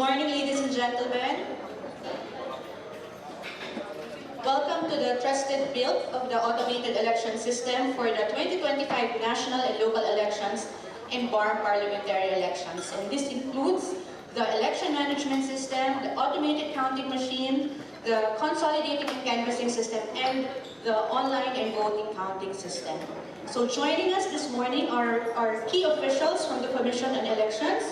morning, ladies and gentlemen. Welcome to the trusted build of the automated election system for the 2025 national and local elections and bar parliamentary elections. And this includes the election management system, the automated counting machine, the consolidating and canvassing system, and the online and voting counting system. So joining us this morning are our key officials from the Commission on Elections,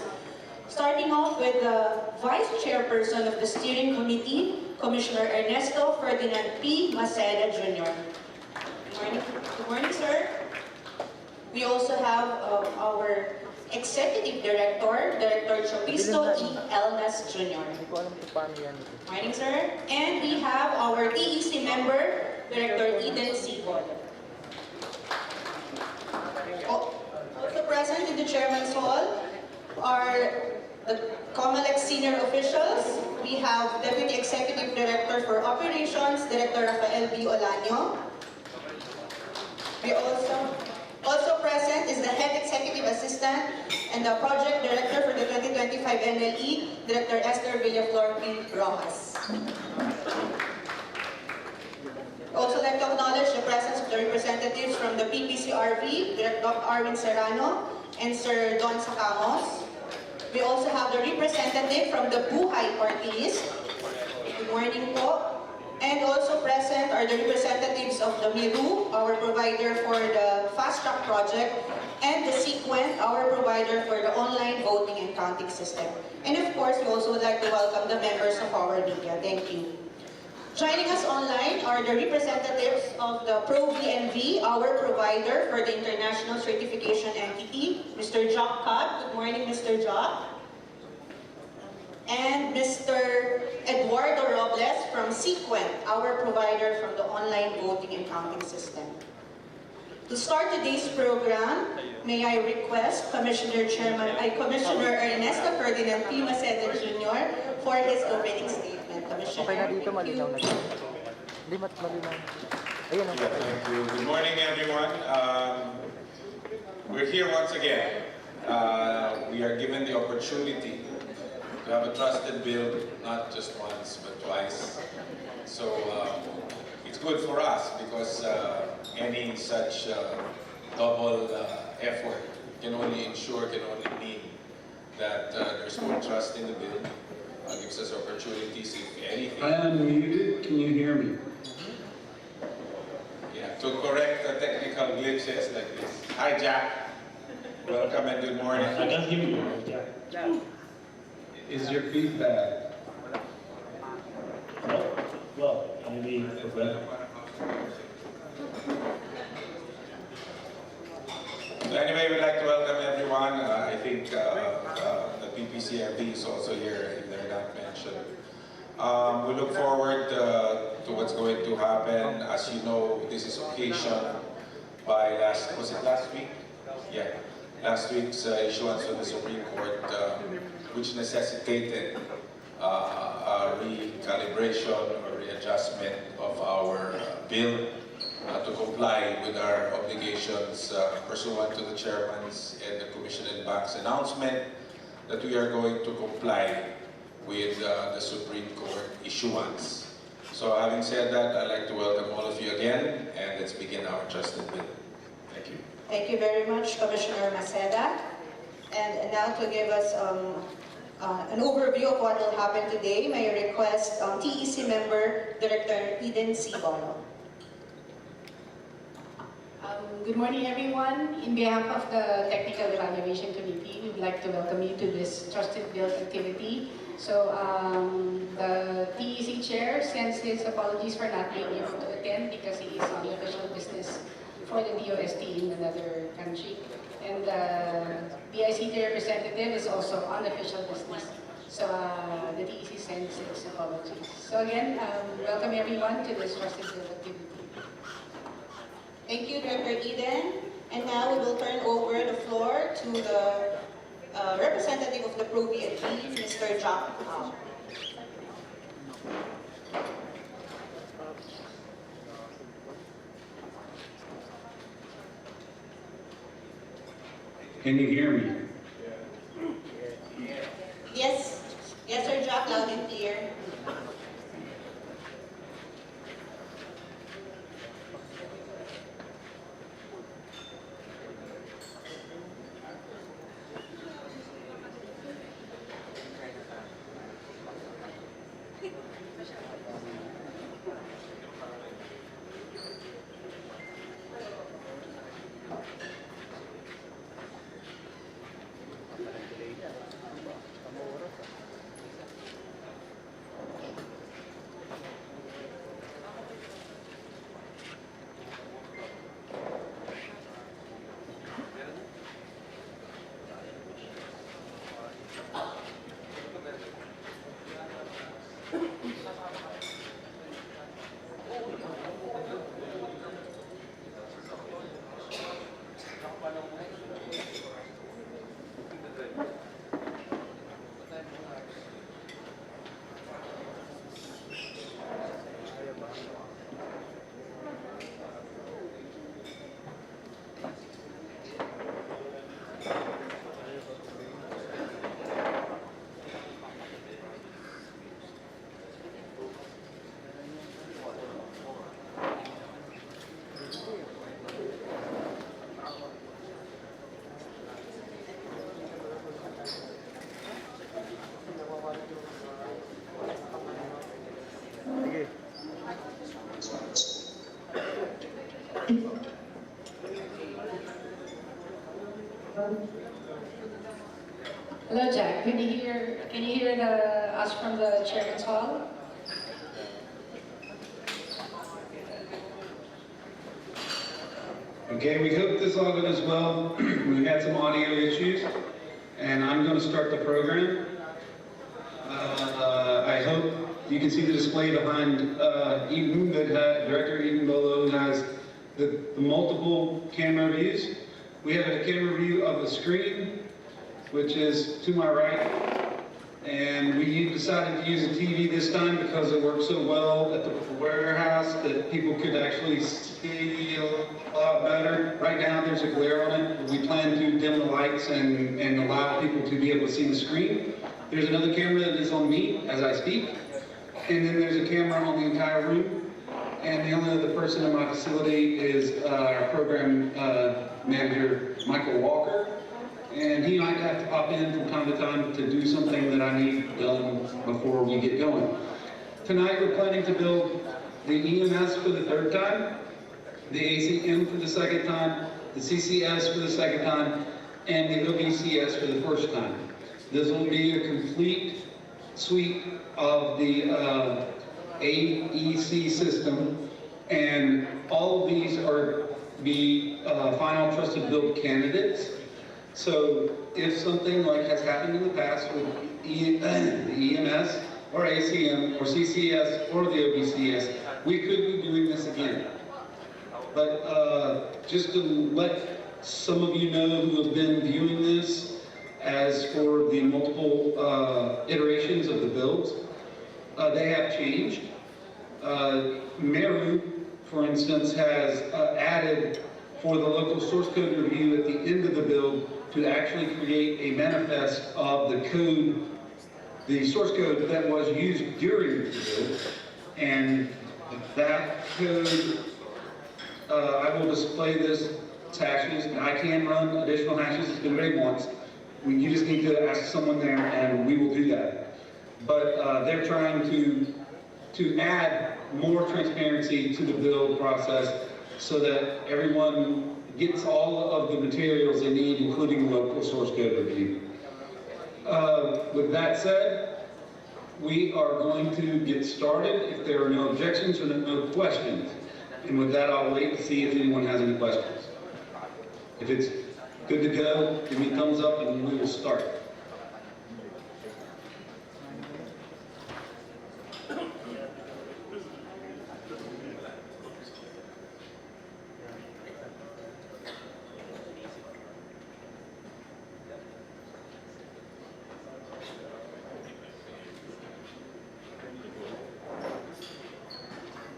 starting off with the Vice Chairperson of the Steering Committee, Commissioner Ernesto Ferdinand P. Maceda Jr. Good morning. Good morning, sir. We also have our Executive Director, Director Chopisto E. Elnas Jr. Good morning, sir. And we have our TEC member, Director Eden C. Bolo. Also present in the Chairman's Hall are the COMELEC senior officials. We have Deputy Executive Director for Operations, Director Rafael B. Olanyo. We also present is the Head Executive Assistant and the Project Director for the 2025 NLE, Director Esther Villaflor P. Rojas. I'd also like to acknowledge the presence of the representatives from the PPCRV, Director Dr. Arvin Serrano and Sir Don Sacamos. We also have the representative from the Buhay Party List. Good morning po. And also present are the representatives of the Miru, our provider for the Fast Track project, and the Sequent, our provider for the online voting and counting system. And of course, we also would like to welcome the members of our media. Thank you. Joining us online are the representatives of the ProVNV, our provider for the international certification entity, Mr. Jock Cobb. Good morning, Mr. Jock. And Mr. Eduardo Robles from Sequent, our provider from the online voting and counting system. To start today's program, may I request Commissioner Ernesto Ferdinand P. Maceda Jr. for his opening statement. Commissioner. Okay na dito, malinaw na dito. Hindi malinaw. Ayun ang Thank you. Good morning, everyone. We're here once again. We are given the opportunity to have a trusted build, not just once, but twice. So it's good for us because any such double effort can only mean that there's more trust in the build. Gives us opportunities, if anything. I am muted. Can you hear me? Yeah, to correct the technical glitches like this. Hi, Jack. Welcome and good morning. I can hear you, Jack. Is your feedback? Well, maybe for better. So anyway, we'd like to welcome everyone. I think the PPCRB is also here, if they're not mentioned. We look forward to what's going to happen. As you know, this is occasioned by was it last week? Yeah, last week's issuance of the Supreme Court, which necessitated a recalibration or readjustment of our bill to comply with our obligations pursuant to the Chairman's and the Commission and Bank's announcement that we are going to comply with the Supreme Court issuance. So having said that, I'd like to welcome all of you again, and let's begin our trusted bill. Thank you. Thank you very much, Commissioner Maceda. And now to give us an overview of what will happen today, may I request TEC member, Director Eden C. Bolo. Good morning, everyone. In behalf of the Technical Evaluation Committee, we'd like to welcome you to this Trusted Build activity. So, the TEC Chair sends his apologies for not being able to attend because he is on official business for the DOST in another country. And the DICT representative is also on official business. So, the TEC sends its apologies. So again, welcome everyone to this Trusted Build activity. Thank you, Director Eden. And now we will turn over the floor to the representative of the ProVNV, Mr. Jock Cobb. Can you hear me? Yes. Yes, Jack, loud and clear. Hello, Jack. Can you hear us from the Chairman's Hall? Okay, we hope this all goes well. We had some audio issues, and I'm going to start the program. I hope you can see the display behind Eden, Director Eden Bolo has the multiple camera views. We have a camera view of the screen, which is to my right, and we decided to use a TV this time because it worked so well at the warehouse that people could actually see a lot better. Right now there's a glare on it. We plan to dim the lights and allow people to be able to see the screen. There's another camera that is on me as I speak, and then there's a camera on the entire room, and the only other person in my facility is our program manager, Michael Walker. And he might have to pop in from time to time to do something that I need done before we get going. Tonight we're planning to build the EMS for the third time, the ACM for the second time, the CCS for the second time, and the OBCS for the first time. This will be a complete suite of the AEC system, and all of these are final trusted build candidates. So if something like has happened in the past with the EMS or ACM or CCS or the OBCS, we could be doing this again. But just to let some of you know who have been viewing this, as for the multiple iterations of the builds, they have changed. Meru, for instance, has added for the local source code review at the end of the build to actually create a manifest of the code, the source code that was used during the build. And that code, I will display this hashes. I can run additional hashes if anybody wants. You just need to ask someone there and we will do that. But they're trying to add more transparency to the build process so that everyone gets all of the materials they need, including the local source code review. With that said, we are going to get started if there are no objections or no questions. And with that, I'll wait to see if anyone has any questions. If it's good to go, give me a thumbs up and we will start.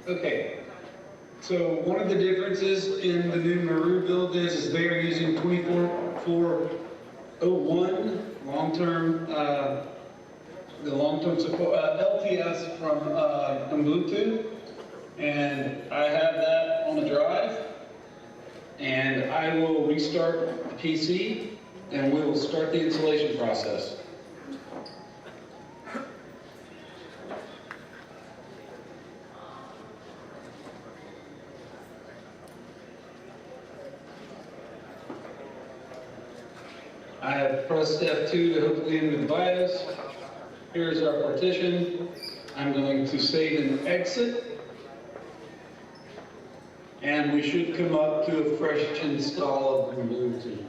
Okay, so one of the differences in the new Meru build is they are using 24401 long-term the long-term support, LTS from Ubuntu, and I have that on a drive. And I will restart the PC, and we will start the installation process. I have pressed F2 to hopefully enter the BIOS. Here's our partition. I'm going to save and exit. And we should come up to a fresh install of Ubuntu.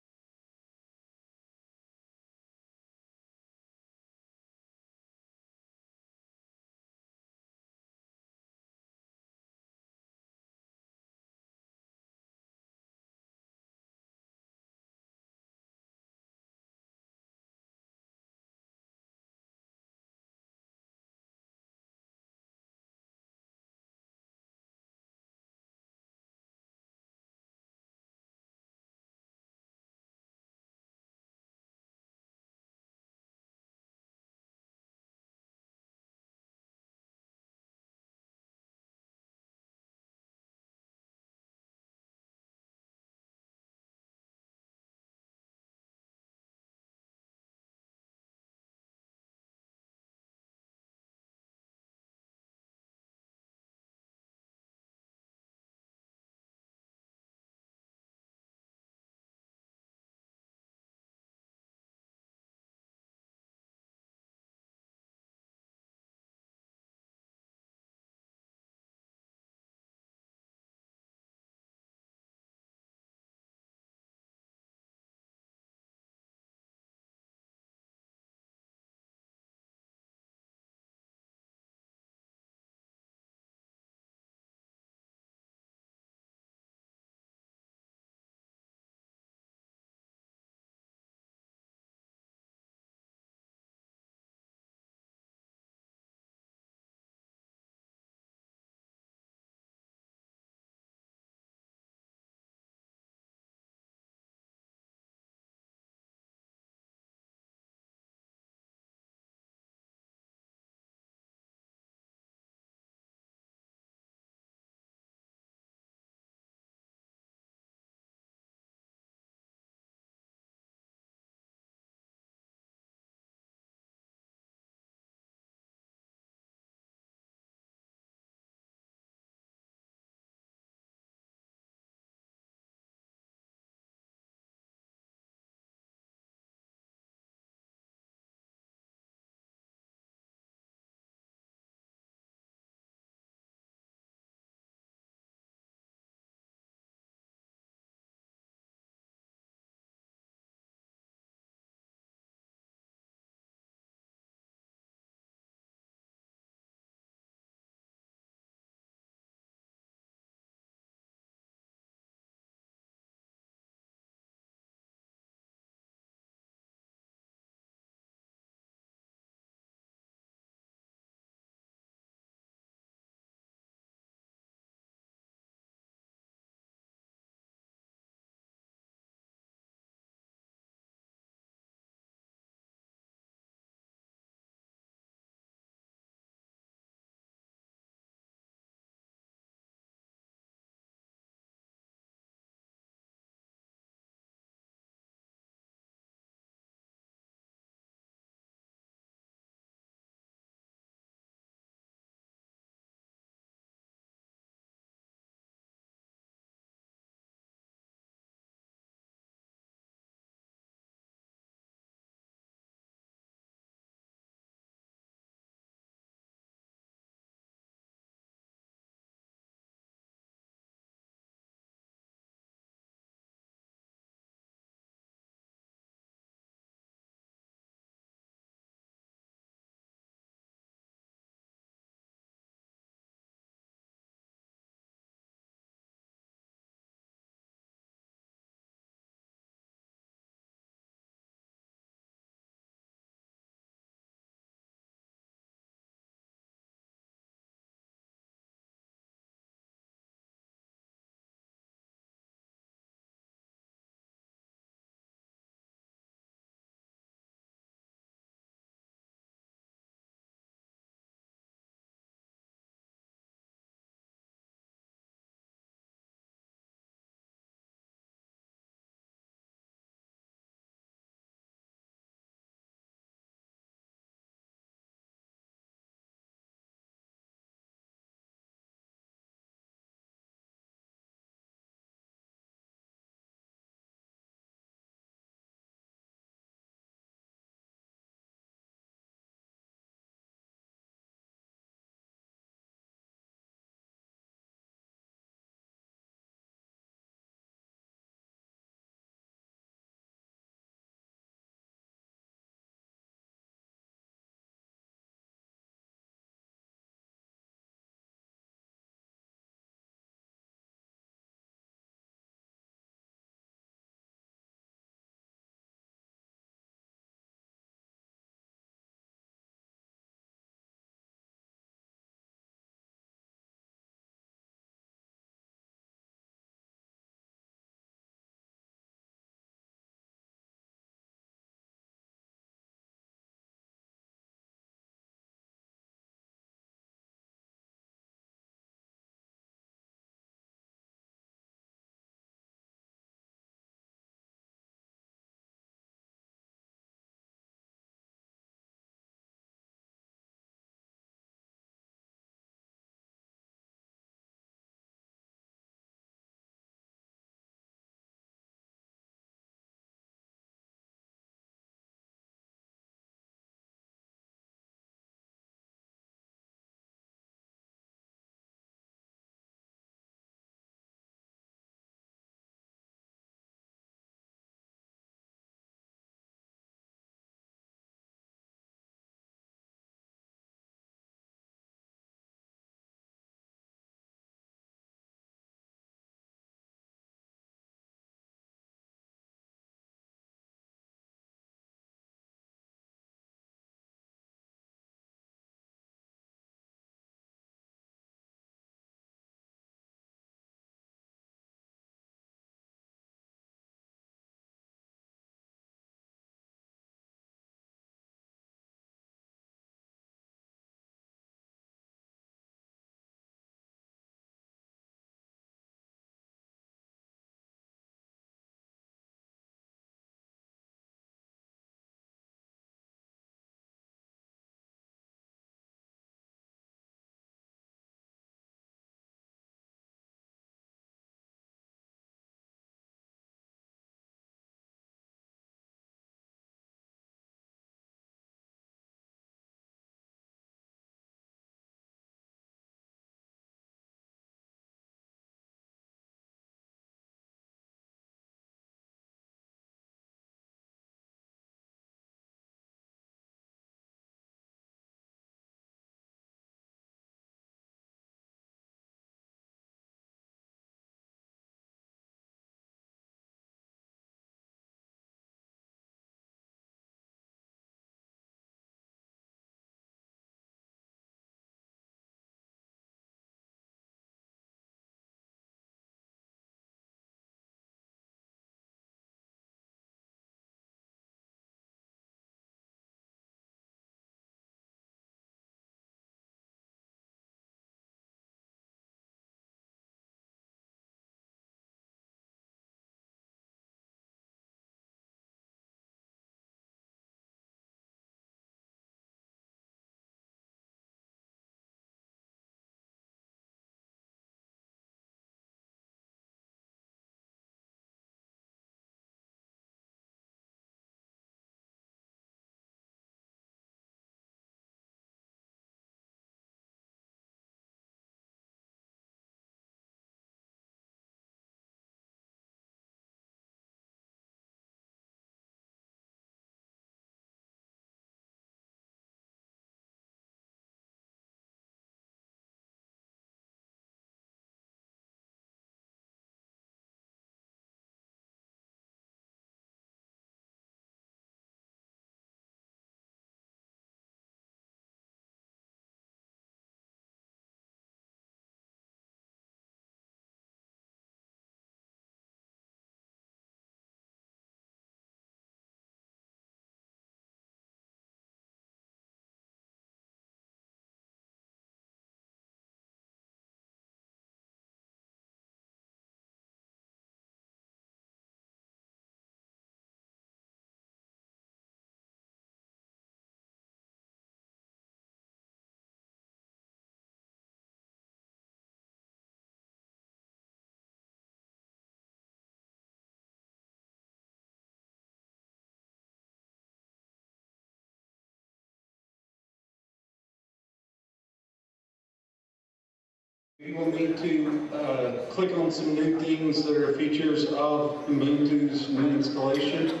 We will need to click on some new things that are features of Ubuntu's new installation.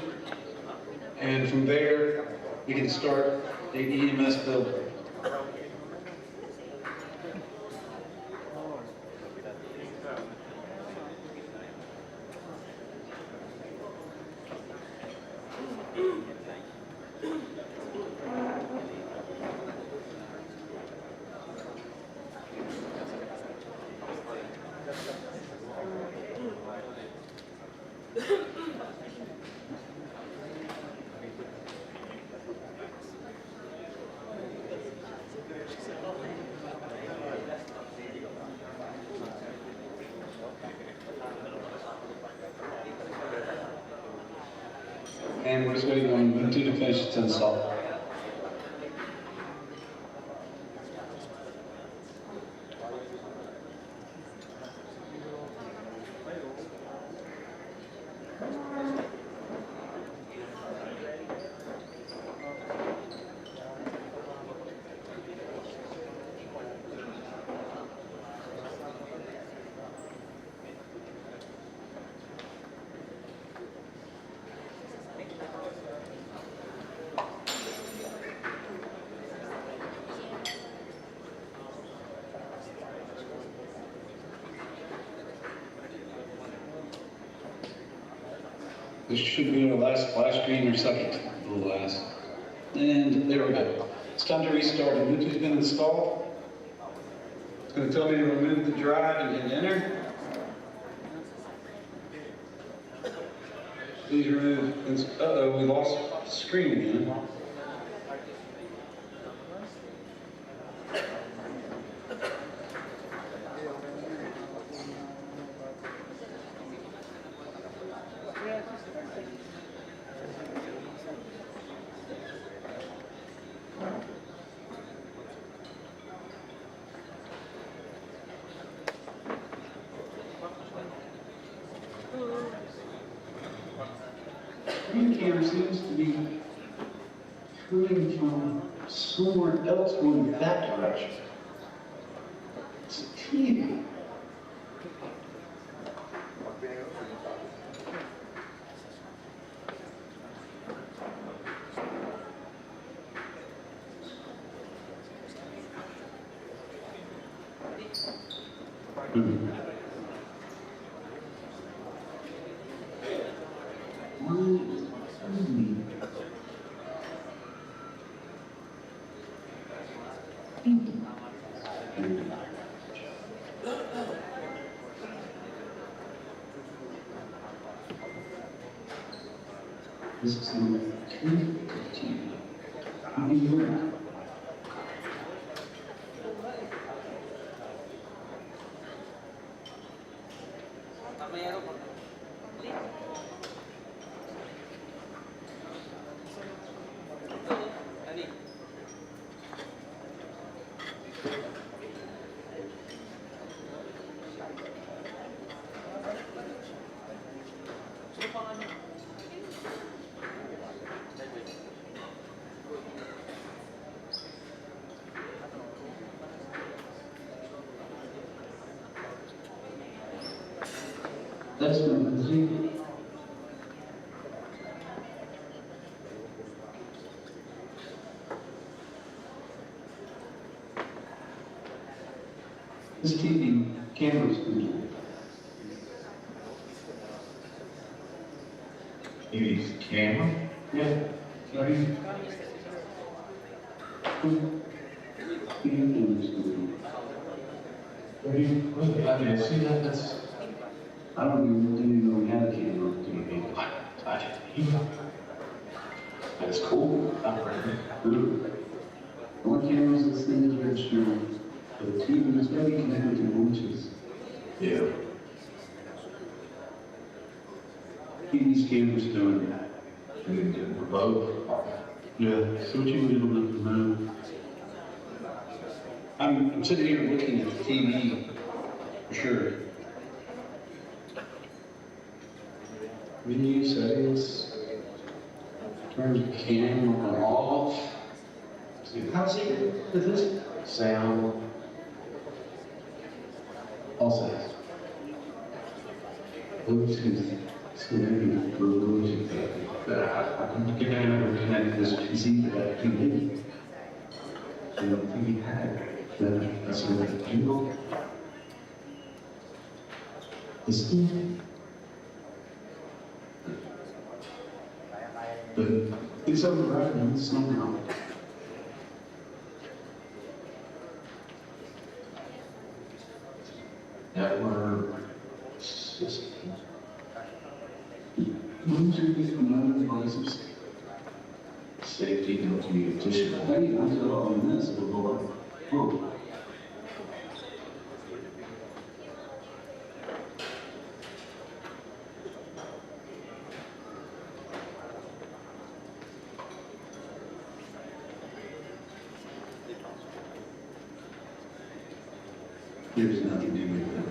And from there, we can start the EMS build. And we're just waiting on Ubuntu to finish its install. This should be our last splash screen or second, the last. And there we go. It's time to restart. Ubuntu's been installed. It's going to tell me to remove the drive and hit enter. Please remove. Uh-oh, we lost the screen again. Green camera seems to be coming from somewhere else going that direction. It's a TV. This is number 215. That's number 3. This TV camera's good. TV's camera? Yeah. Sorry. I mean, see that? That's. I don't even know we had a camera on TV. That's cool. What cameras this thing is registered for the TV is maybe connected to Bluetooth. Yeah. TV's camera's doing that. And then remote. Yeah, so what you would able to remove. I'm sitting here looking at the TV for sure. Menu settings. Turn camera off. How's it with this? Sound. All sides. Bluetooth, so maybe for Bluetooth, but I'm gonna connect this PC to that TV. So the TV had that's a jingle. This but it's overriding somehow. Network system. Bluetooth and other devices. Safety and communication. Hey, I'm still on this before. Oh. There's nothing to do with that.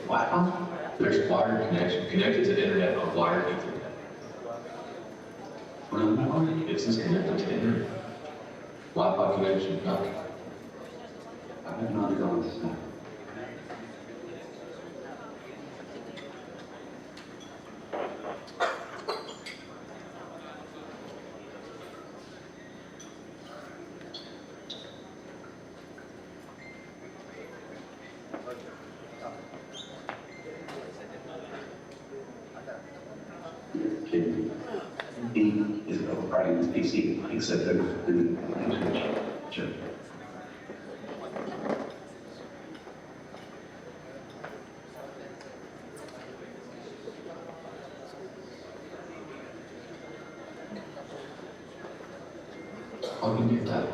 Wow. There's wired connection connected to the internet on wired Ethernet. No, it's just connected to the internet. Wi-Fi connection, no. I have not gone to that. B is overriding this PC, except that the sure. How do you get that?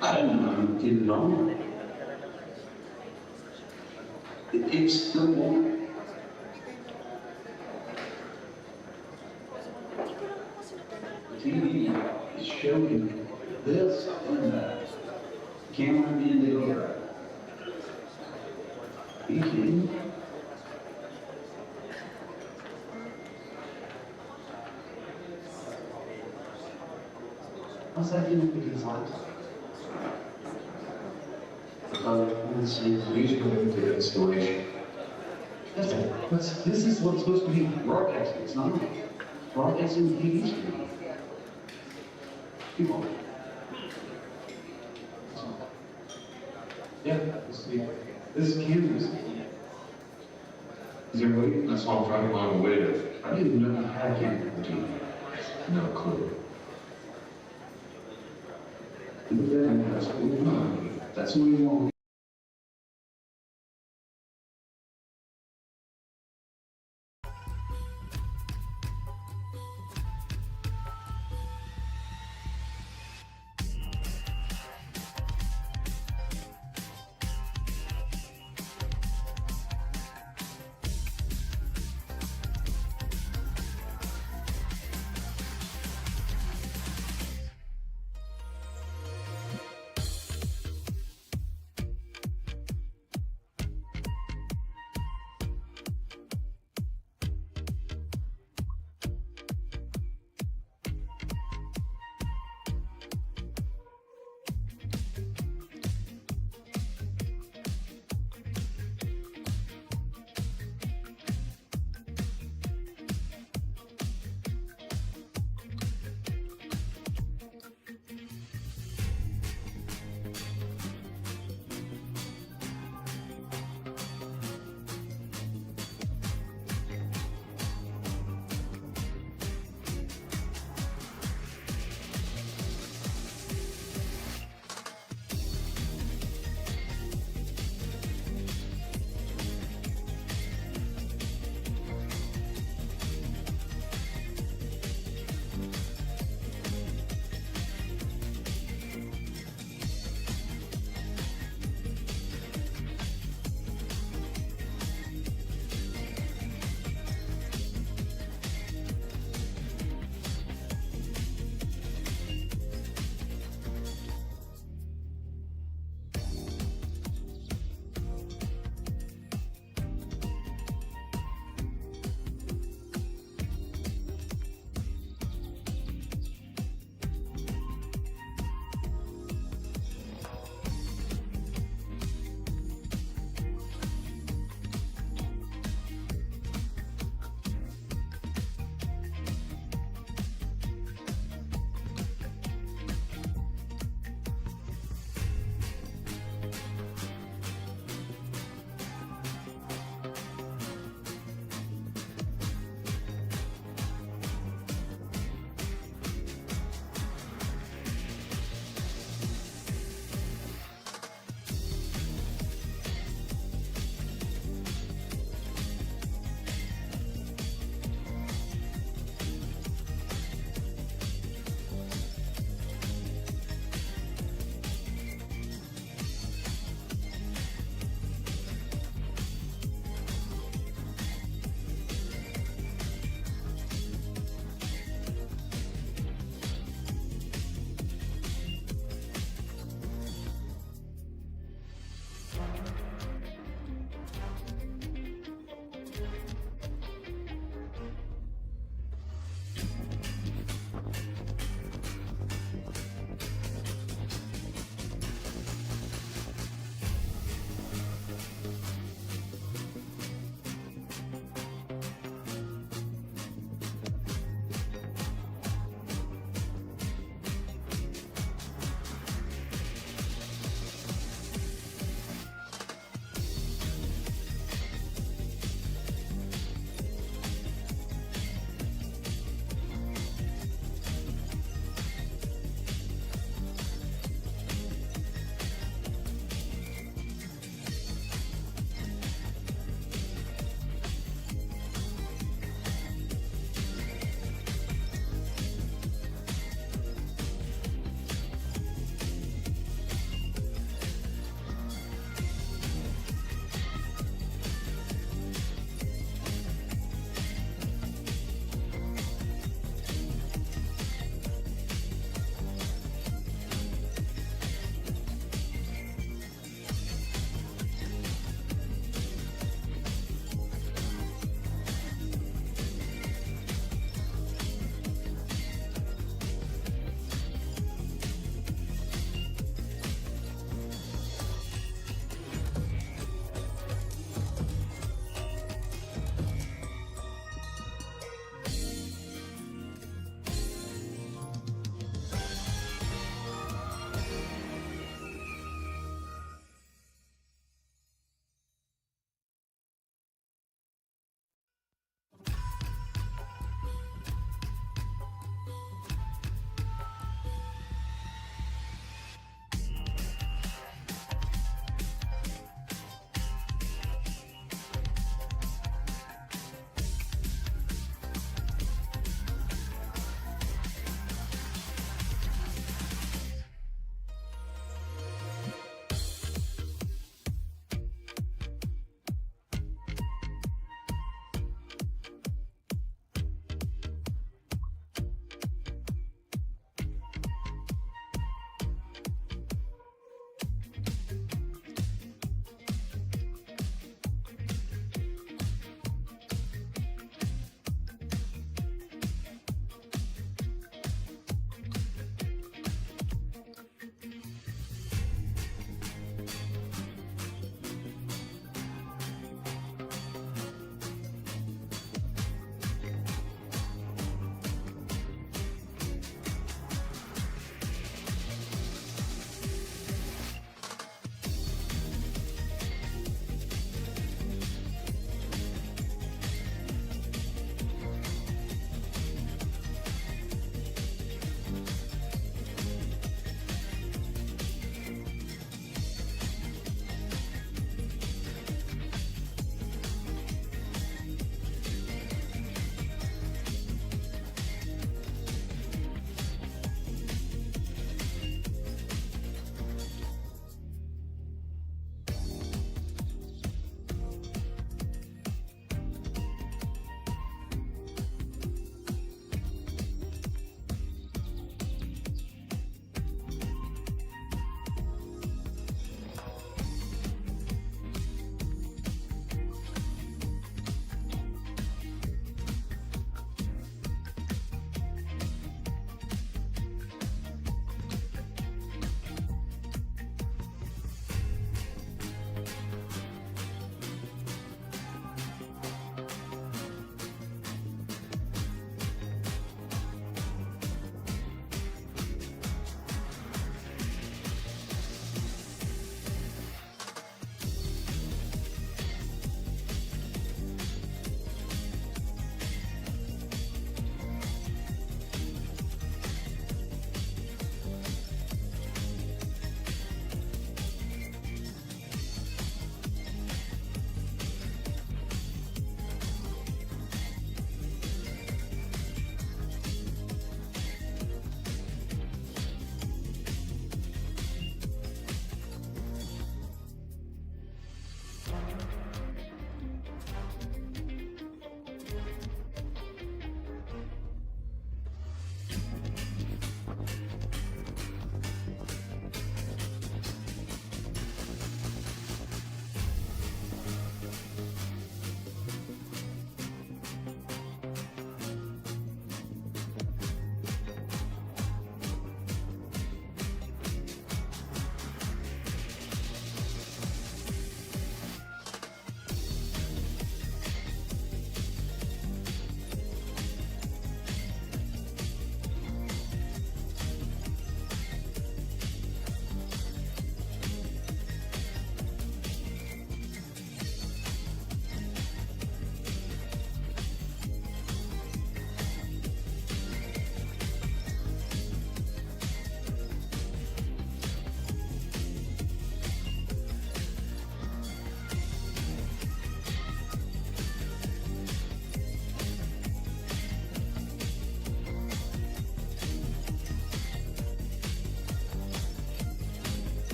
I don't know, didn't know. It's still more. TV is showing this and that. Camera in the air. Are you kidding me? How's that doing with these lights? Let's see, usually the installation. This is what's supposed to be broadcasting, it's not. Broadcasting the TV screen. Come on. Yeah, this is cameras. Is there a way? That's why I'm trying to find a way to. I didn't even know you had a camera on TV. No clue. That's what you want.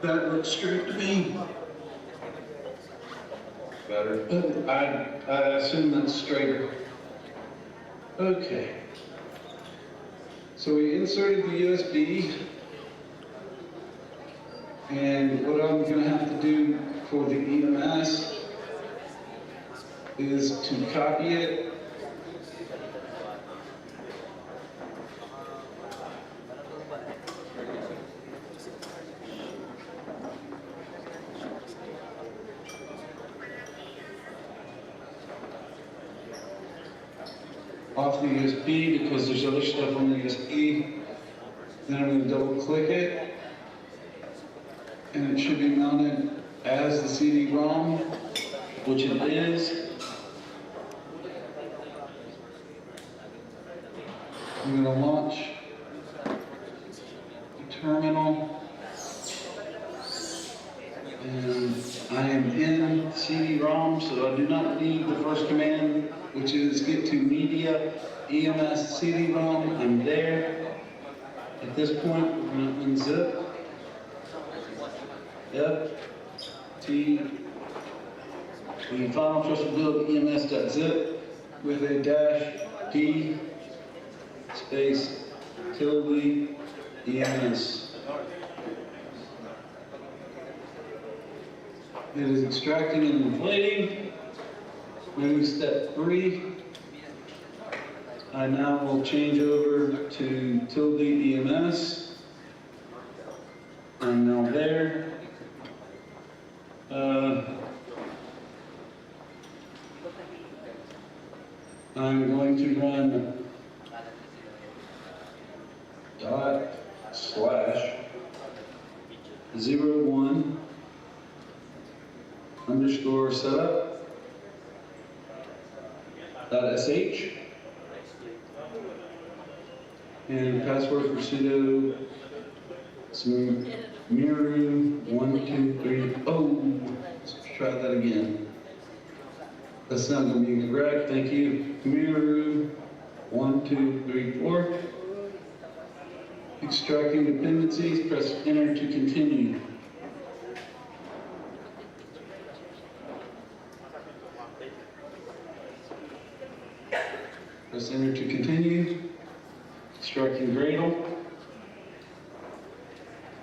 That looks straight to me. Better. I assume that's straighter. Okay. So we inserted the USB. And what I'm going to have to do for the EMS is to copy it. Off the USB because there's other stuff on the USB. Then I'm going to double click it. And it should be mounted as the CD-ROM, which it is. I'm going to launch the terminal. And I am in CD-ROM, so I do not need the first command, which is get to media, EMS, CD-ROM. I'm there. At this point, we're going to unzip. F, T, the final trusted build EMS.zip with a dash D space tilde EMS. It is extracting and inflating. Move step 3. I now will change over to tilde EMS. I'm now there. I'm going to run /01 underscore setup .sh and password for sudo Miru 1 2 3. Oh, let's try that again. That's not going to be correct. Thank you. Miru 1 2 3 4. Extracting dependencies. Press enter to continue. Press enter to continue. Extracting Gradle.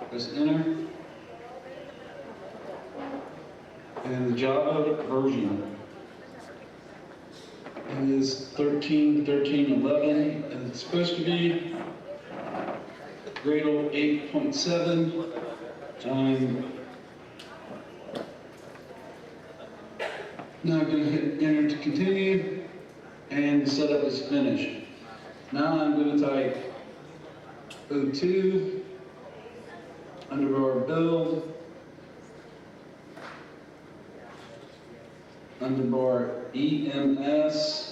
Press enter. And the Java version is 13.13.11, and it's supposed to be Gradle 8.7. Now I'm going to hit enter to continue, and the setup is finished. Now I'm going to type O2 underbar build underbar EMS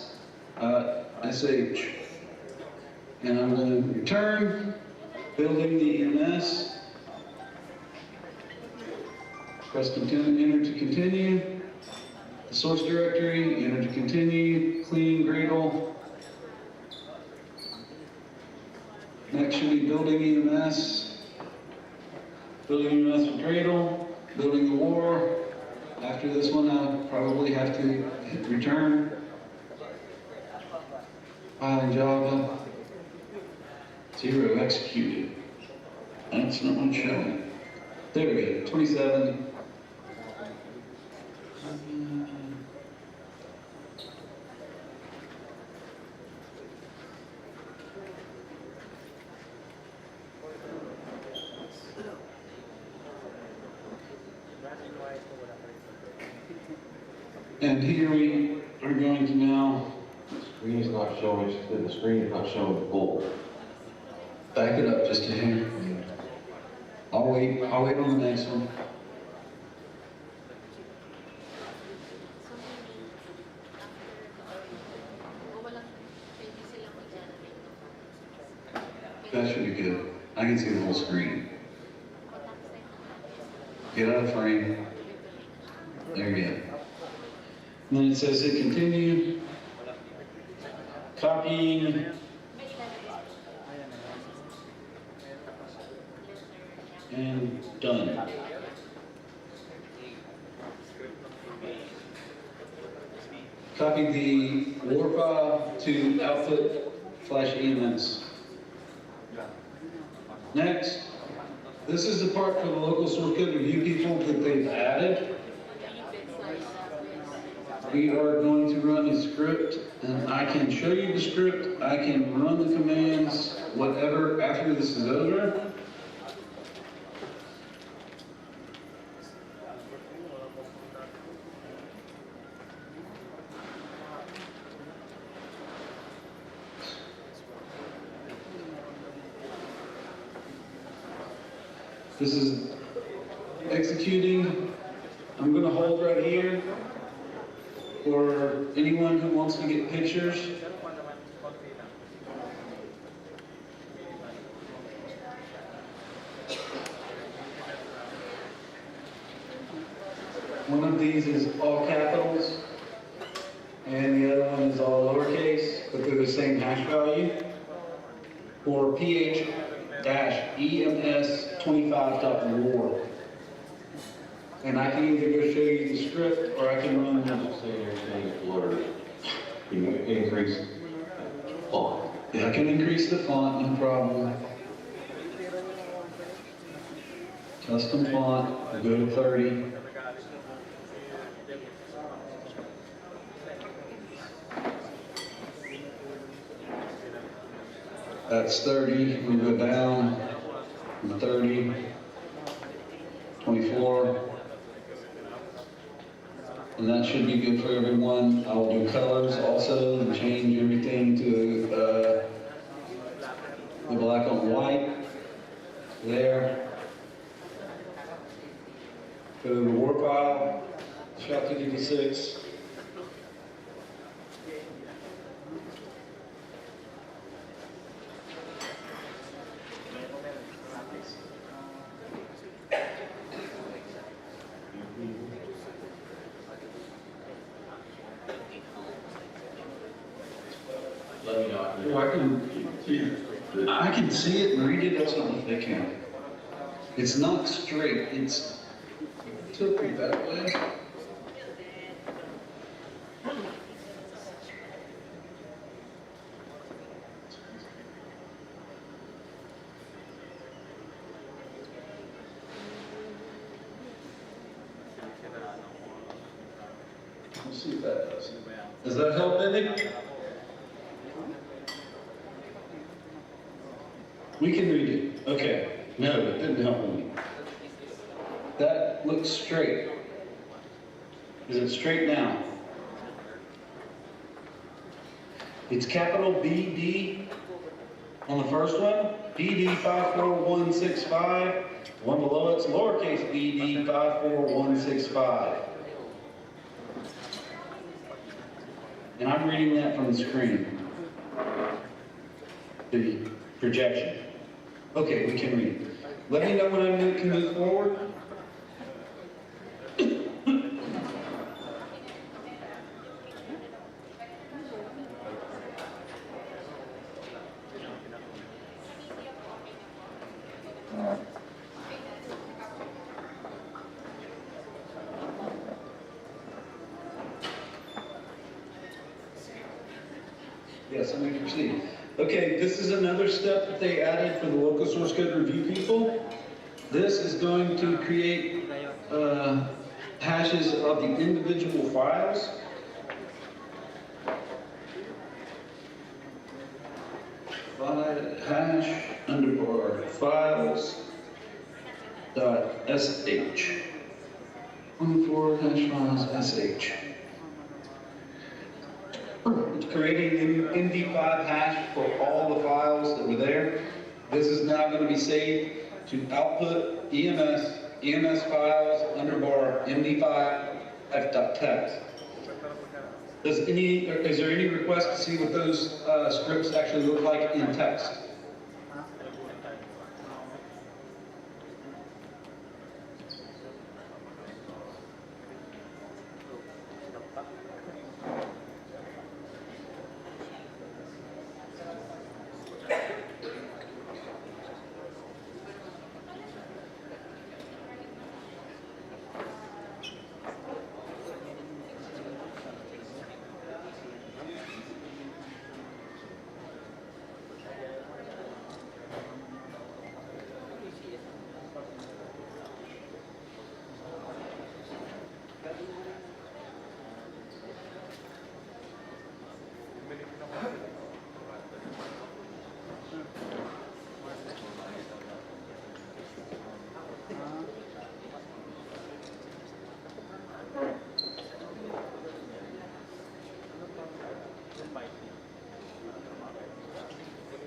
sh, and I'm going to return building the EMS. Press continue, enter to continue. The source directory, enter to continue. Clean Gradle. Next should be building EMS. Building EMS with Gradle. Building the war. After this one, I'll probably have to hit return. File in Java. 0 executed. That's not one showing. There we go. 27. And here we are going to now. The screen is not showing, the screen is not showing the full. Back it up just a hair. I'll wait on the next one. That should be good. I can see the whole screen. Get out of frame. There you go. And then it says hit continue. Copying. And done. Copy the war file to output /EMS. Next, this is the part for the local source code review people that they've added. We are going to run a script, and I can show you the script, I can run the commands, whatever, after this is over. This is executing. I'm going to hold right here for anyone who wants to get pictures. One of these is all capitals, and the other one is all lowercase, but they're the same hash value. For ph-ems25.war. And I can either go show you the script, or I can run the Say everything blurred. Can you increase font? Yeah, I can increase the font, no problem. Custom font, I'll go to 30. That's 30, we go down, 30, 24. And that should be good for everyone. I will do colors also and change everything to the black on white. There. Go to the war file, shot 256. Let me know. Oh, I can see it and read it, that's not what they can. It's not straight, it's tilted that way. Let's see if that does. Does that help any? We can read it. Okay. No, it didn't help me. That looks straight. Is it straight now? It's capital BD on the first one. BD 54165. One below it's lowercase BD 54165. And I'm reading that from the screen. The projection. Okay, we can read. Let me know when I can move forward. Yes, let me proceed. Okay, this is another step that they added for the local source code review people. This is going to create hashes of the individual files. Hash underbar files dot sh. 24 hash files sh. It's creating an MD5 hash for all the files that were there. This is now going to be saved to output EMS files underbar MD5f.text. Is there any request to see what those scripts actually look like in text?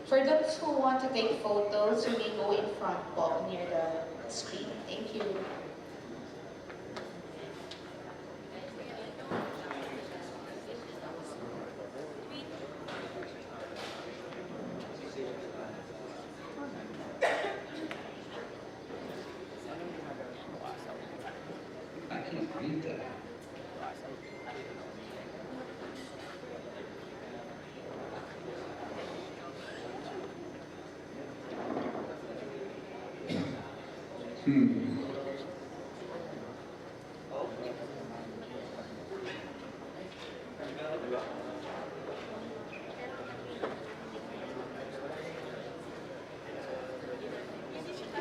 For those who want to take photos, you may go in front po near the screen. Thank you. I can't read that.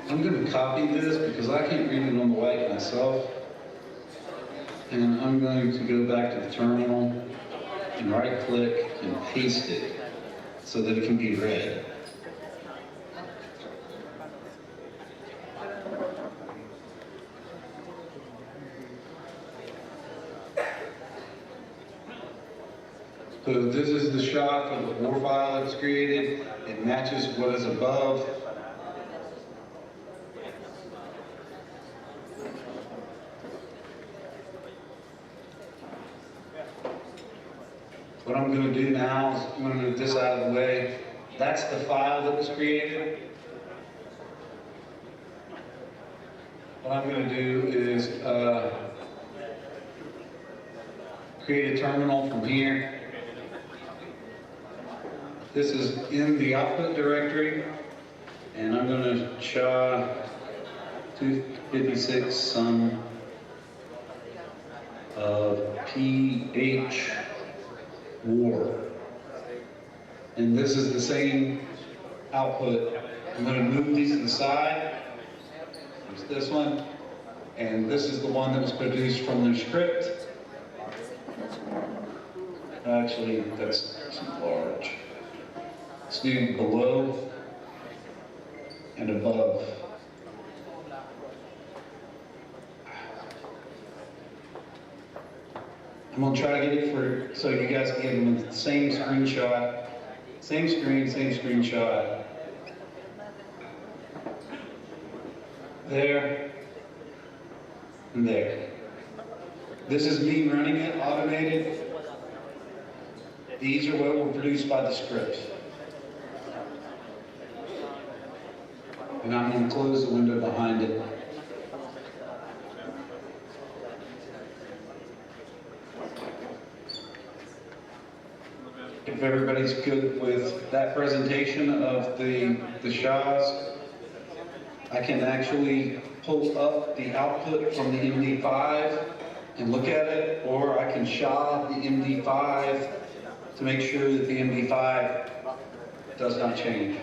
I'm going to copy this because I can't read it on the white myself. And I'm going to go back to the terminal and right click and paste it so that it can be read. So this is the shot of the war file that's created. It matches what is above. What I'm going to do now is I'm going to move this out of the way. That's the file that was created. What I'm going to do is create a terminal from here. This is in the output directory, and I'm going to SHA 256 some PH war. And this is the same output. I'm going to move these to the side. There's this one, and this is the one that was produced from their script. Actually, that's too large. Let's do below and above. I'm going to try to get it for, so you guys can get them the same screenshot, same screen, same screenshot. There, and there. This is me running it, automated. These are what were produced by the script. And I'm going to close the window behind it. If everybody's good with that presentation of the SHAs, I can actually pull up the output from the MD5 and look at it, or I can SHA the MD5 to make sure that the MD5 does not change.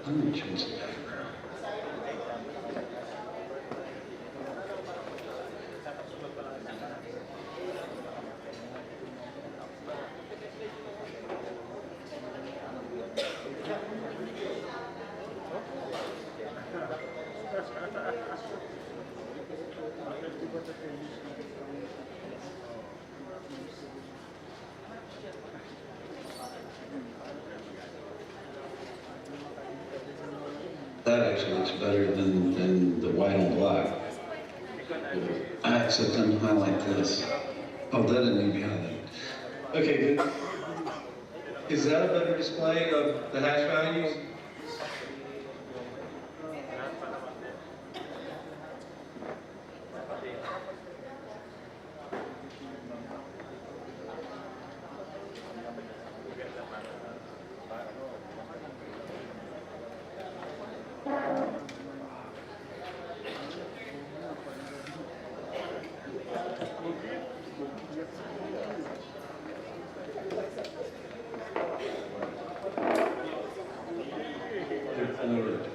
I'm going to change the background. That actually looks better than the white on black. Except I'm highlight this. Oh, that didn't need to be highlighted. Okay, good. Is that a better display of the hash values?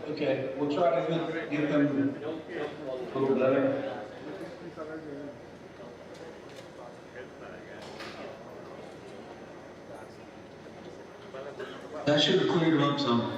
Okay, we'll try to get them a little better. That should have cleared them up some.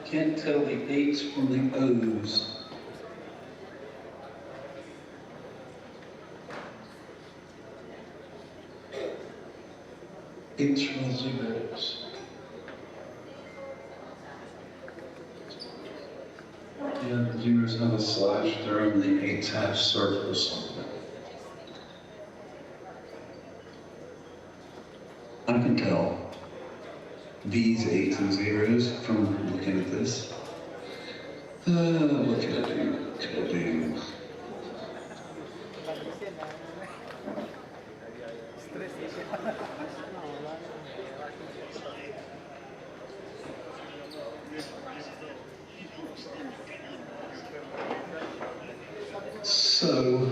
Can't tell the 8s from the O's. Eights from the zeros. Yeah, the zeros have a slash through and the 8s have circles. I can tell these 8s and zeros from looking at this. What can I do? What can I do? So,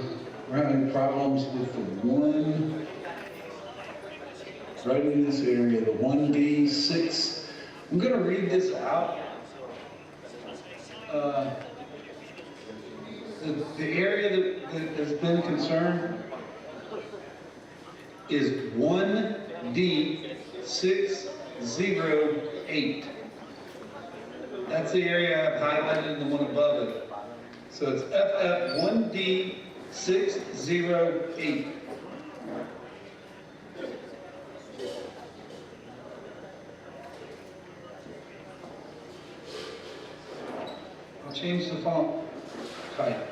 we're having problems with the 1. Right in this area, the 1D6. I'm going to read this out. The area that has been concerned is 1D608. That's the area I've highlighted and the one above it. So it's FF1D608. Change the font type.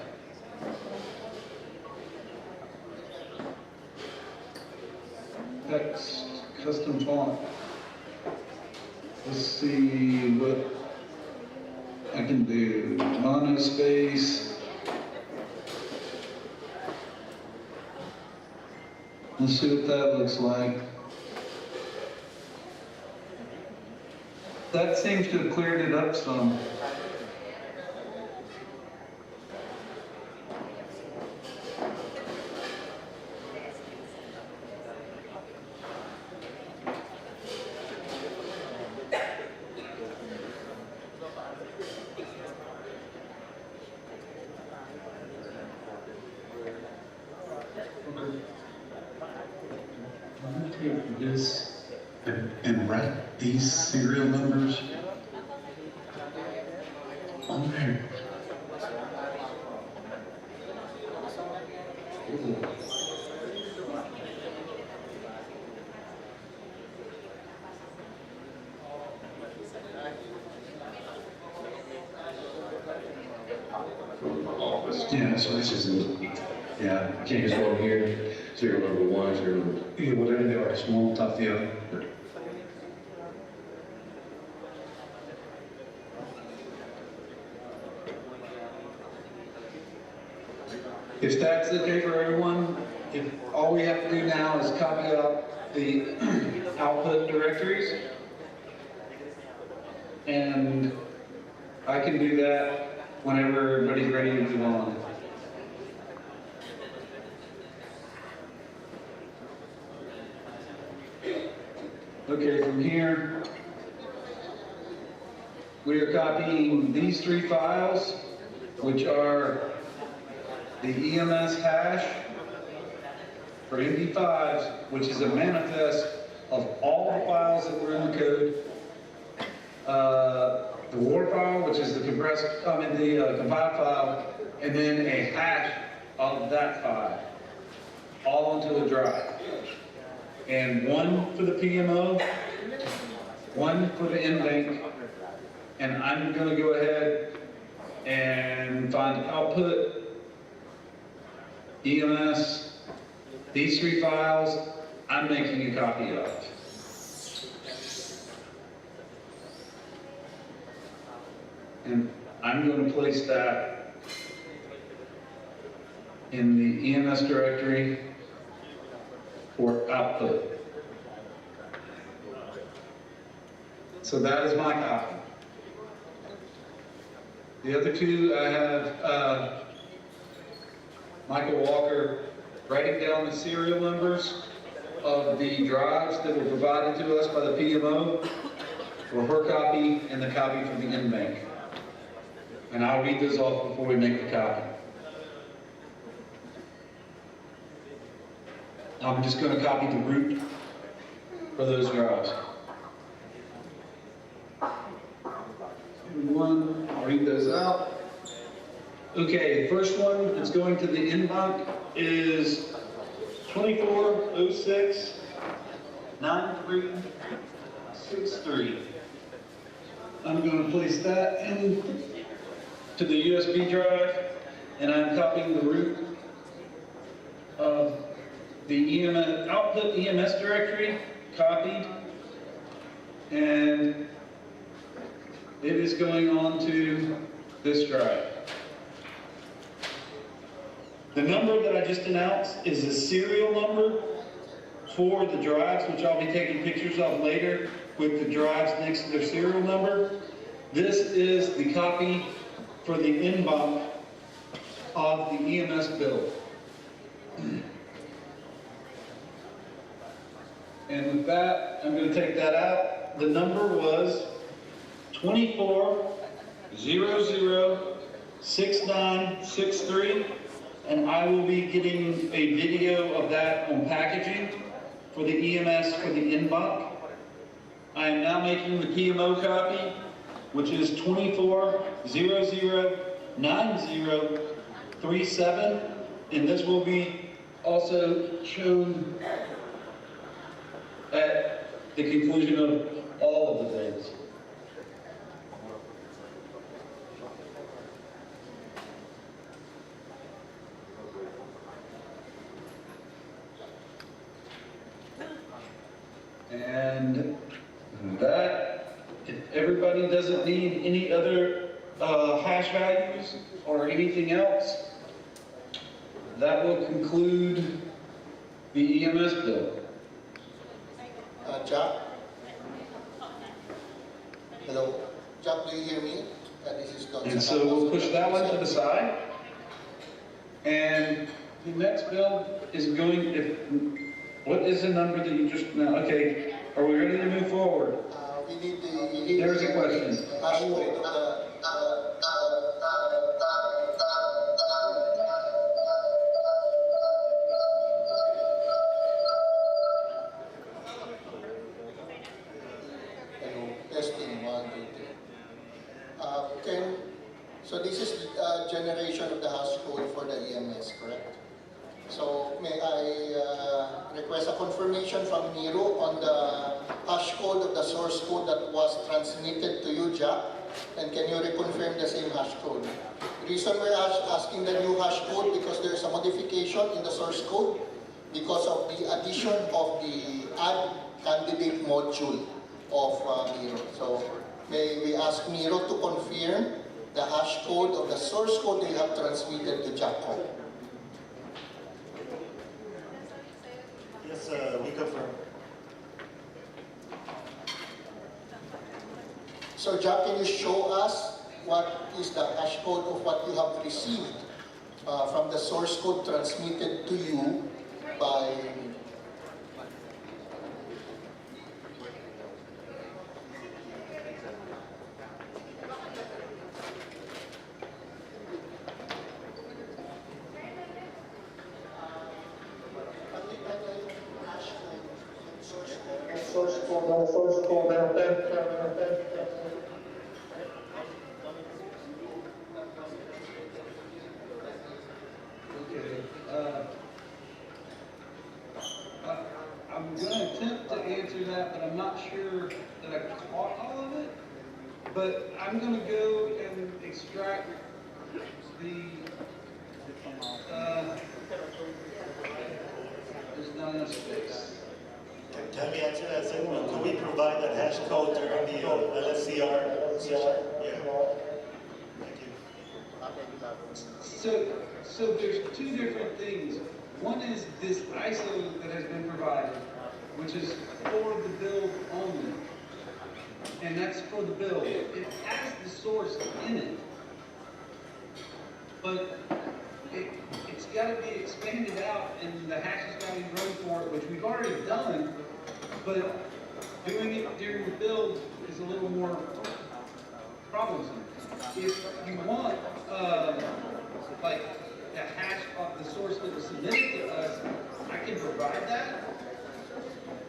Text, custom font. Let's see what I can do. Monospace. Let's see what that looks like. That seems to have cleared it up some. This and write these serial numbers on there. Yeah, so this is yeah, I can't just go over here. Serial number 1, serial number 2. Yeah, whatever they are, small, top, the other. If that's okay for everyone, if all we have to do now is copy out the output directories, and I can do that whenever everybody's ready to move on. Okay, from here, we are copying these 3 files, which are the EMS hash for MD5s, which is a manifest of all the files that were in the code. The war file, which is the compiled file, and then a hash of that file, all onto a drive. And one for the PMO, one for the NBank, and I'm going to go ahead and find output, EMS, these 3 files, I'm making a copy of. And I'm going to place that in the EMS directory for output. So that is my copy. The other 2, I have Michael Walker writing down the serial numbers of the drives that were provided to us by the PMO for her copy and the copy from the NBank. And I'll read those off before we make the copy. I'm just going to copy the root for those drives. One, I'll read those out. Okay, the first one that's going to the NBank is 2406-9363. I'm going to place that into the USB drive, and I'm copying the root of the EMS, output EMS directory, copied, and it is going on to this drive. The number that I just announced is the serial number for the drives, which I'll be taking pictures of later with the drives next to their serial number. This is the copy for the NBank of the EMS build. And with that, I'm going to take that out. The number was 24006963, and I will be getting a video of that on packaging for the EMS for the NBank. I am now making the PMO copy, which is 24009037, and this will be also shown at the conclusion of all of the things. And that, if everybody doesn't need any other hash values or anything else, that will conclude the EMS build. Jack? Hello? Jack, do you hear me? This is Don. And so we'll push that one to the side. And the next build is going, what is the number that you just, now, okay, are we ready to move forward? We need the... There's a question. Hash code of the... Testing 1, 2, 3. So this is generation of the hash code for the EMS, correct? So may I request a confirmation from Nero on the hash code of the source code that was transmitted to you, Jack? And can you reconfirm the same hash code? The reason we're asking the new hash code because there's a modification in the source code because of the addition of the add candidate module of Miro. So may we ask Miro to confirm the hash code of the source code they have transmitted to Jacob. Yes, we confirm. So Jack, can you show us what is the hash code of what you have received from the source code transmitted to you by that, but I'm not sure that I caught all of it. But I'm gonna go and extract the, there's not enough space. Can we answer that? So, can we provide that hash code during the LSCR session? Yeah. Thank you. So there's two different things. One is this ISO that has been provided, which is for the build only. And that's for the build. It has the source in it. But it's got to be expanded out and the hash has got to be run for it, which we've already done. But doing it during the build is a little more troublesome. If you want, like the hash of the source that was submitted to us, I can provide that.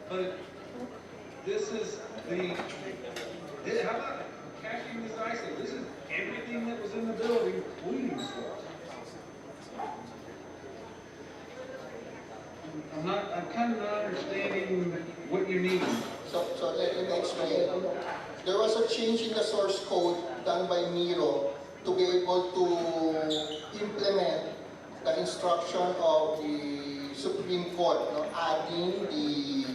But this is how about caching this ISO? This is everything that was in the building, including the source. I'm kind of not understanding what you mean. So let me explain. There was a change in the source code done by Miro to be able to implement the instruction of the Supreme Court, adding the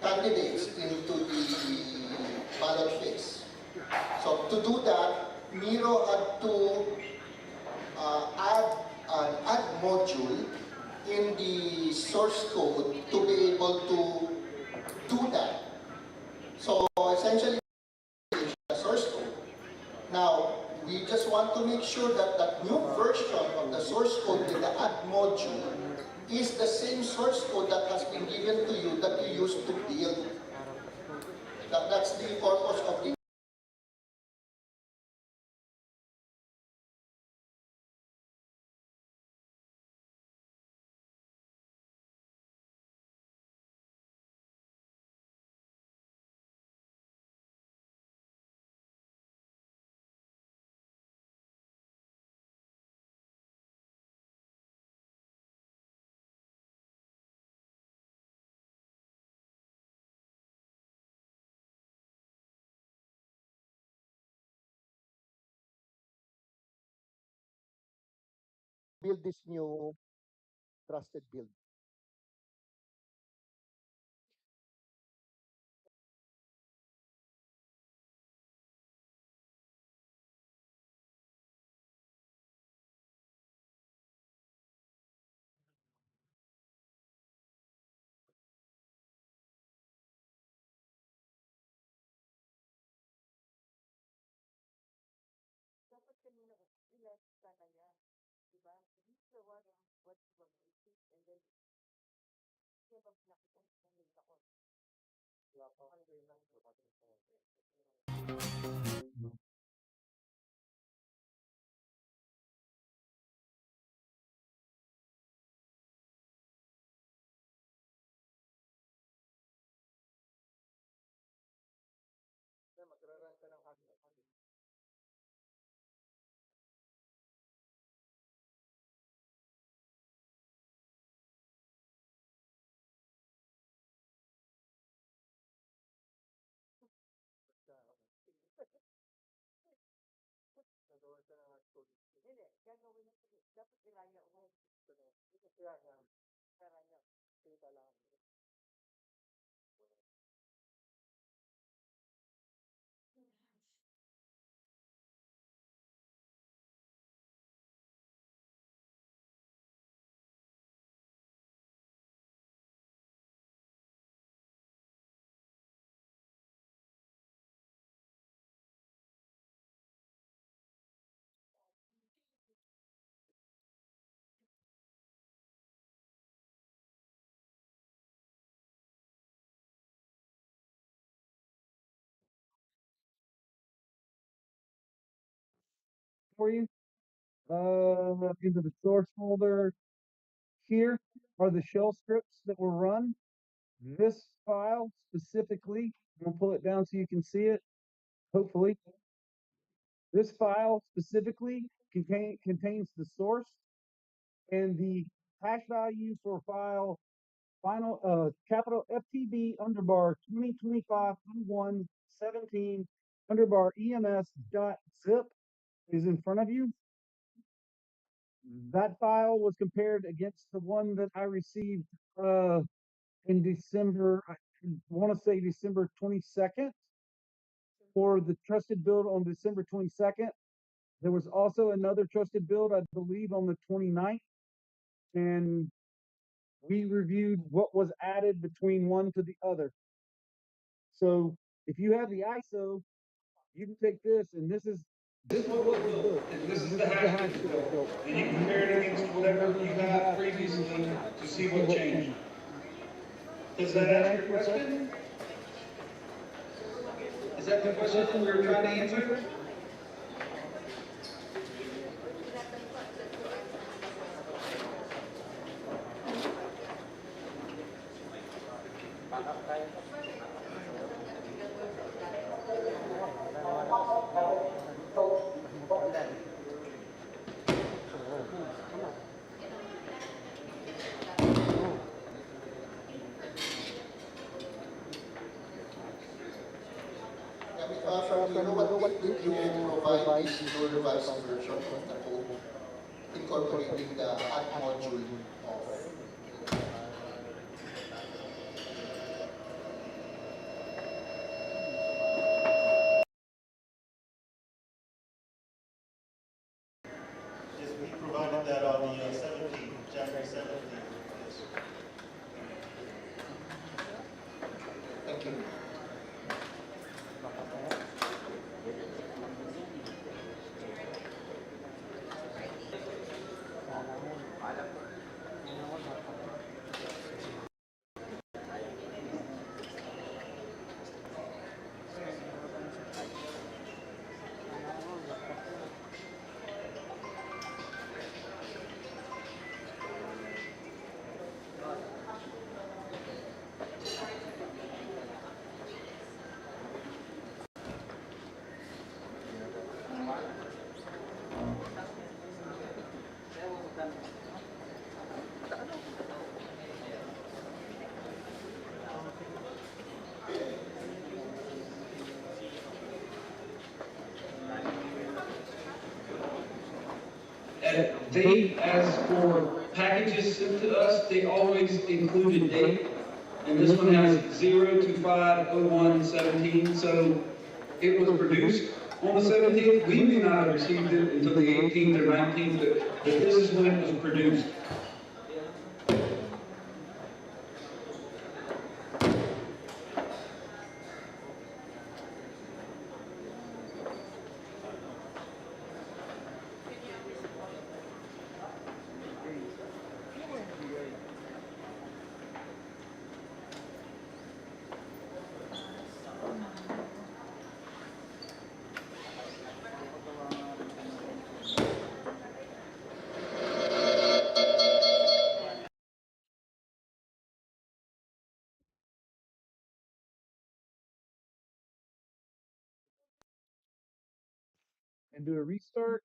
candidates into the ballot phase. So to do that, Miro had to add an add module in the source code to be able to do that. So essentially, the source code. Now, we just want to make sure that that new version of the source code with the add module is the same source code that has been given to you that you used to build. That's the purpose of the Build this new trusted build. For you, into the source folder. Here are the shell scripts that were run. This file specifically, I'm gonna pull it down so you can see it, hopefully. This file specifically contains the source and the hash value for file final capital FTB underbar 2025-117 underbar EMS dot zip is in front of you. That file was compared against the one that I received in December, I want to say December 22nd, for the trusted build on December 22nd. There was also another trusted build, I believe, on the 29th, and we reviewed what was added between one to the other. So if you have the ISO, you can take this, and this is what was built, And this is and the this is the hash hash that that was was built. built. And you compare it against whatever you had previously to see what changed. Does that answer your question? Is that the question that we were trying to answer? From you know what did you provide is your revised version of the code incorporating the add module of Yes, we provided that on the 17th, January 17th. Yes. thank you. As for packages sent to us, they always include a date. And this one has 0250117, so it was produced on the 17th. We may not have received it until the 18th or 19th, but this is when it was produced. And do a restart.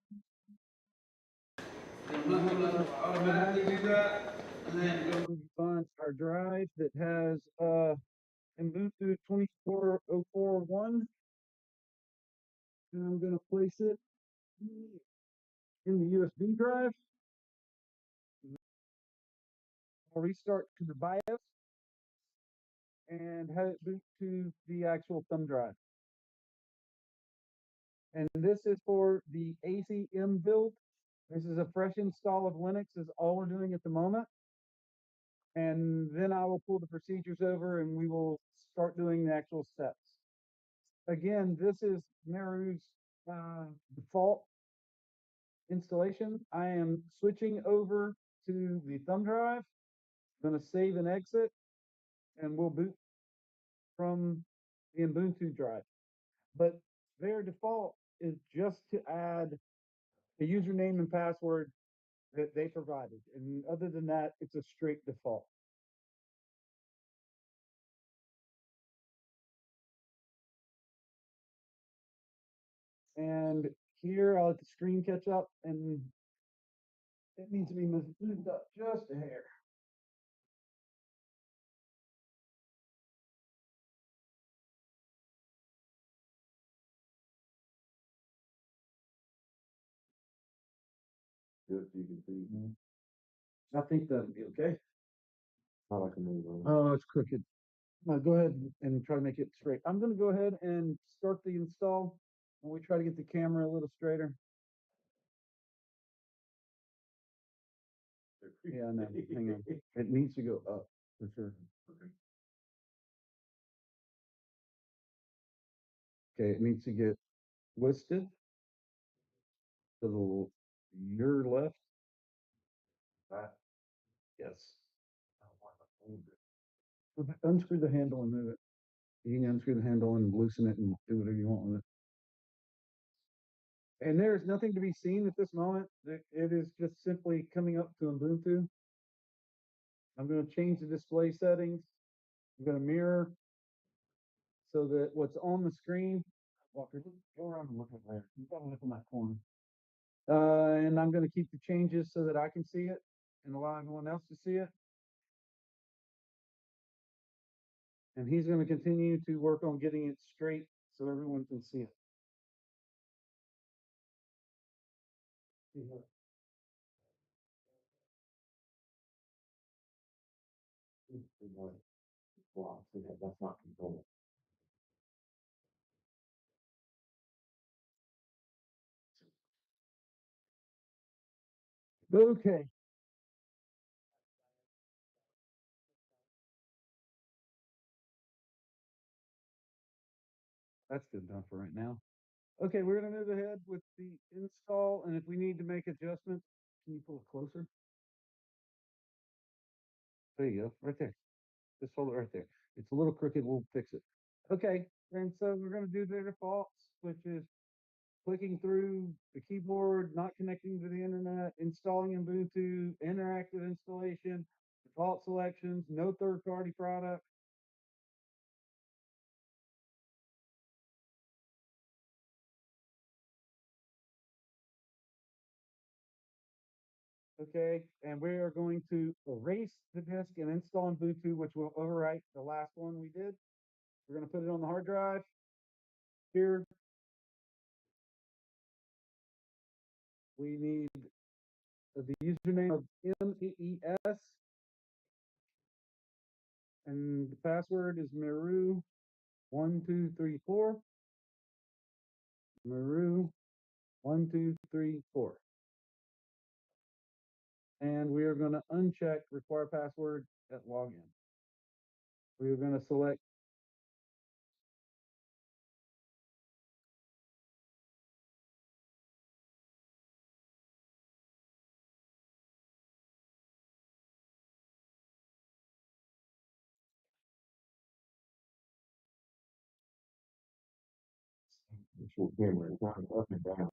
Automatically do that, and then go. We find our drive that has Ubuntu 24041, and I'm going to place it in the USB drive. I'll restart to the BIOS and have it boot to the actual thumb drive. And this is for the ACM build. This is a fresh install of Linux is all we're doing at the moment. And then I will pull the procedures over and we will start doing the actual steps. Again, this is Meru's default installation. I am switching over to the thumb drive. I'm going to save and exit, and we'll boot from the Ubuntu drive. But their default is just to add a username and password that they provided. And other than that, it's a straight default. And here I'll let the screen catch up, and it needs to be moved up just a hair. Good, you can see. I think that'll be okay. I like to move on. Oh, it's crooked. No, go ahead and try to make it straight. I'm gonna go ahead and start the install. When we try to get the camera a little straighter. Yeah, no, hang on. It needs to go up for sure. Okay, it needs to get twisted to your left. That, yes. Unscrew the handle and move it. You can unscrew the handle and loosen it and do whatever you want with it. And there's nothing to be seen at this moment. It is just simply coming up to Ubuntu. I'm going to change the display settings. I'm going to mirror so that what's on the screen, Walker, go around and look at there. You got to look in that corner. And I'm going to keep the changes so that I can see it and allow everyone else to see it. And he's going to continue to work on getting it straight so everyone can see it. That's not control. Okay. That's good enough for right now. Okay, we're going to move ahead with the install, and if we need to make adjustments, can you pull it closer? There you go, right there. Just hold it right there. It's a little crooked, we'll fix it. Okay, and so we're going to do the defaults, which is clicking through the keyboard, not connecting to the internet, installing Ubuntu, interactive installation, default selections, no third-party product. Okay, and we are going to erase the disk and install Ubuntu, which will overwrite the last one we did. We're going to put it on the hard drive here. We need the username of MEES, and the password is Maru1234. Maru1234. And we are going to uncheck require password at login. We are going to select Visual camera is not up and down.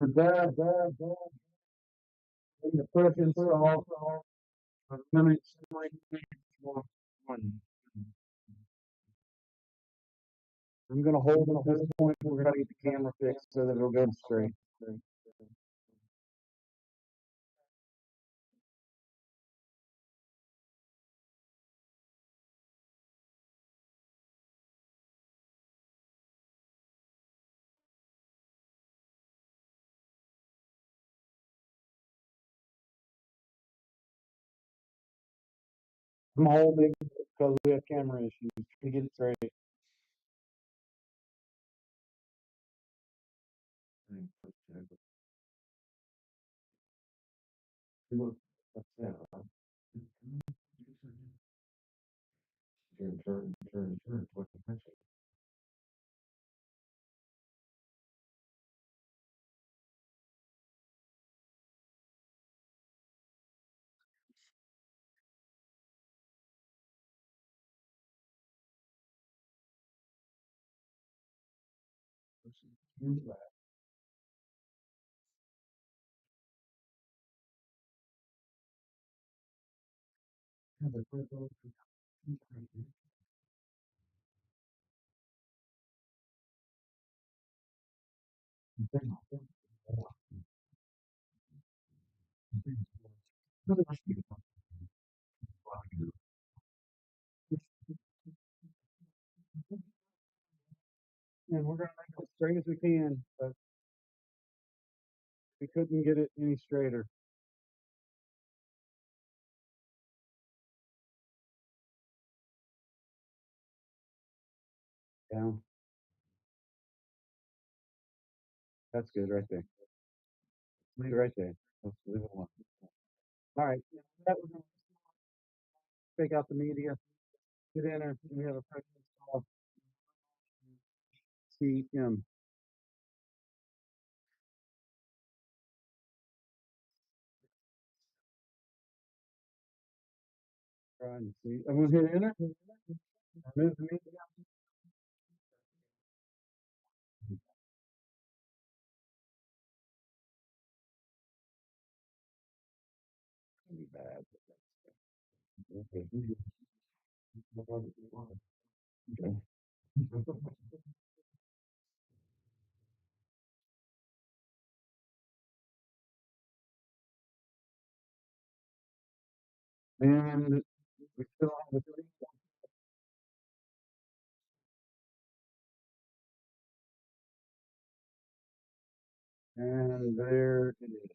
that, the first install of minutes one. I'm gonna hold it at this point. We're gonna get the camera fixed so that it'll go straight. I'm holding because we have camera issues to get it straight. Look, that's it. Turn. What's the pressure? And we're gonna make it as straight as we can, but we couldn't get it any straighter. Down. That's good right there. Leave it right there. Let's leave it alone. All right. That we're gonna take out the media. Hit enter. We have a press install. CM. Trying to see. I'm gonna hit enter. Move the media. Be bad. Okay. Okay. And we still have a and there it is.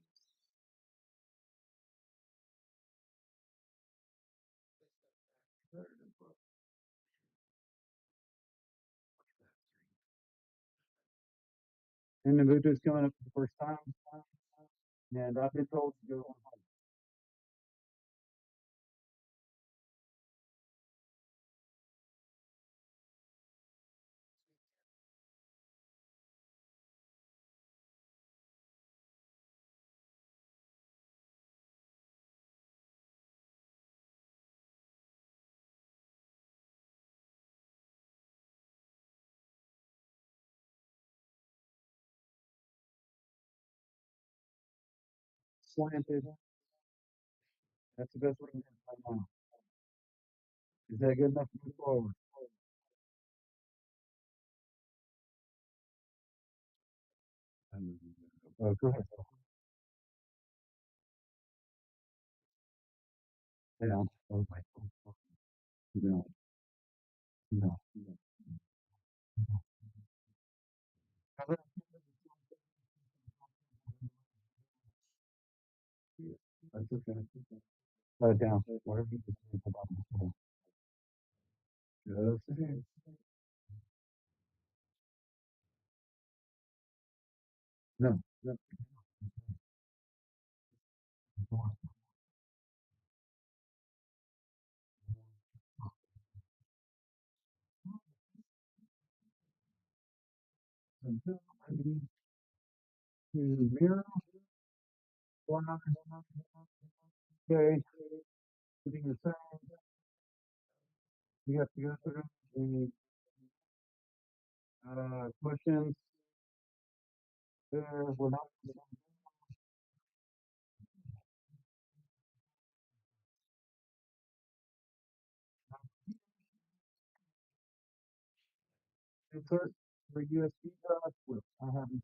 And the Bluetooth's coming up for the first time. And I've been told to go on. Slanted. That's the best way to do it right now. Is that good enough to move forward? Oh, go ahead. Down. Oh, my. No. No. That's okay. Let it down. Whatever you can do about it. Just a hair. No. No. Mirror. Okay. Putting the sound. You have to go through the questions. We're not. Insert for USB drive, which I haven't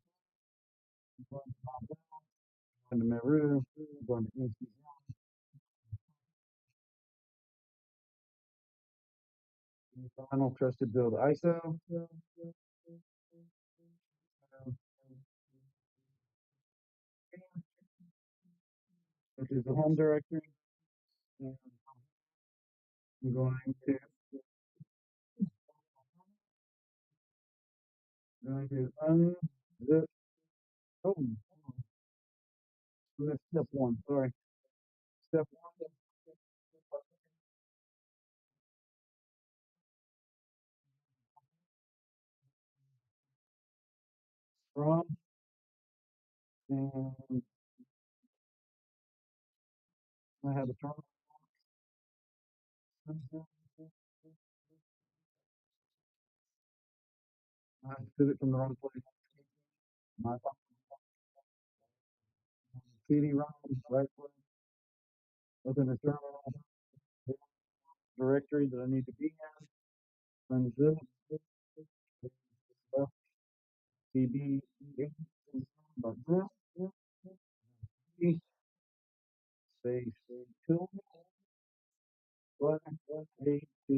going to my down, going to my room, going to NCM, final trusted build ISO, which is the home directory. And I'm going to unzip. Oh, that's step one. Sorry. Step one. From and I have a terminal. I did it from the wrong place. My CD-ROM, right click, open the terminal directory that I need to be in, unzip, cd, space, two, button, AT,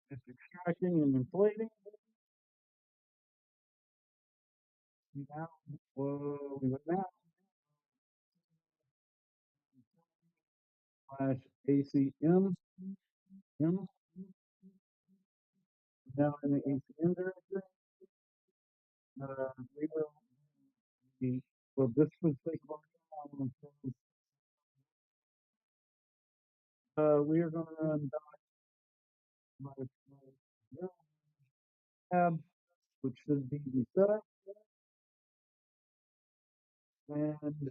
it's extracting and inflating. Now, we went now, slash ACM, M, now in the ACM directory. We will be, well, this was like, we are going to run tab, which should be the setup, and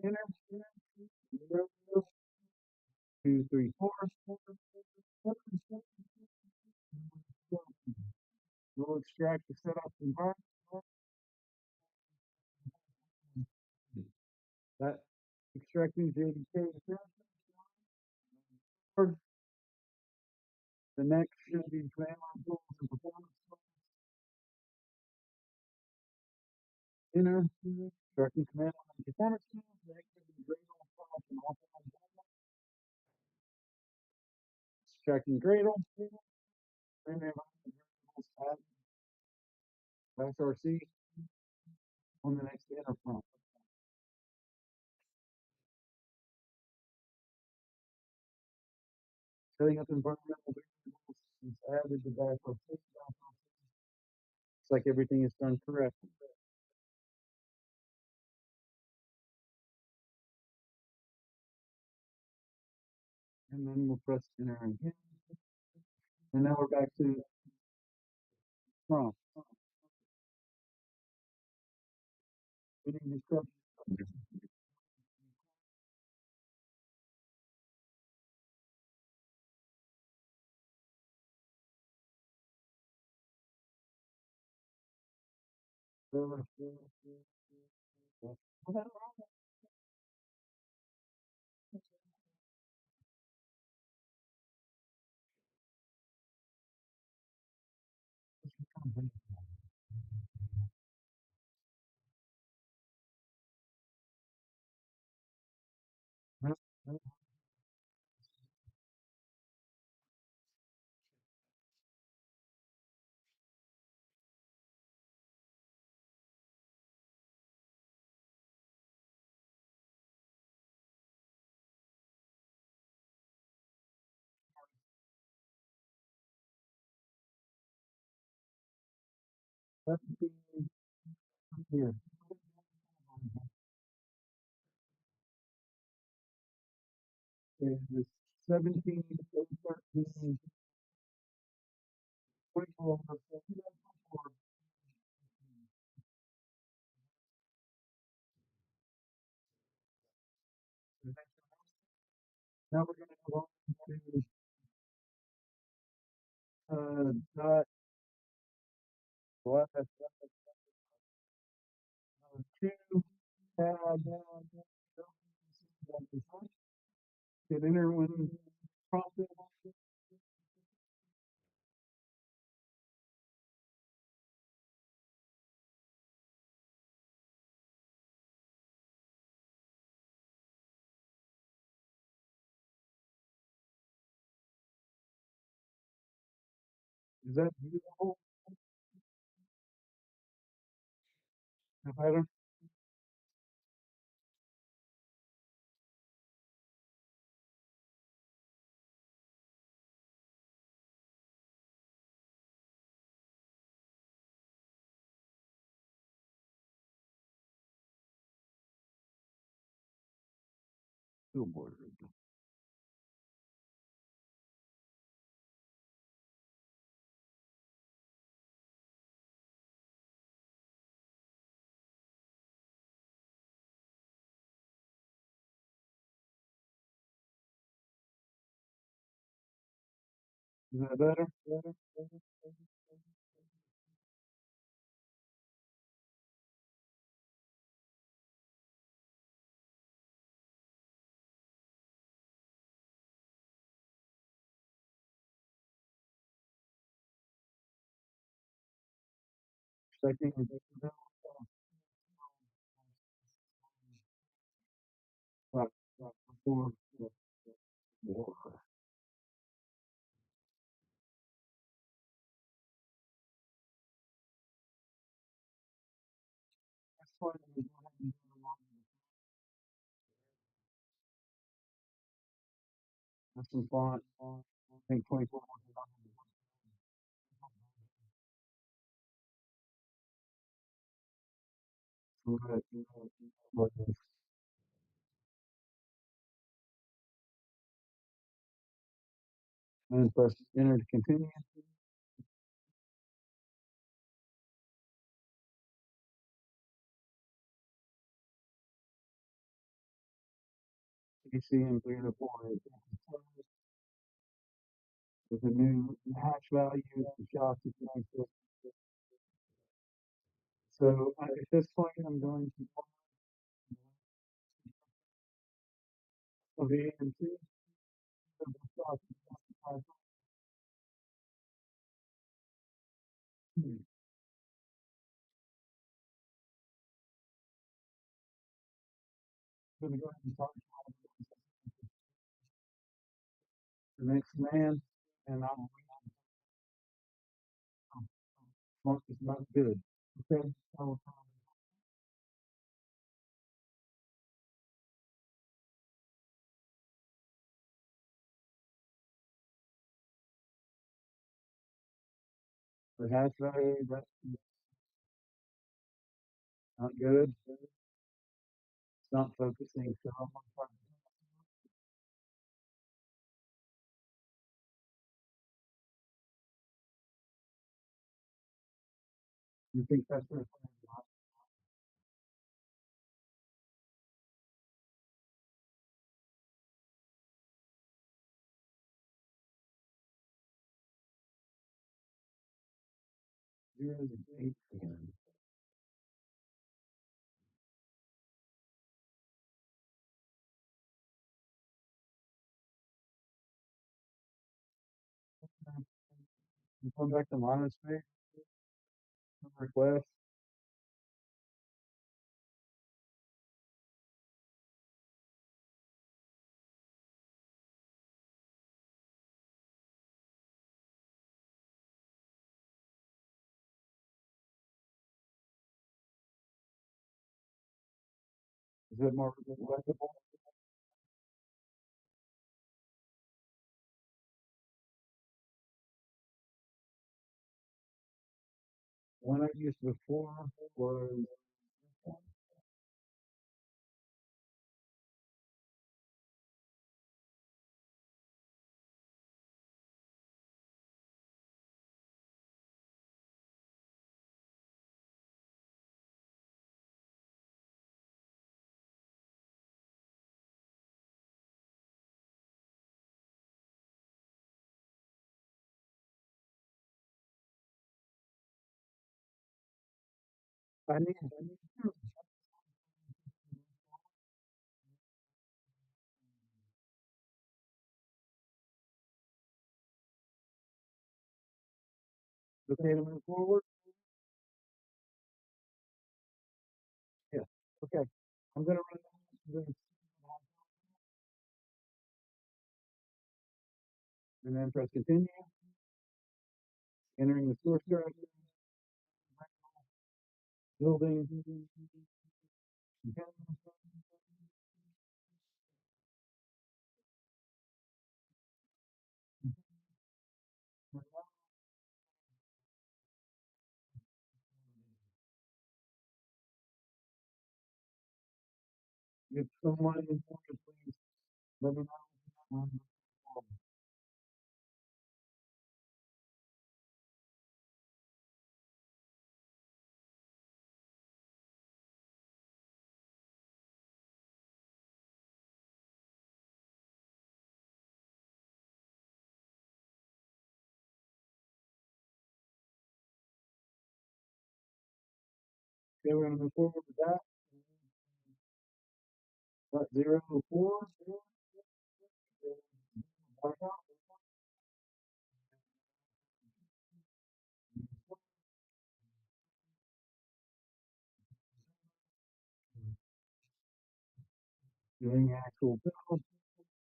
enter, 2, 3, 4. We'll extract the setup environment. That extracting JDK. The next should be command line tools and performance. Enter, extracting command line performance tools. Next should be Gradle, and extracting Gradle. SRC on the next enter prompt. Setting up environmental variables is added to SRC. Looks like everything is done correctly. And then we'll press enter again. And now we're back to prompt. Reading instructions. Let's see here. Is 17, 13, 24, now we're going to go on to dot What? Two tab hit enter when prompted. Is that beautiful? Better? Still border. Is that better? Checking. Right, before. That's why that's some font. I think 24. Right. And press enter to continue. AC and 304 with the new hash value, the shop is nice. So at this point, I'm going to of the ANC. Of the stock is justified. Going to go ahead and talk the next man, and I'll smoke is not good. Okay, so the hash value that's not good. It's not focusing. So I'm gonna try. You think that's what zero is 8 again? You come back to monastery request. Is it more legible? One I used before was I need okay to move forward. Yes. Okay. I'm gonna run this and then press continue. Entering the source directory, building. If someone is interested, please let me know. Okay, we're gonna move forward with that. Got 0 4. Doing actual build,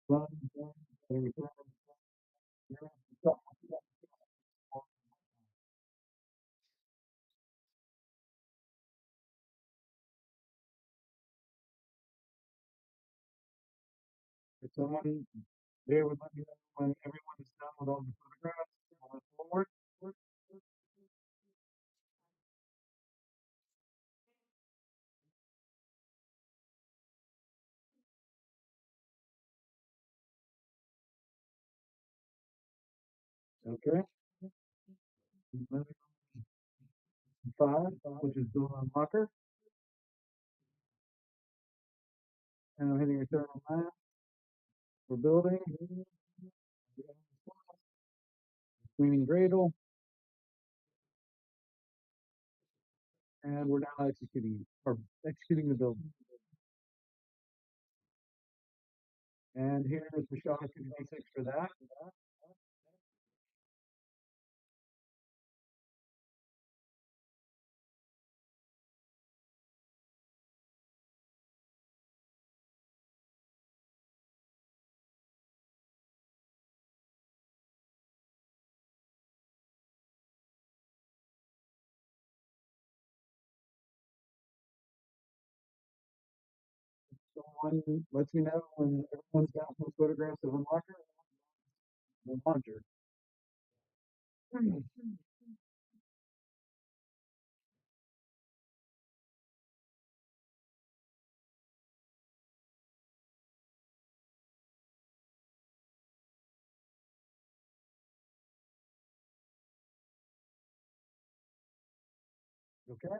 run, everything. If someone there would let me know when everyone is done with all the photographs, I'll move forward. Okay. Moving on to 5, which is build on locker, and I'm hitting return on that. We're building. Cleaning Gradle, and we're now executing the build. And here is the shot 56 for that. Someone lets me know when everyone's got some photographs of Unlocker, the launcher. Okay.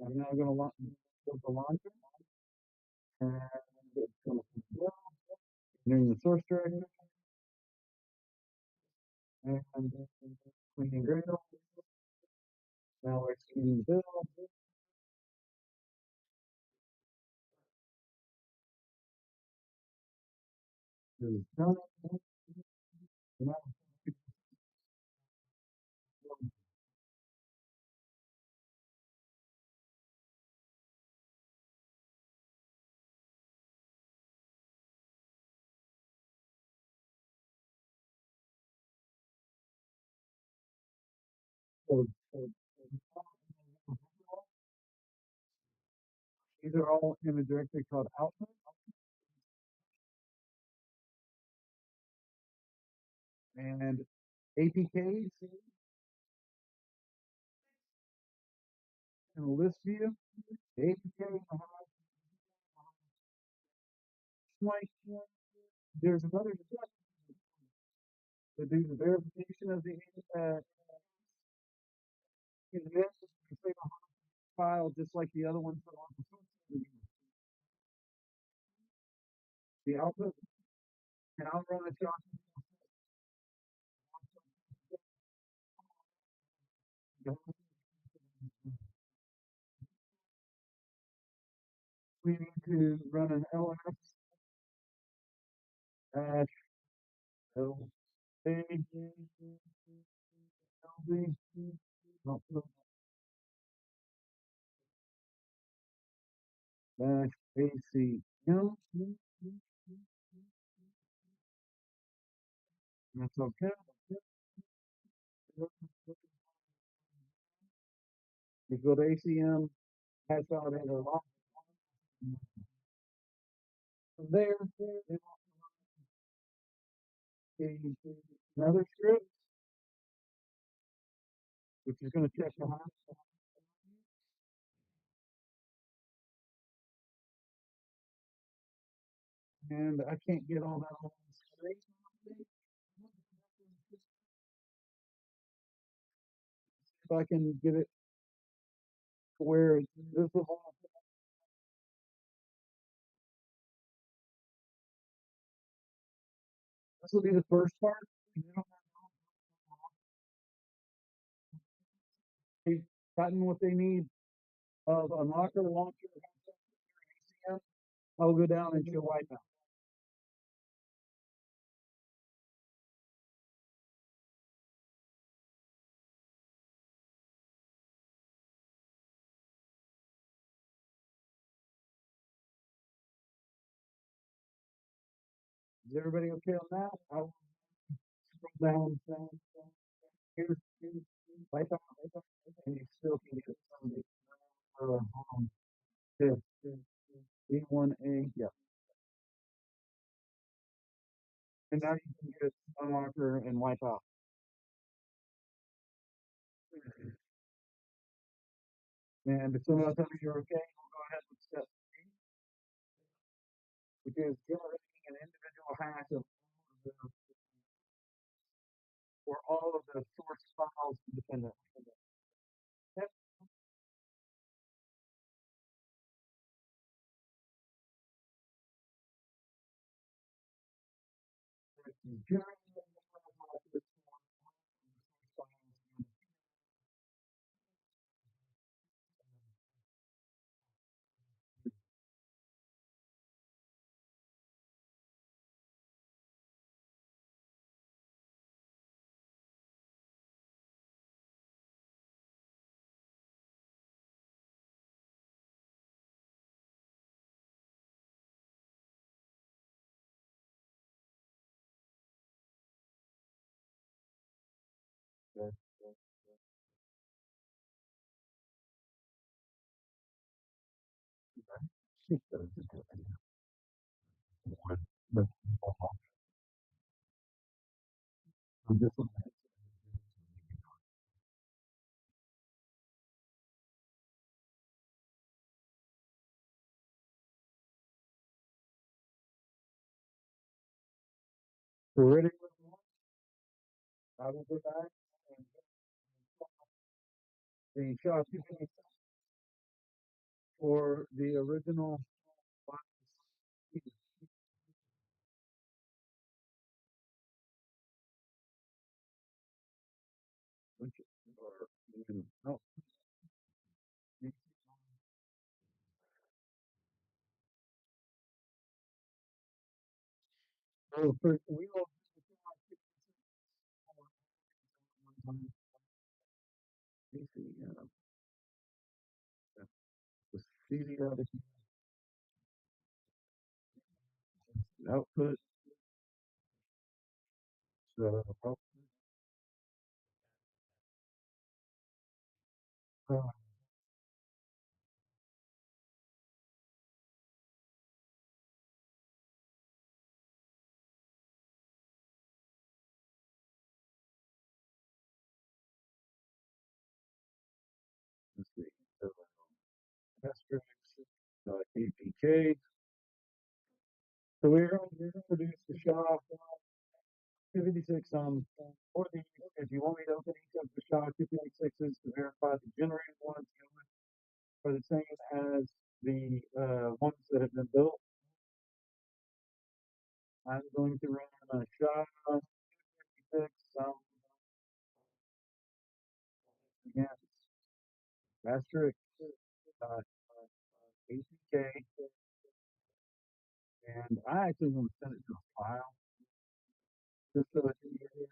I'm now going to launch the launcher, and it's going to entering the source directory, and cleaning Gradle. Now we're executing the build. This is done. Now, so these are all in a directory called output, and APKs in a list view. The APK like there's another step to do the verification of the event and save a file just like the other ones that are on the source. The output, and I'll run a shot. we need to run an LS dash LC dash ACM. That's okay. You go to ACM, hash validator lock. From there, they want another script, which is going to check the hash. And I can't get all that on the screen. If I can get it to where it's visible. This will be the first part. They've gotten what they need of a knocker launcher. I'll go down and show wipeout. Is everybody okay on that? I'll scroll down. Here's wipeout, and you still can get Sunday. Hold on. Yeah. B1A, yeah. And now you can get unlocker and wipeout. And if someone else tells you you're okay, we'll go ahead with step 3, which is generating an individual hash of for all of the source files independently. Yep. Generating the source files. Okay. We're ready with one. I will go back and the shot for the original box. Which or no. So for we will the CD output. So let's see. So asterisk APK. So we're going to produce the SHA 256 for these. If you want me to open each of the SHA 256s to verify the generated ones are the same as the ones that have been built, I'm going to run a SHA 256 again asterisk APK And I actually want to send it to a file, just so it's easier to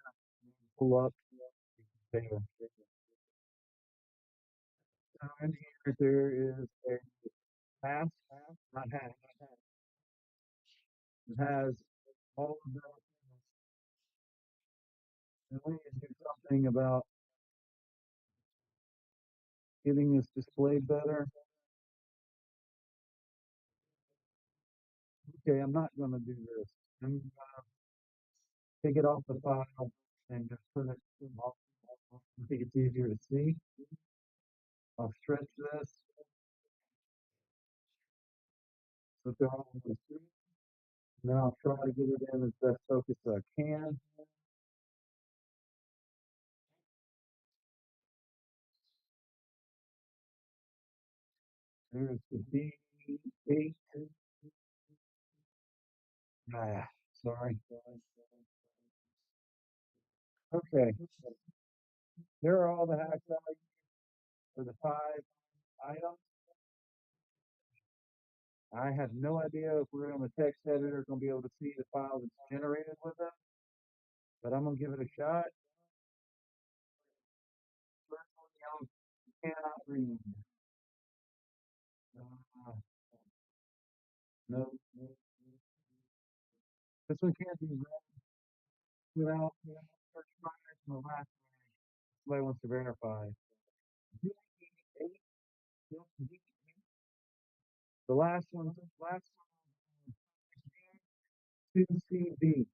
pull up. So in here, there is a hash, not hash. It has all of the, and we need to do something about getting this displayed better. Okay, I'm not going to do this. I'm going to take it off the file and just put it off. I think it's easier to see. I'll stretch this so they're all on the screen. And then I'll try to get it in as best focus as I can. There's the B8. Sorry. Okay. There are all the hash values for the 5 items. I have no idea if we're on the text editor going to be able to see the file that's generated with them, but I'm going to give it a shot. First one, you cannot read. No. This one can't be read without search finders from the last one. Somebody wants to verify. The last one, 2CB.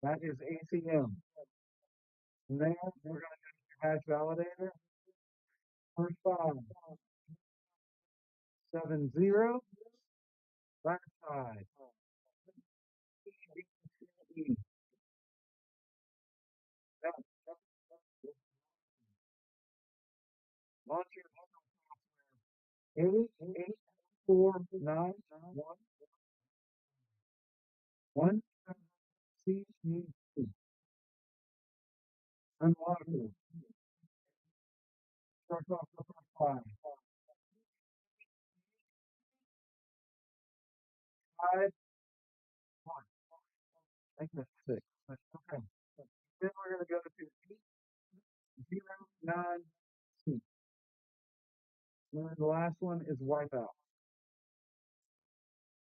That is ACM. Now we're going to do the hash validator. First 5. 70. Last 5. CBCE. Launch your 88491 CEC. Unlock it. Start off the first 5. 5, 1. I think that's 6. Okay. Then we're going to go to 809C. And then the last one is wipeout.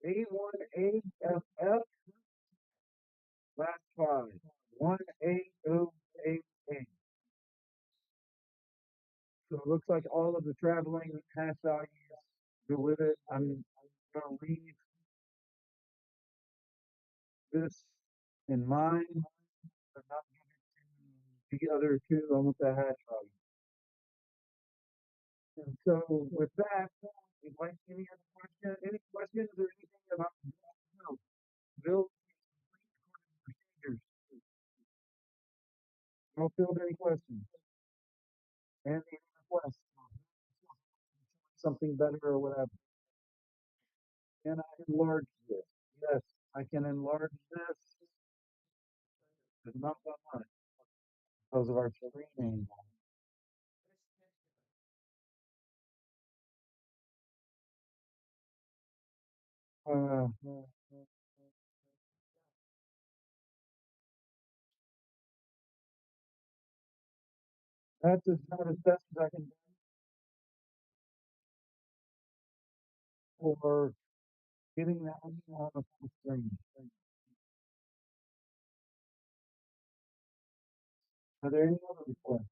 A1AFF. Last 5. 18088. So it looks like all of the traveling hash values go with it. I'm going to leave this in mind, but not give it to the other 2. I want the hash value. And so with that, if like any other question, any questions or anything about Bill procedures? Don't field any questions. And any requests. Something better or whatever. Can I enlarge this? Yes, I can enlarge this. But not that much because of our screening. That's as not as best as I can do for getting that on the full screen. Are there any other requests?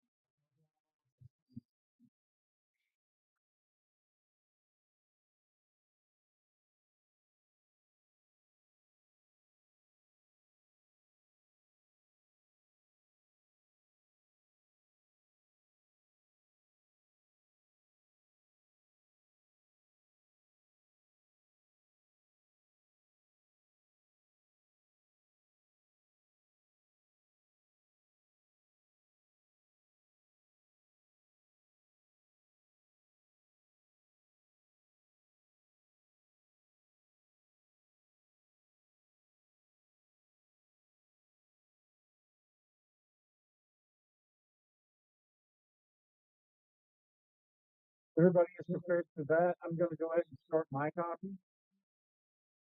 Everybody is prepared for that. I'm going to go ahead and start my copy.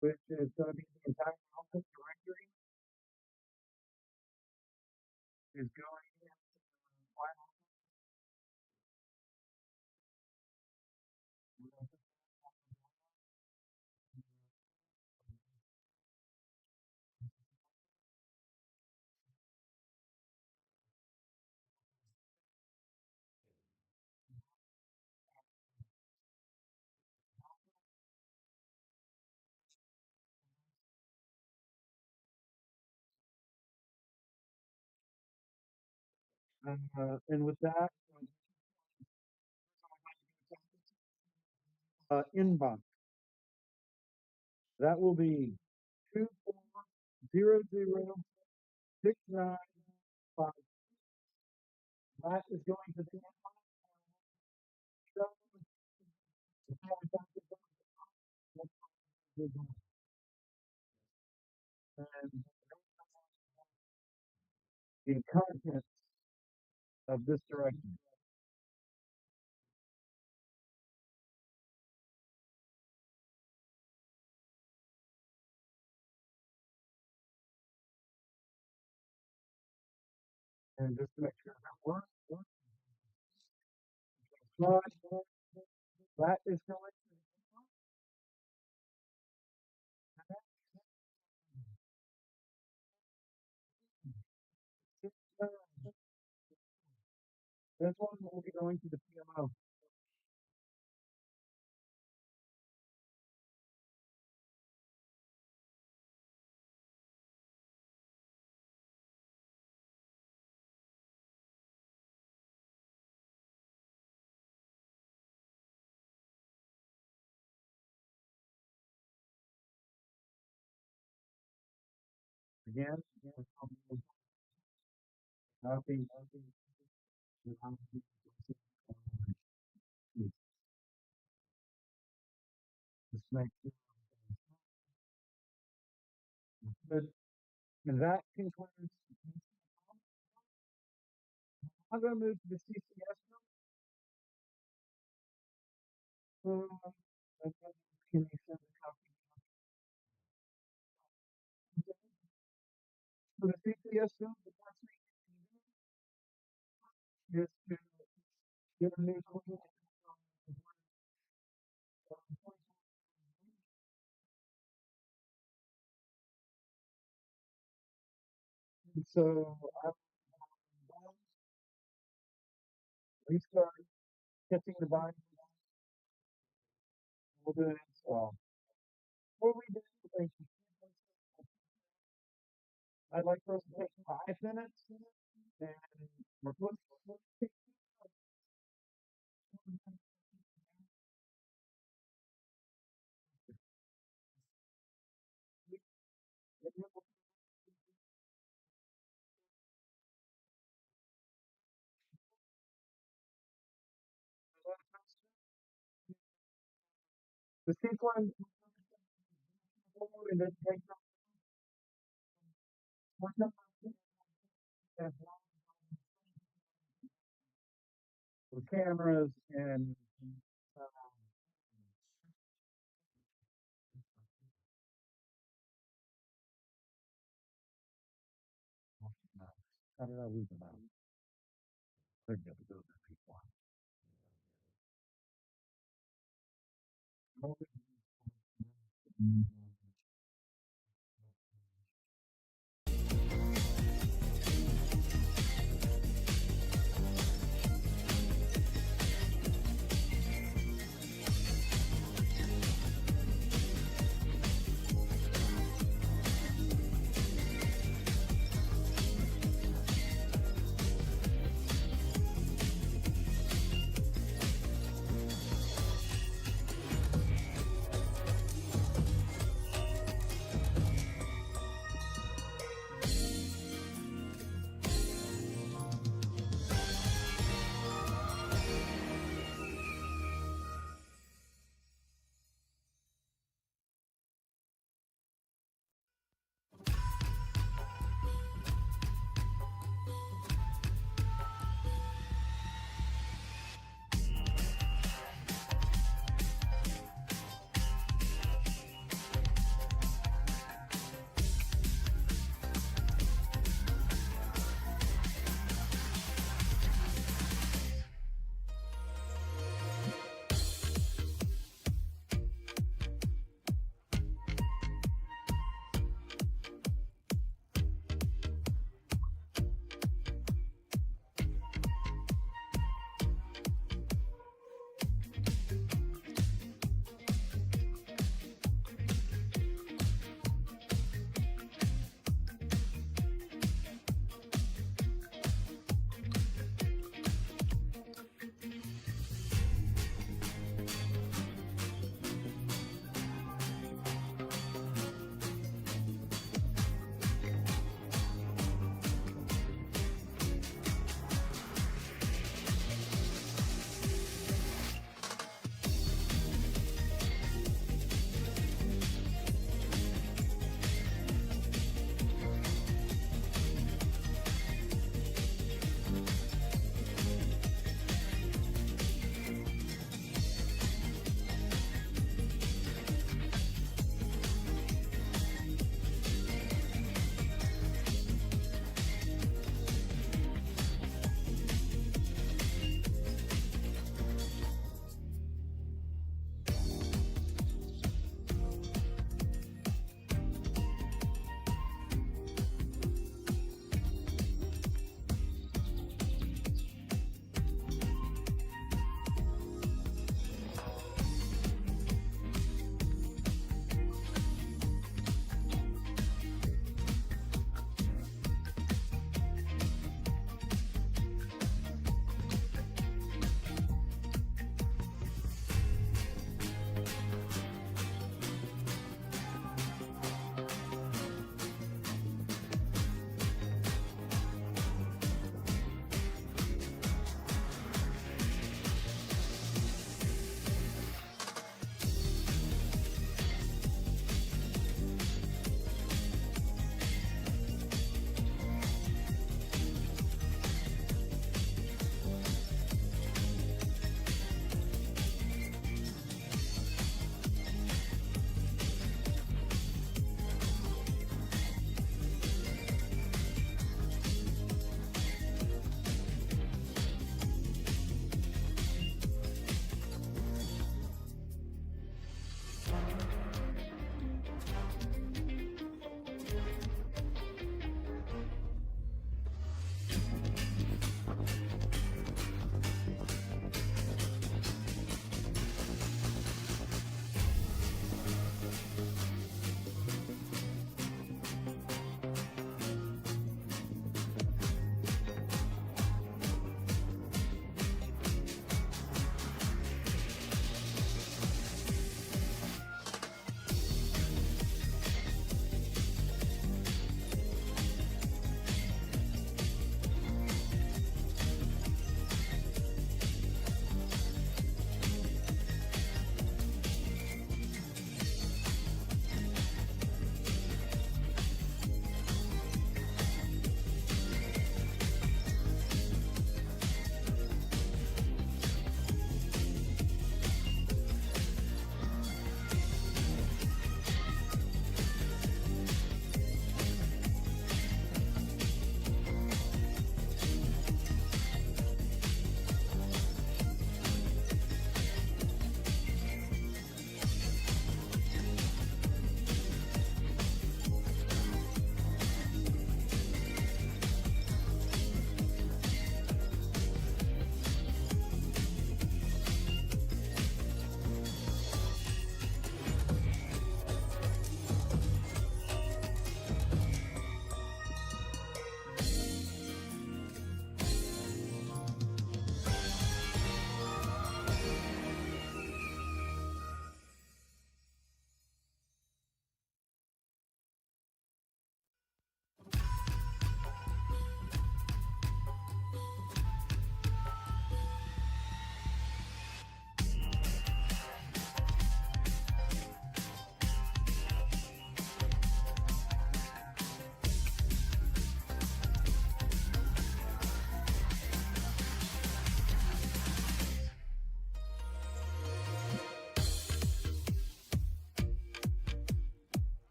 which is going to be the entire office directory, is going into final. And with that, inbox. That will be 2400695. That is going to be and the contents of this directory. And just to make sure that works, that is going to this one will be going to the PMO. Again, nothing. Just make sure. Good. And that concludes. I'm going to move to the CCS room. Can you send a copy? For the CCS room, the first thing is to get a new clean. So I restart catching the bind. We'll do an install. Before we do anything, I'd like for us to take 5 minutes and we're going to the sequence and then take the cameras and how did I lose them out? They're gonna go to people.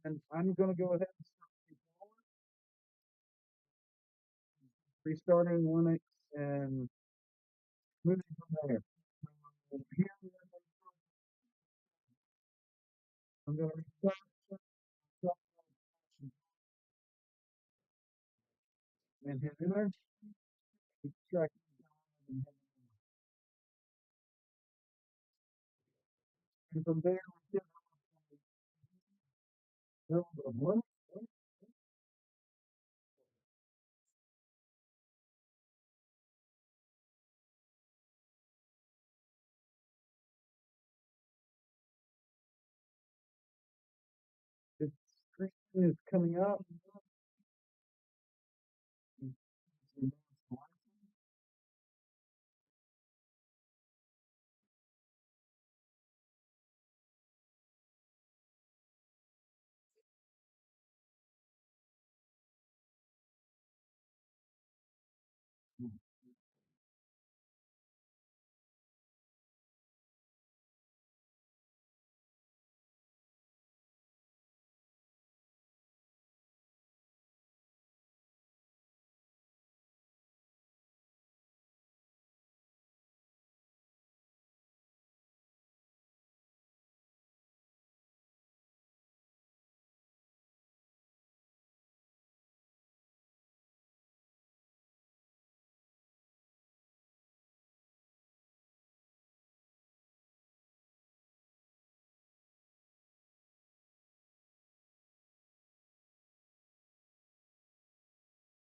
And I'm gonna go ahead and start restarting Linux and moving from there. Here, I'm gonna restart and hit enter. Keep track and from there, we build a Linux. This screen is coming up.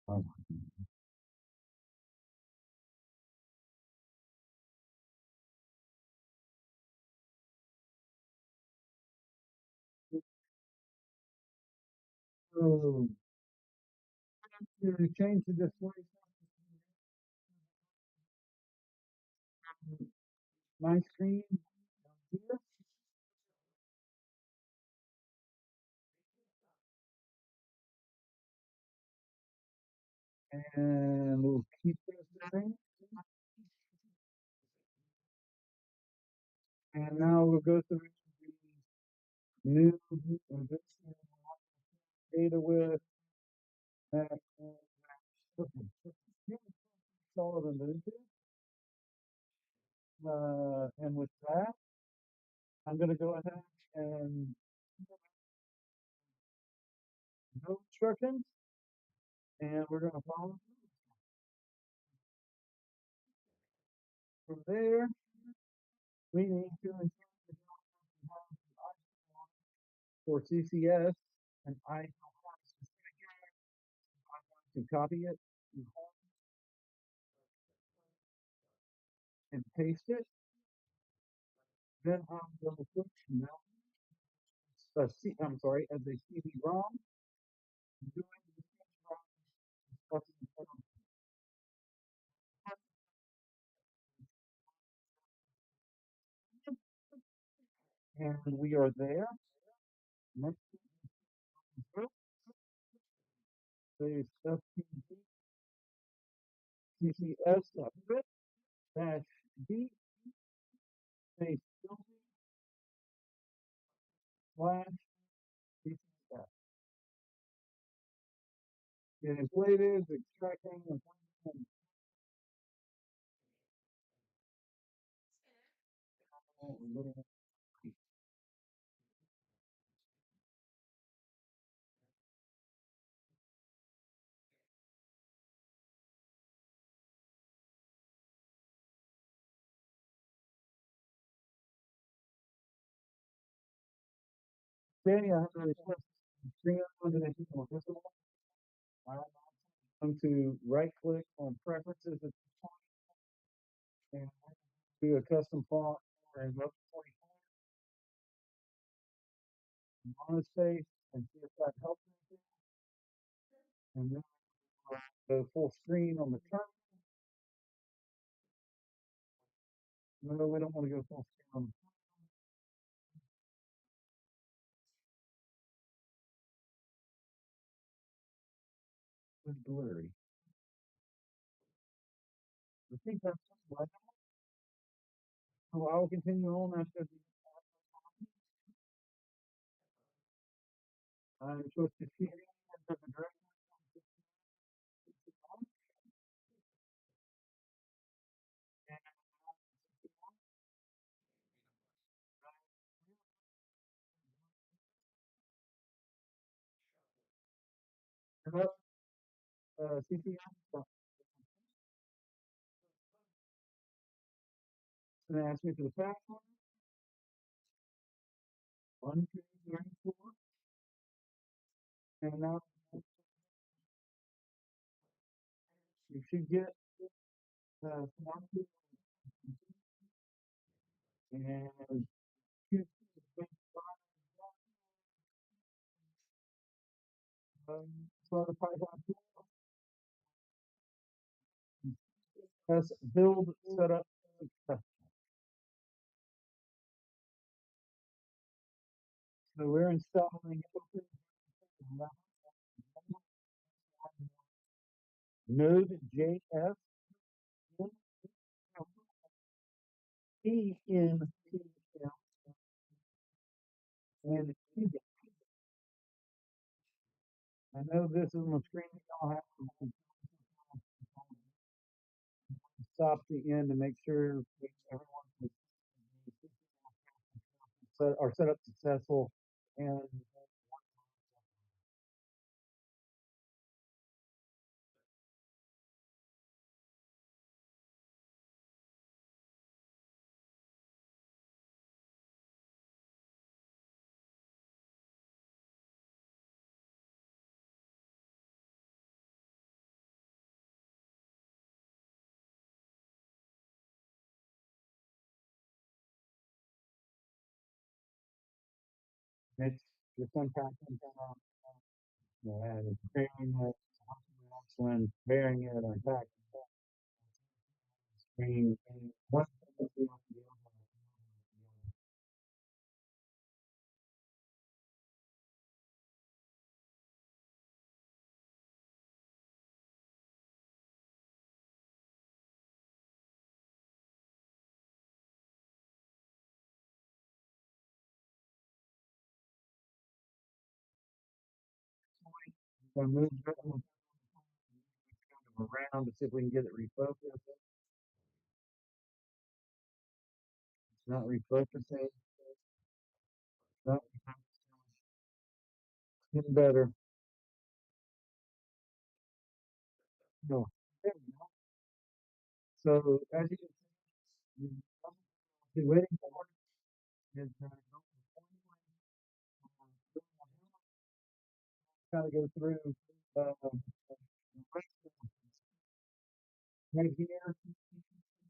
Oh. So, to change the display, my screen here, and we'll keep this setting. And now we'll go through the new data with that. Solid and limited. And with that, I'm going to go ahead and go instructions, and we're going to follow from there. We need to for CCS, and I to copy it and paste it. Then I'm going to put I'm sorry, as a CD-ROM. And we are there. Next, say CCS dash D space slash CCS. It is weighted, extracting, and Danny, I have a request. Screen underneath more visible. I'm going to right click on preferences at the top and do a custom font and go to monospace and see if that helps anything. And then go full screen on the top. No, we don't want to go full screen on the blurry. I think that's right. So I will continue on after the I'm supposed to see the director. CPM. It's gonna ask me for the password. 1, 2, 3, 4. And now you should get form two and choose so the Python has build setup success. So we're installing Node.js ENTL and Qt. I know this is my screen. I'll have to stop the end to make sure everyone is set up successful and it's just unpacking and preparing it when bearing it or back screen one or move it around to see if we can get it refocused. It's not refocusing. It's not getting better. No. There we go. So as you can see, the waiting for is kind of go through right here,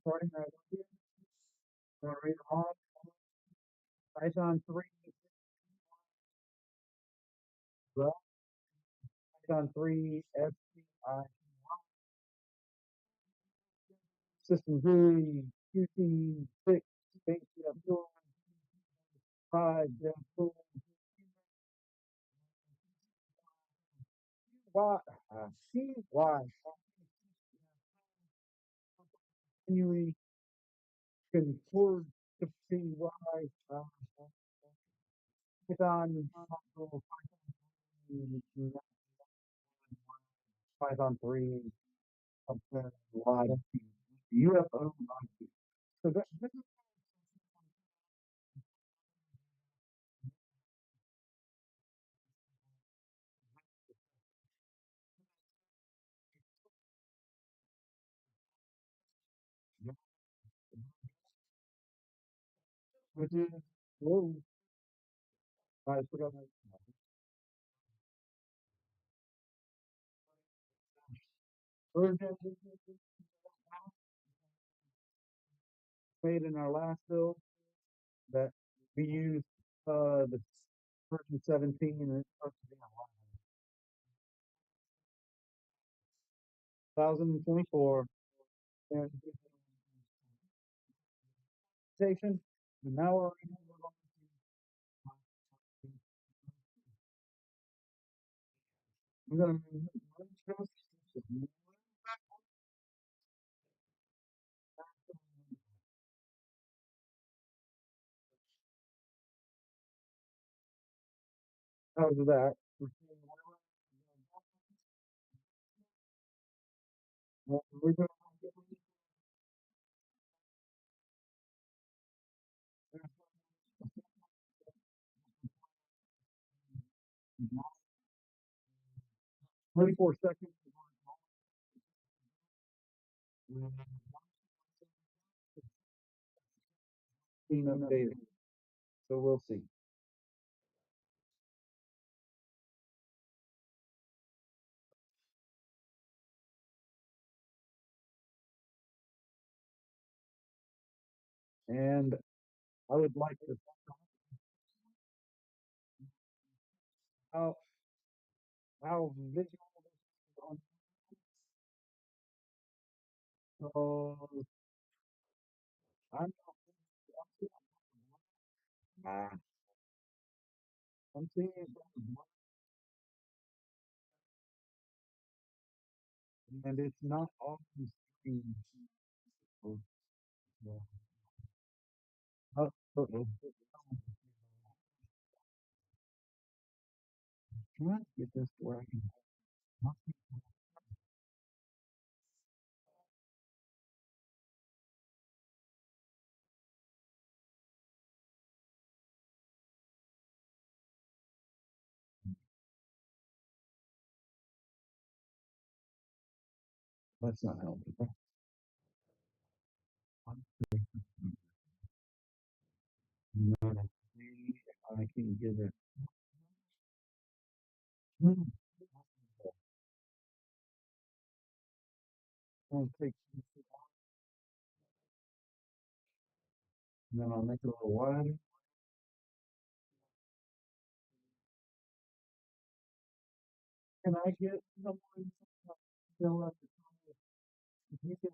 starting right here. So read them off. Python 3, well, Python 3, SCI, System 3, QT 6, HCF 5, Dev 4, Y, CY, continuing concord to CY, Python, Python 3, something, Y, UFO, so that, this is which is, whoa, I forgot my version made in our last build that we used the version 17 and it's supposed to be 1024 and station. And now we're going to out of that. We're seeing we're gonna get there's 34 seconds and being updated. So we'll see. And I would like to how visual this is on. So I'm ah, I'm seeing something and it's not on the screen. So, yeah. Uh-oh. Trying to get this to where I can. That's not helping. No, I can get it. Hmm. I'll take and then I'll make it a little wider. Can I get someone to fill up the time? If you can,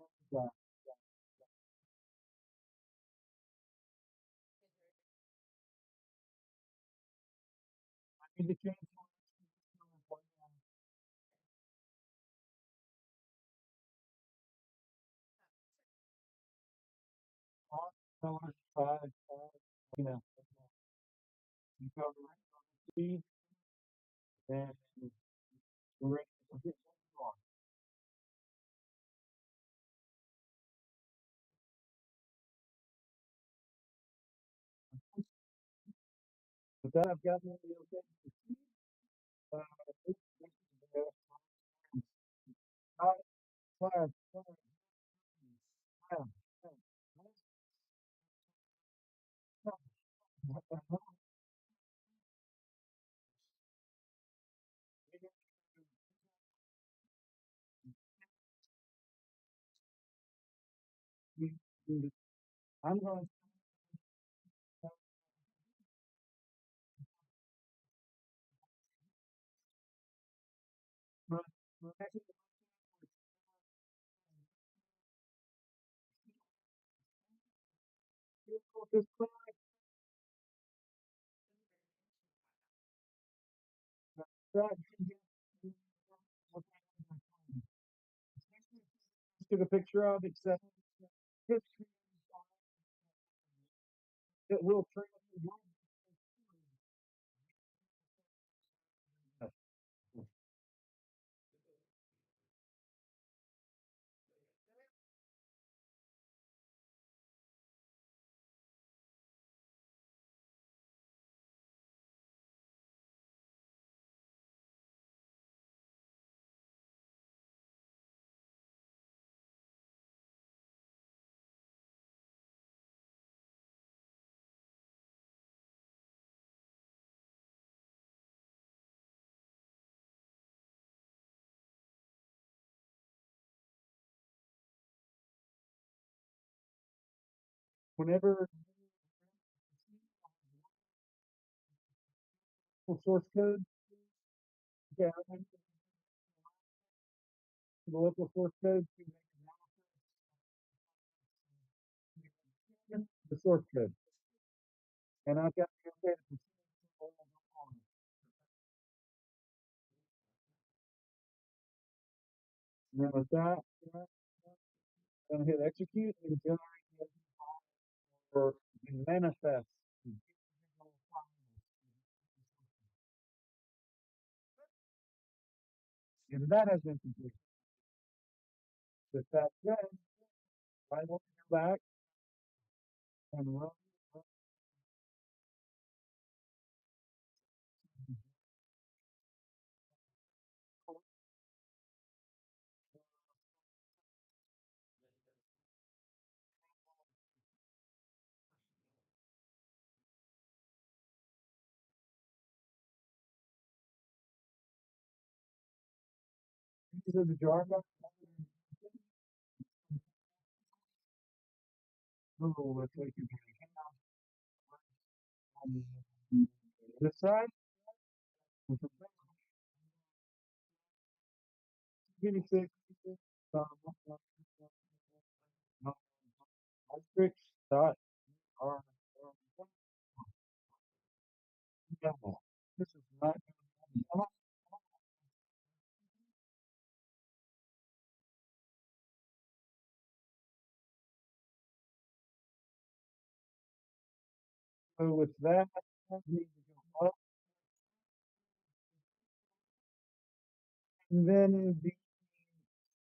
I need to change colors, size, you know, you cover the speed and we're ready to get on. With that, I've got my okay. This is the five, five, five, five, five. I'm going to this took a picture of, except history that will transfer. Whenever source code, yeah, the local source code to make the source code. And I've got the okay to and then with that, I'm gonna hit execute and generate or manifest. And that has been completed. With that said, I will go back and run. These are the jar. Oh, that's like you on this side. With the 26. Districts dot R. This is not. So with that, we need to go up. And then the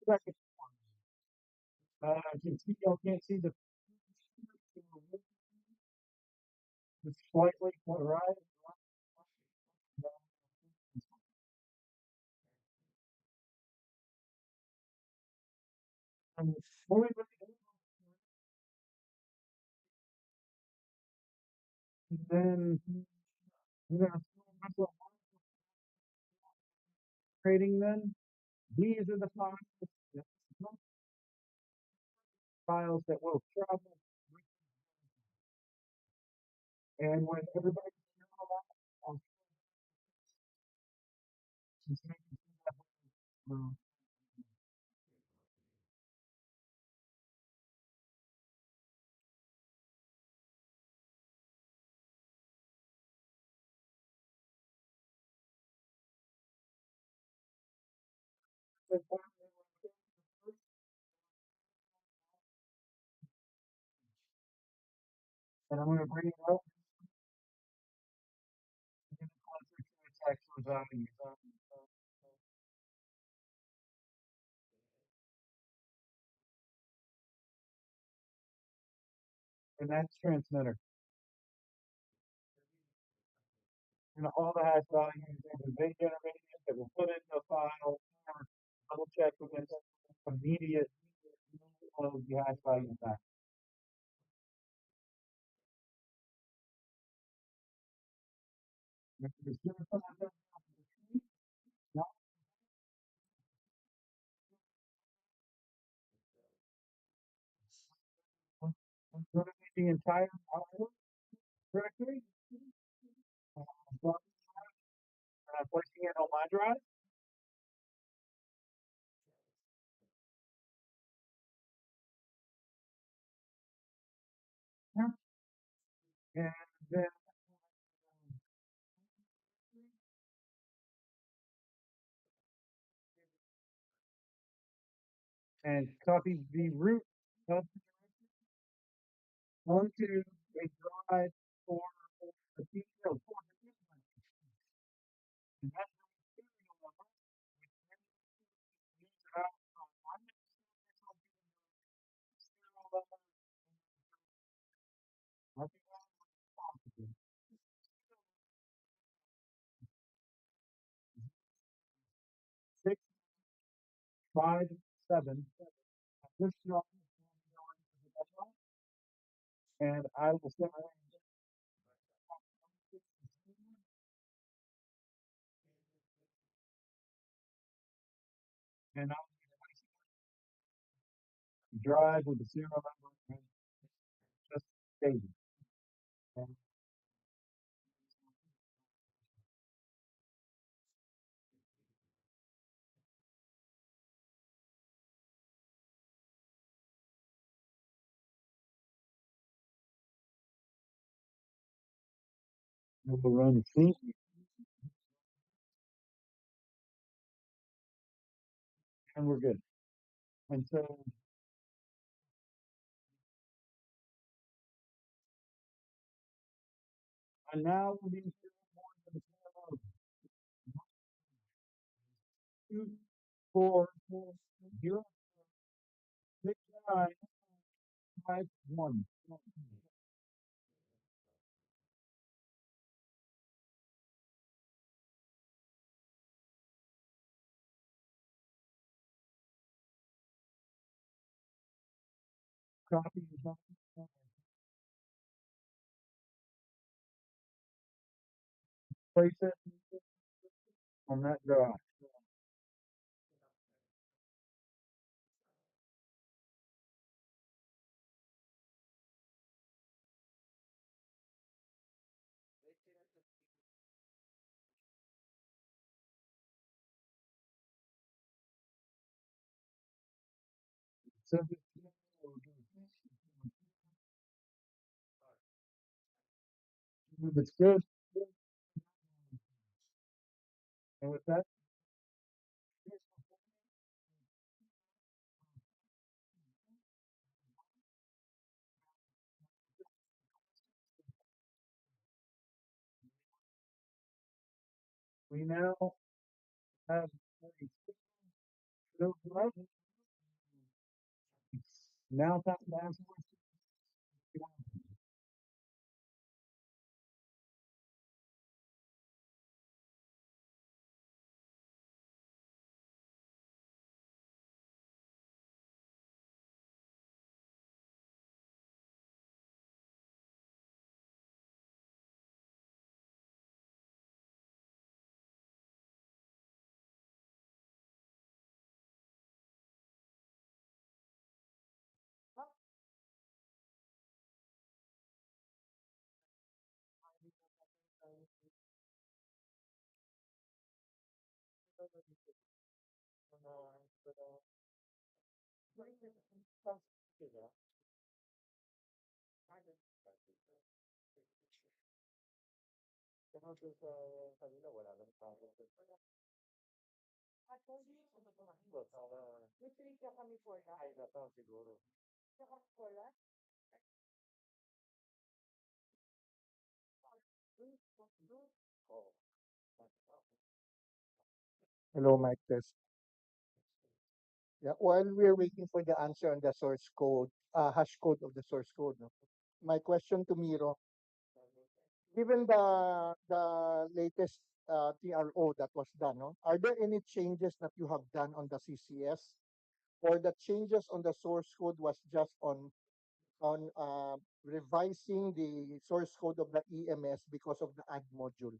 second one, you can see, y'all can't see the it's slightly to the right. And fully, and then you're gonna trading then. These are the files that will travel. And when everybody and I'm gonna bring it up closer to its actual value. And that's transmitter. And all the hash values that they generated that will put into a file or double check against immediate of the hash value back. If there's different content, now I'm going to the entire output directory. And I'm placing it on my drive. And then and copy the root of onto a drive for the detail. And that's the serial number. Use it out on one serial number. I think that's possible. 657. This job and I will send and I'll drive with the serial number and just save it. And we'll run sync and we're good. And so and now we need to 4 0 6 9 5 1. Copy is not place it on that drive. Send it to if it's good. And with that, we now have a no drive. Now time to ask questions. Hello, mic test. Yeah, while we're waiting for the answer on the source code, hash code of the source code, no? My question to Miro, given the latest TRO that was done, no, are there any changes that you have done on the CCS, or the changes on the source code was just on revising the source code of the EMS because of the add module?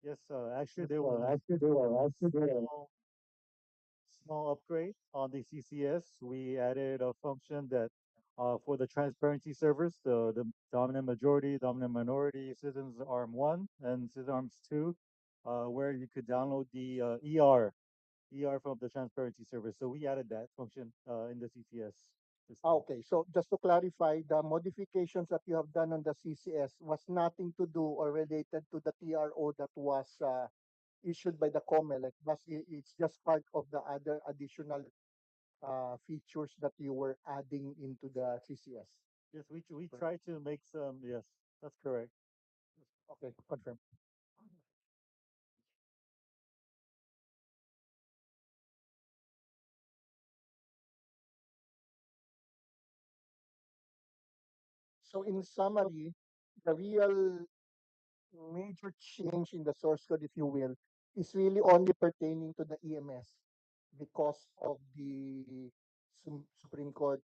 Yes, actually there was a small upgrade on the CCS. We added a function that for the transparency servers, the dominant majority, dominant minority, citizens arm 1 and citizen arms 2, where you could download the ER from the transparency server. So we added that function in the CCS system. Okay, so just to clarify, the modifications that you have done on the CCS was nothing to do or related to the TRO that was issued by the COMELEC, but it's just part of the other additional features that you were adding into the CCS. Yes, we try to make some, yes, that's correct. Okay, confirm. So in summary, the real major change in the source code, if you will, is really only pertaining to the EMS because of the Supreme Court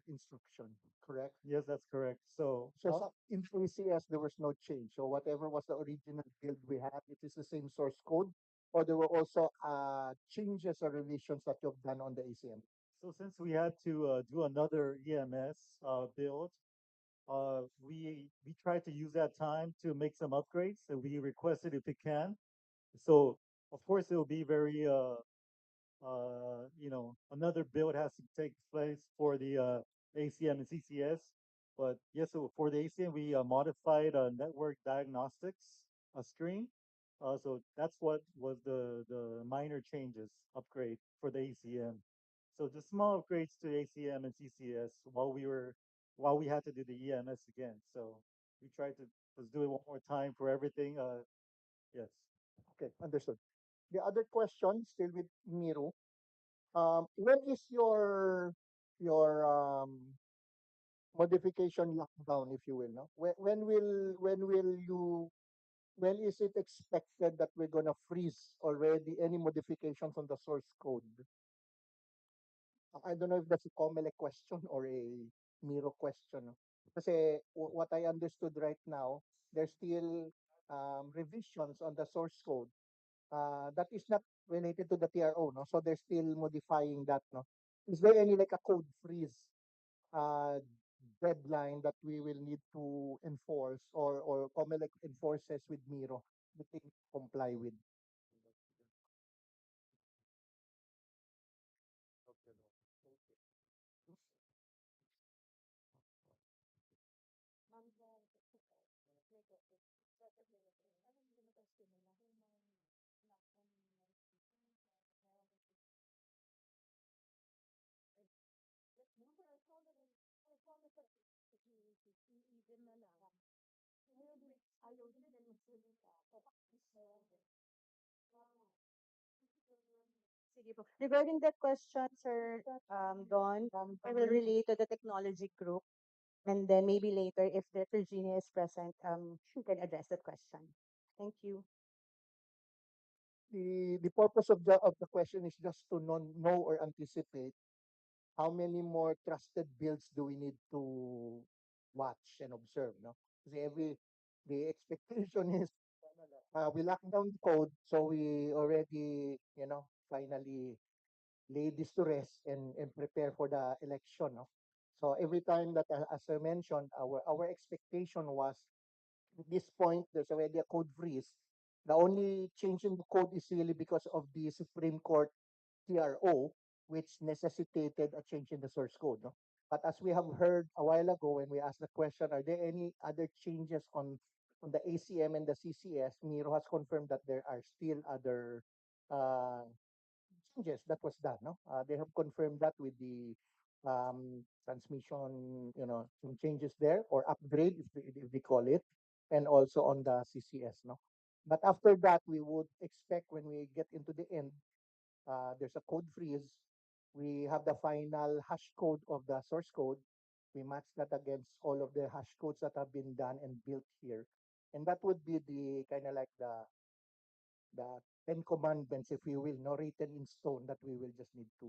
instruction, correct? Yes, that's correct. So, In ACS, there was no change. So whatever was the original build we had, it is the same source code, or there were also changes or revisions that you've done on the ACM. so since we had to do another EMS build, we tried to use that time to make some upgrades that we requested if it can. So of course it will be very another build has to take place for the ACM and CCS. But yes, so for the ACM we modified network diagnostics screen. So that's what was the minor changes upgrade for the ACM. So the small upgrades to ACM and CCS while we had to do the EMS again. So we tried to just do it one more time for everything. Yes. Okay, understood. The other question, still with Miro. When is your modification lockdown, if you will, no? When is it expected that we're gonna freeze already any modifications on the source code? I don't know if that's a Comelec question or a Miro question. No? Kasi what I understood right now, there's still revisions on the source code. That is not related to the TRO, no? So they're still modifying that, no? Is there any like a code freeze uh, deadline that we will need to enforce or Comelec enforces with Miro that they comply with? Sige po. Regarding that question, Sir Don, I will relate to the technology group, and then maybe later, if Director Gina is present, she can address that question. Thank you. The purpose of the question is just to know or anticipate how many more trusted builds do we need to watch and observe, no? Kasi the expectation is we lock down the code, so we already, finally lay this to rest and prepare for the election, no? So every time that, as I mentioned, our expectation was at this point there's already a code freeze. The only change in the code is really because of the Supreme Court TRO, which necessitated a change in the source code. No? But as we have heard a while ago when we asked the question, are there any other changes on the ACM and the CCS? Miro has confirmed that there are still other uh, changes that was done. No, they have confirmed that with the transmission, some changes there or upgrade if they call it, and also on the CCS. No, but after that, we would expect when we get into the end, there's a code freeze. We have the final hash code of the source code. We match that against all of the hash codes that have been done and built here. And that would be the kind of like the Ten Commandments, if you will, no written in stone that we will just need to.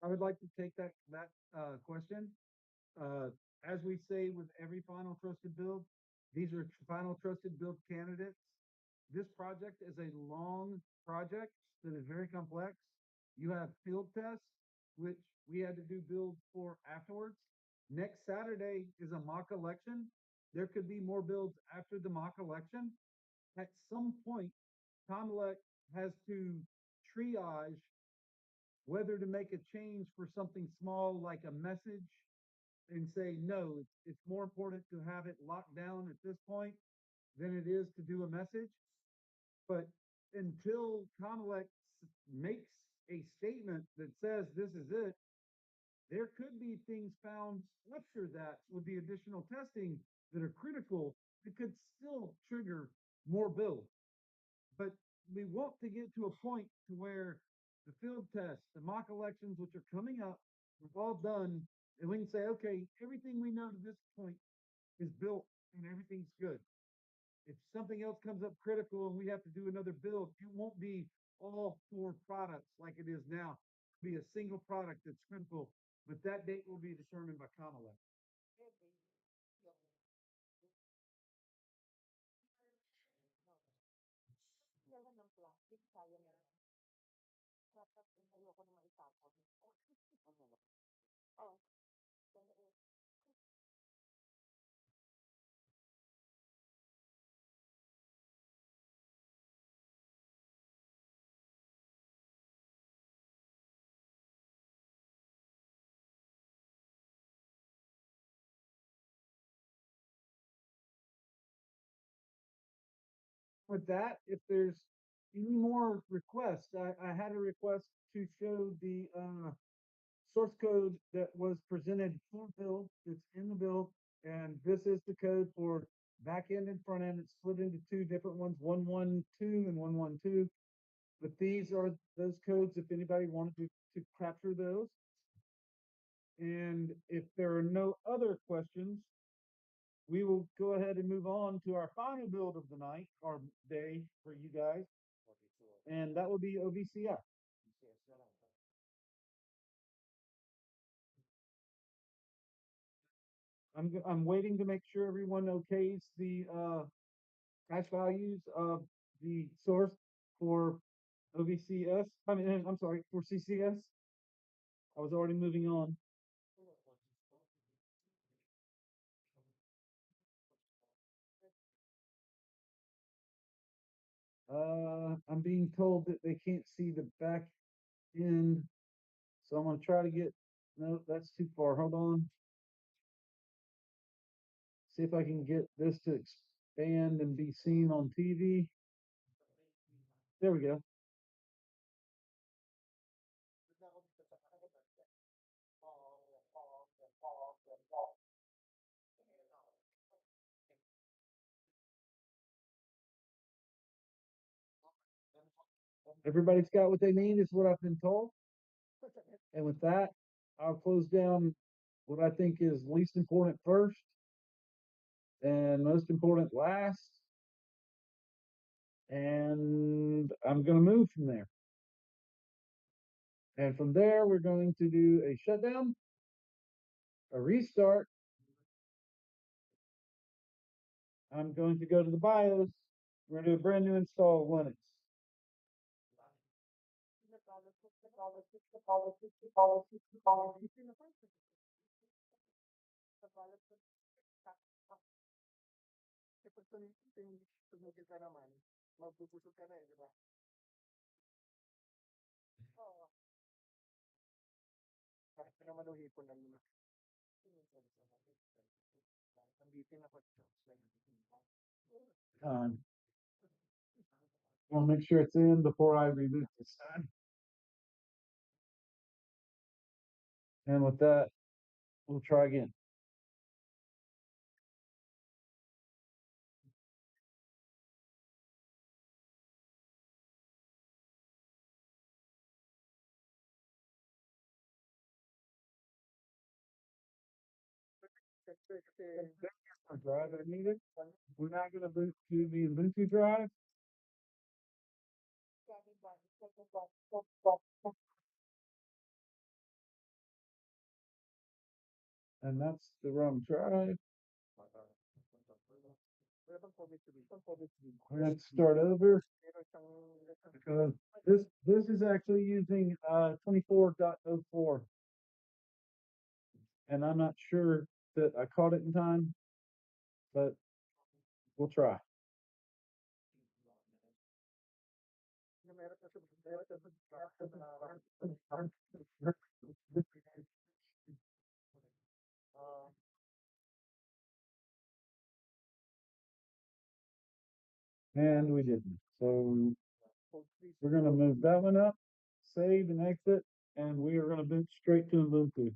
I would like to take that question. Uh, as we say with every final trusted build, these are final trusted build candidates. This project is a long project that is very complex. You have field tests, which we had to do builds for afterwards. Next Saturday is a mock election. There could be more builds after the mock election. At some point, Comlec has to triage whether to make a change for something small like a message and say, no, it's more important to have it locked down at this point than it is to do a message. But until Comelec makes a statement that says this is it, there could be things found after that with the additional testing that are critical that could still trigger more builds. But we want to get to a point to where the field tests, the mock elections, which are coming up, are all done, and we can say, okay, everything we know to this point is built and everything's good. If something else comes up critical and we have to do another build, it won't be all four products like it is now. It'll be a single product that's critical, but that date will be determined by Comelec. With that, if there's any more requests, I had a request to show the source code that was presented for build. It's in the build, and this is the code for back end and front end. It's split into two different ones, 112 and 112. But these are those codes if anybody wanted to capture those. And if there are no other questions, we will go ahead and move on to our final build of the night or day for you guys. And that will be OVCF. I'm waiting to make sure everyone okays the hash values of the source for OVCS. I'm sorry, for CCS. I was already moving on. I'm being told that they can't see the back end, so I'm gonna try to get. No, that's too far. Hold on. See if I can get this to expand and be seen on TV. There we go. Everybody's got what they need, is what I've been told. And with that, I'll close down what I think is least important first and most important last. And I'm going to move from there. And from there, we're going to do a shutdown, a restart. I'm going to go to the BIOS. We're going to do a brand new install of Linux. Want to make sure it's in before I reboot this time. And with that, we'll try again. Drive I needed. We're not going to boot to the Ubuntu drive. And that's the wrong drive. We're going to start over because this is actually using 24.04, and I'm not sure that I caught it in time, but we'll try. And we didn't. So we're going to move that one up, save and exit, and we are going to boot straight to Ubuntu.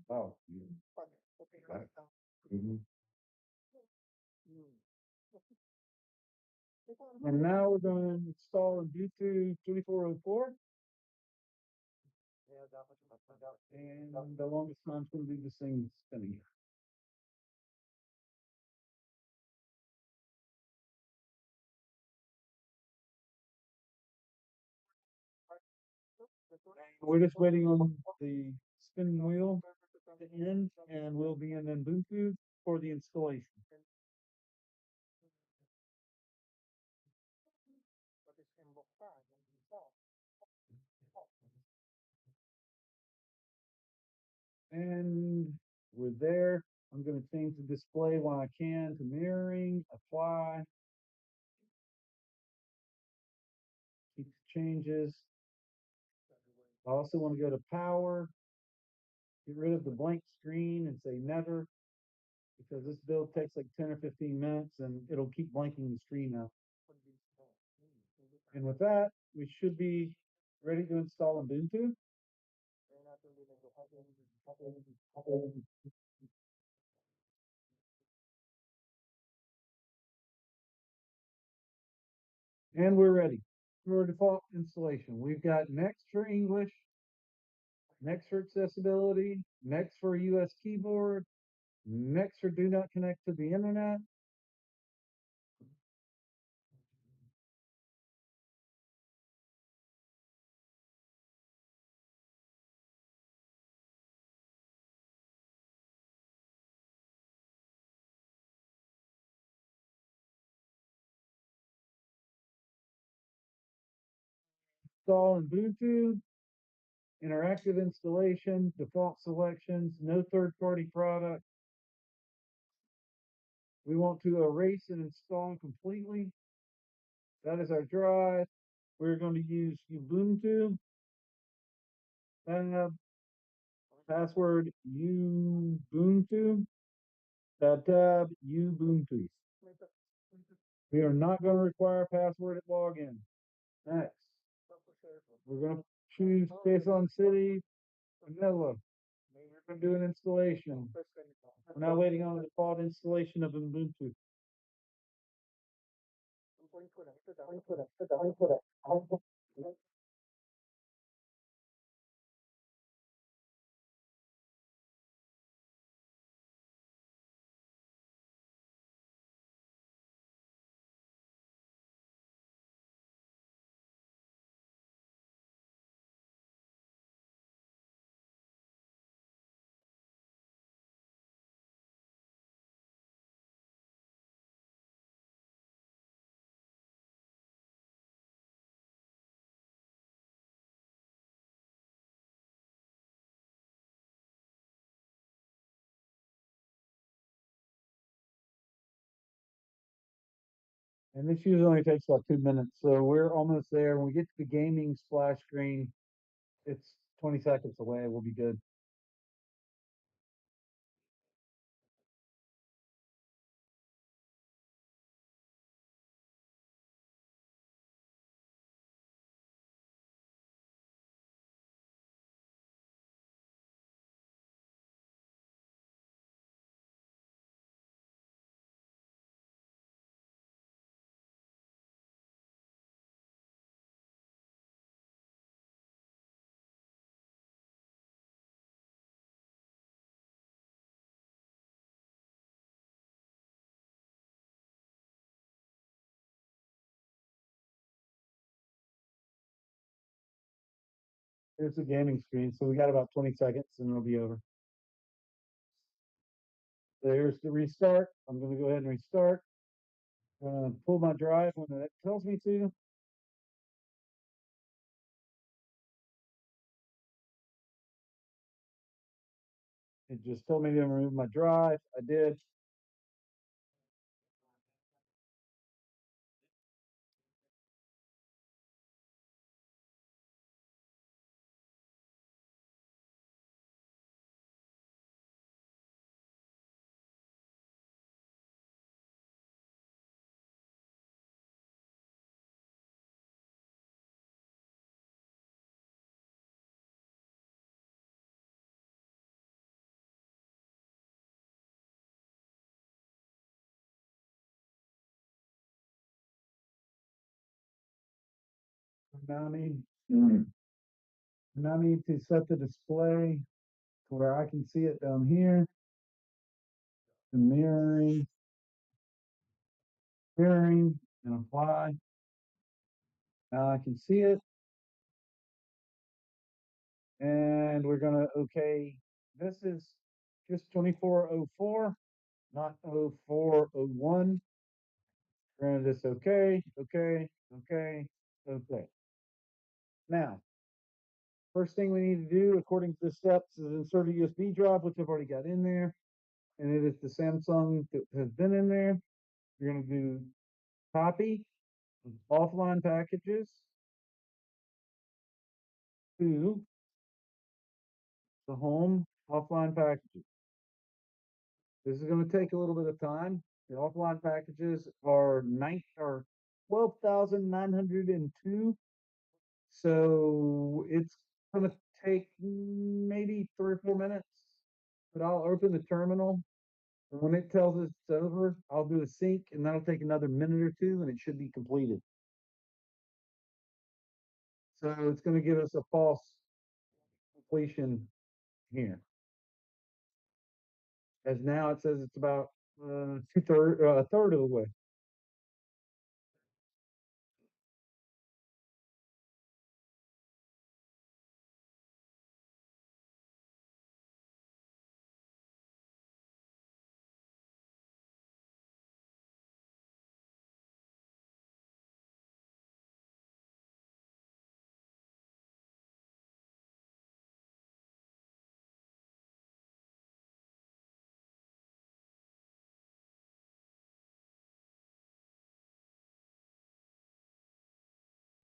Oh. Mhm. And now we're going to install Ubuntu 2404. And the longest time's going to be this thing spinning. We're just waiting on the spinning wheel to end, and we'll be in Ubuntu for the installation. we're there. I'm going to change the display when I can to mirroring, apply, keep the changes. I also want to go to power, get rid of the blank screen and say never, because this build takes like 10 or 15 minutes and it'll keep blanking the screen out. And with that, we should be ready to install Ubuntu. And we're ready for default installation. We've got next for English, next for accessibility, next for US keyboard, next for do not connect to the internet. Install Ubuntu, interactive installation, default selections, no third-party product. We want to erase and install completely. That is our drive. We're going to use Ubuntu. Password Ubuntu. Tab Ubuntu. We are not going to require a password at login. Next. We're going to choose Quezon City, Manila. We're going to do an installation. We're now waiting on the default installation of Ubuntu. And this usually only takes about 2 minutes. So we're almost there. When we get to the gaming splash screen, it's 20 seconds away. We'll be good. Here's the gaming screen. So we got about 20 seconds and it'll be over. There's the restart. I'm going to go ahead and restart. I'm going to pull my drive when it tells me to. It just told me to remove my drive. I did. Now need now need to set the display to where I can see it down here. The mirroring, and apply. Now I can see it. And we're gonna okay. This is just 2404, not 0401. We're gonna just okay. Now First thing we need to do, according to the steps, is insert a USB drive, which I've already got in there. And it is the Samsung that has been in there. You're going to do copy offline packages to the home offline packages. This is going to take a little bit of time. The offline packages are 12,902. So it's going to take maybe 3 or 4 minutes. But I'll open the terminal. And when it tells us it's over, I'll do a sync, and that'll take another minute or two, and it should be completed. So it's going to give us a false completion here. As now it says it's about a third of the way.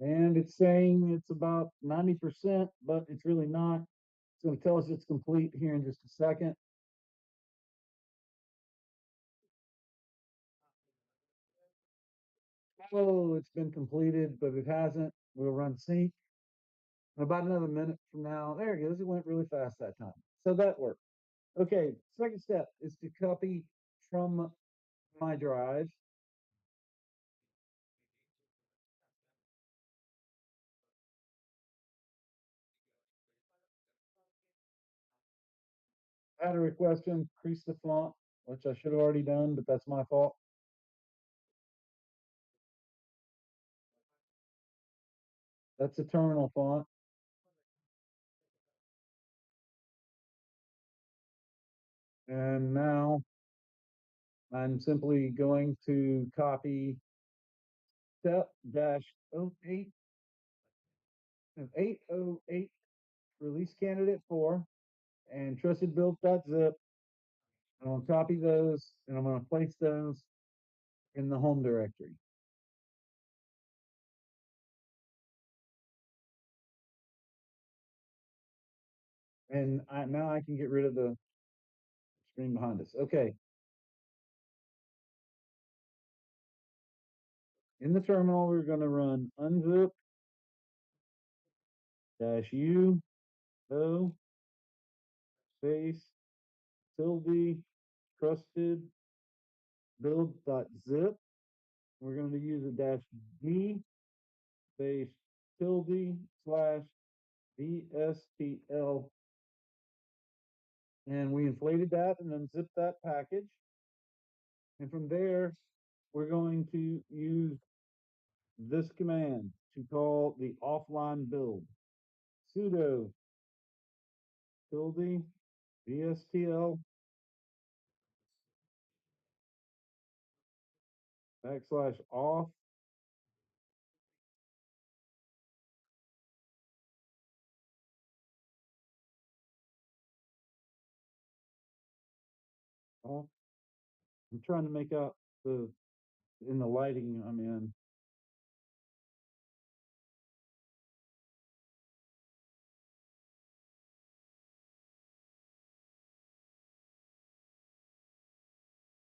And it's saying it's about 90%, but it's really not. It's going to tell us it's complete here in just a second. Oh, it's been completed, but it hasn't. We'll run sync. About another minute from now, there it goes. It went really fast that time. So that worked. Okay, second step is to copy from my drive. I had a request to increase the font, which I should have already done, but that's my fault. That's a terminal font. And now I'm simply going to copy step dash 08 of 808 release candidate 4 and trusted build.zip. I'm going to copy those and I'm going to place those in the home directory. And now I can get rid of the screen behind us. Okay. In the terminal, we're going to run unzip -u o space tilde trusted build.zip. We're going to use a -d space tilde slash VSTL. And we inflated that and unzipped that package. And from there, we're going to use this command to call the offline build. Sudo tilde VSTL /off off. I'm trying to make out in the lighting I'm in.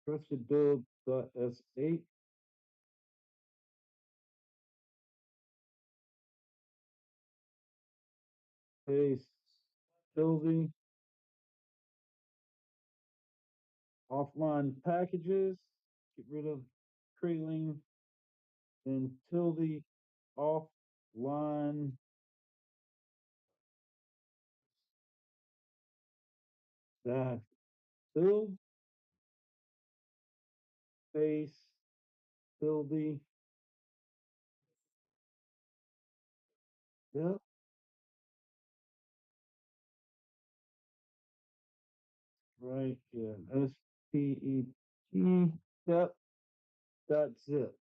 Trusted build.s8. Paste tilde offline packages. Get rid of trailing and tilde offline dash build space tilde. Yep. Right. Yeah. SPET. Yep. .zip.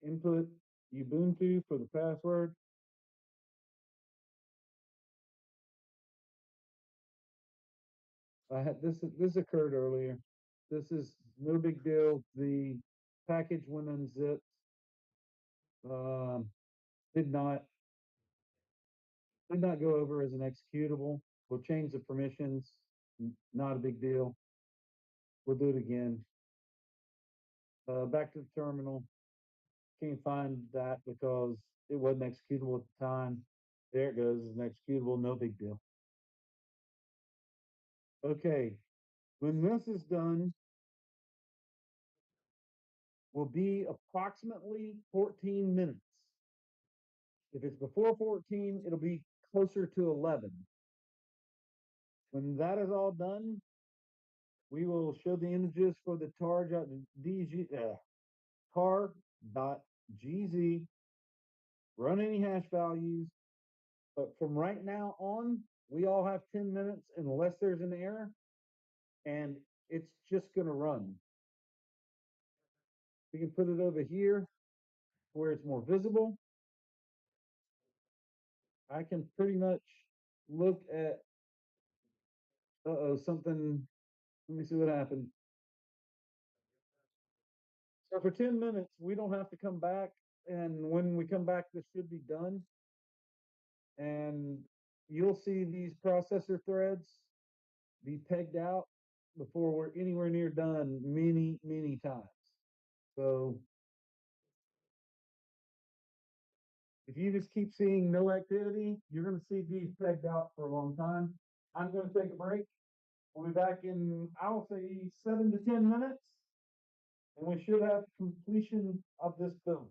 Input Ubuntu for the password. This occurred earlier. This is no big deal. The package when unzipped um, did not go over as an executable. We'll change the permissions. Not a big deal. We'll do it again. Back to the terminal. Can't find that because it wasn't executable at the time. There it goes. It's an executable. No big deal. Okay. When this is done, will be approximately 14 minutes. If it's before 14, it'll be closer to 11. When that is all done, we will show the images for the tar.gz, run any hash values, but from right now on, we all have 10 minutes unless there's an error, and it's just going to run. We can put it over here where it's more visible. I can pretty much look at, something, let me see what happened. So for 10 minutes, we don't have to come back. And when we come back, this should be done. And you'll see these processor threads be pegged out before we're anywhere near done many, many times. So if you just keep seeing no activity, you're going to see these pegged out for a long time. I'm going to take a break. We'll be back in, I'll say, 7 to 10 minutes. And we should have completion of this build.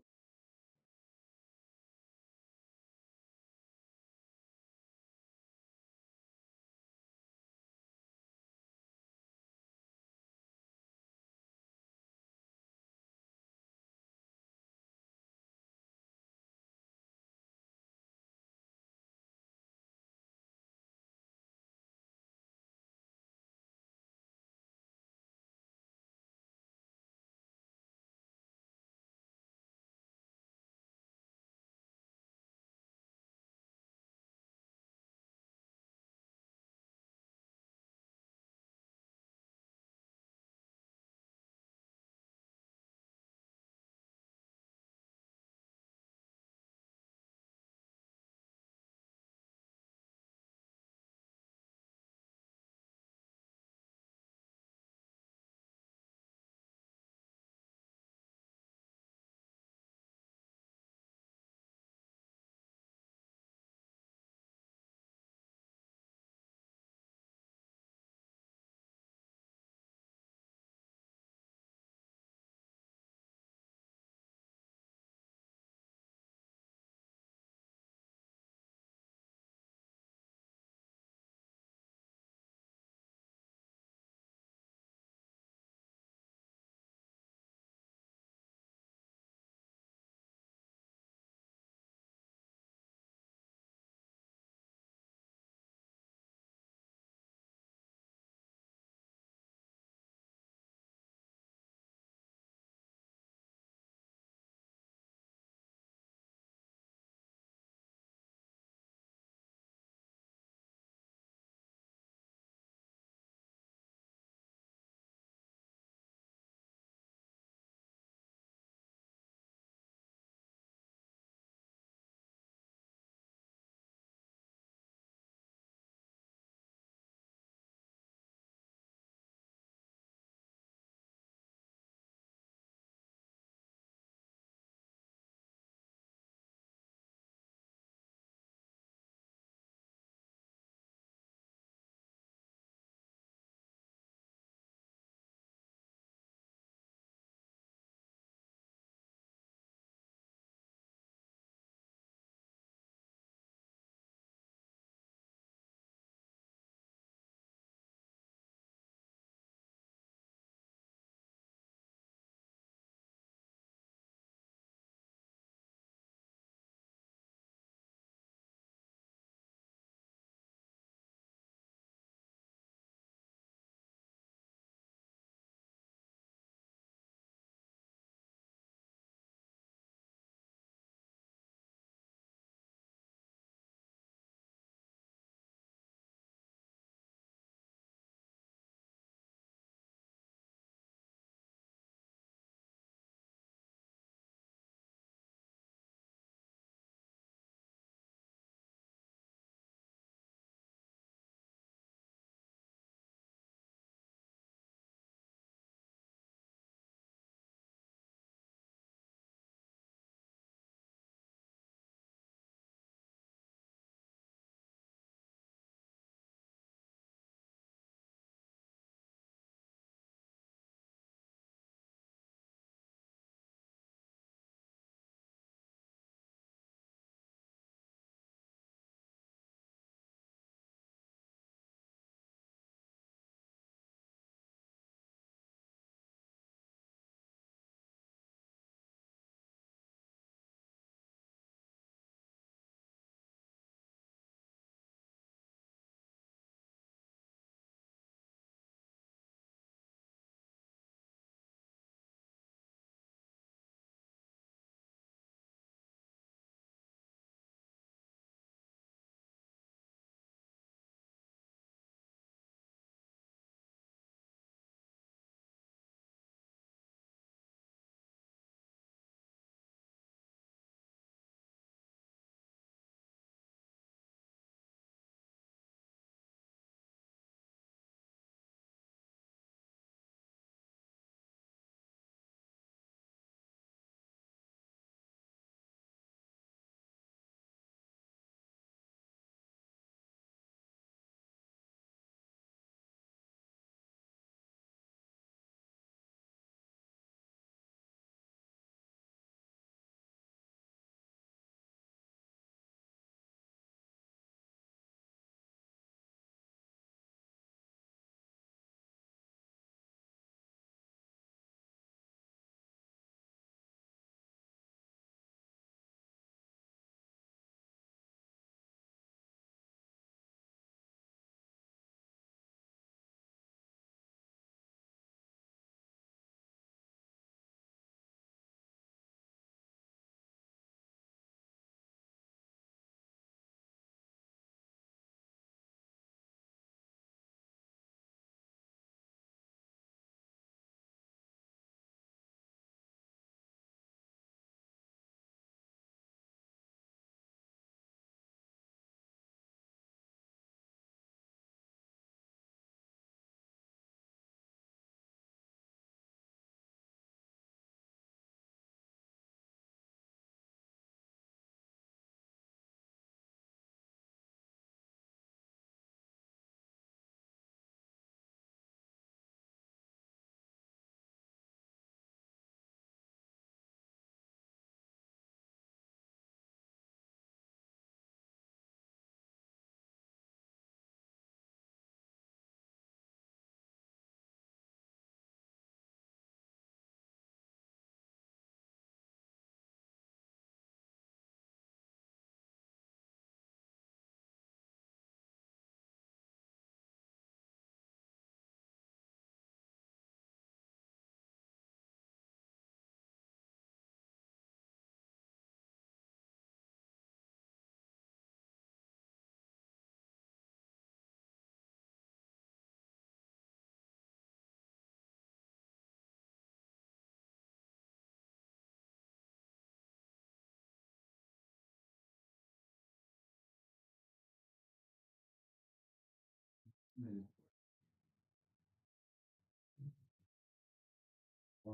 Or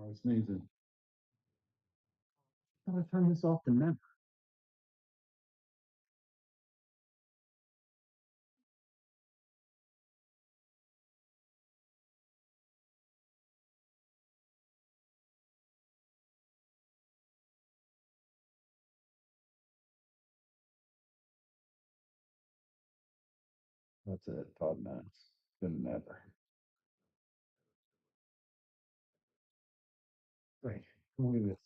it's sneezing. I'm gonna turn this off to never. That's it, 5 minutes. Good never. Wait, look at this.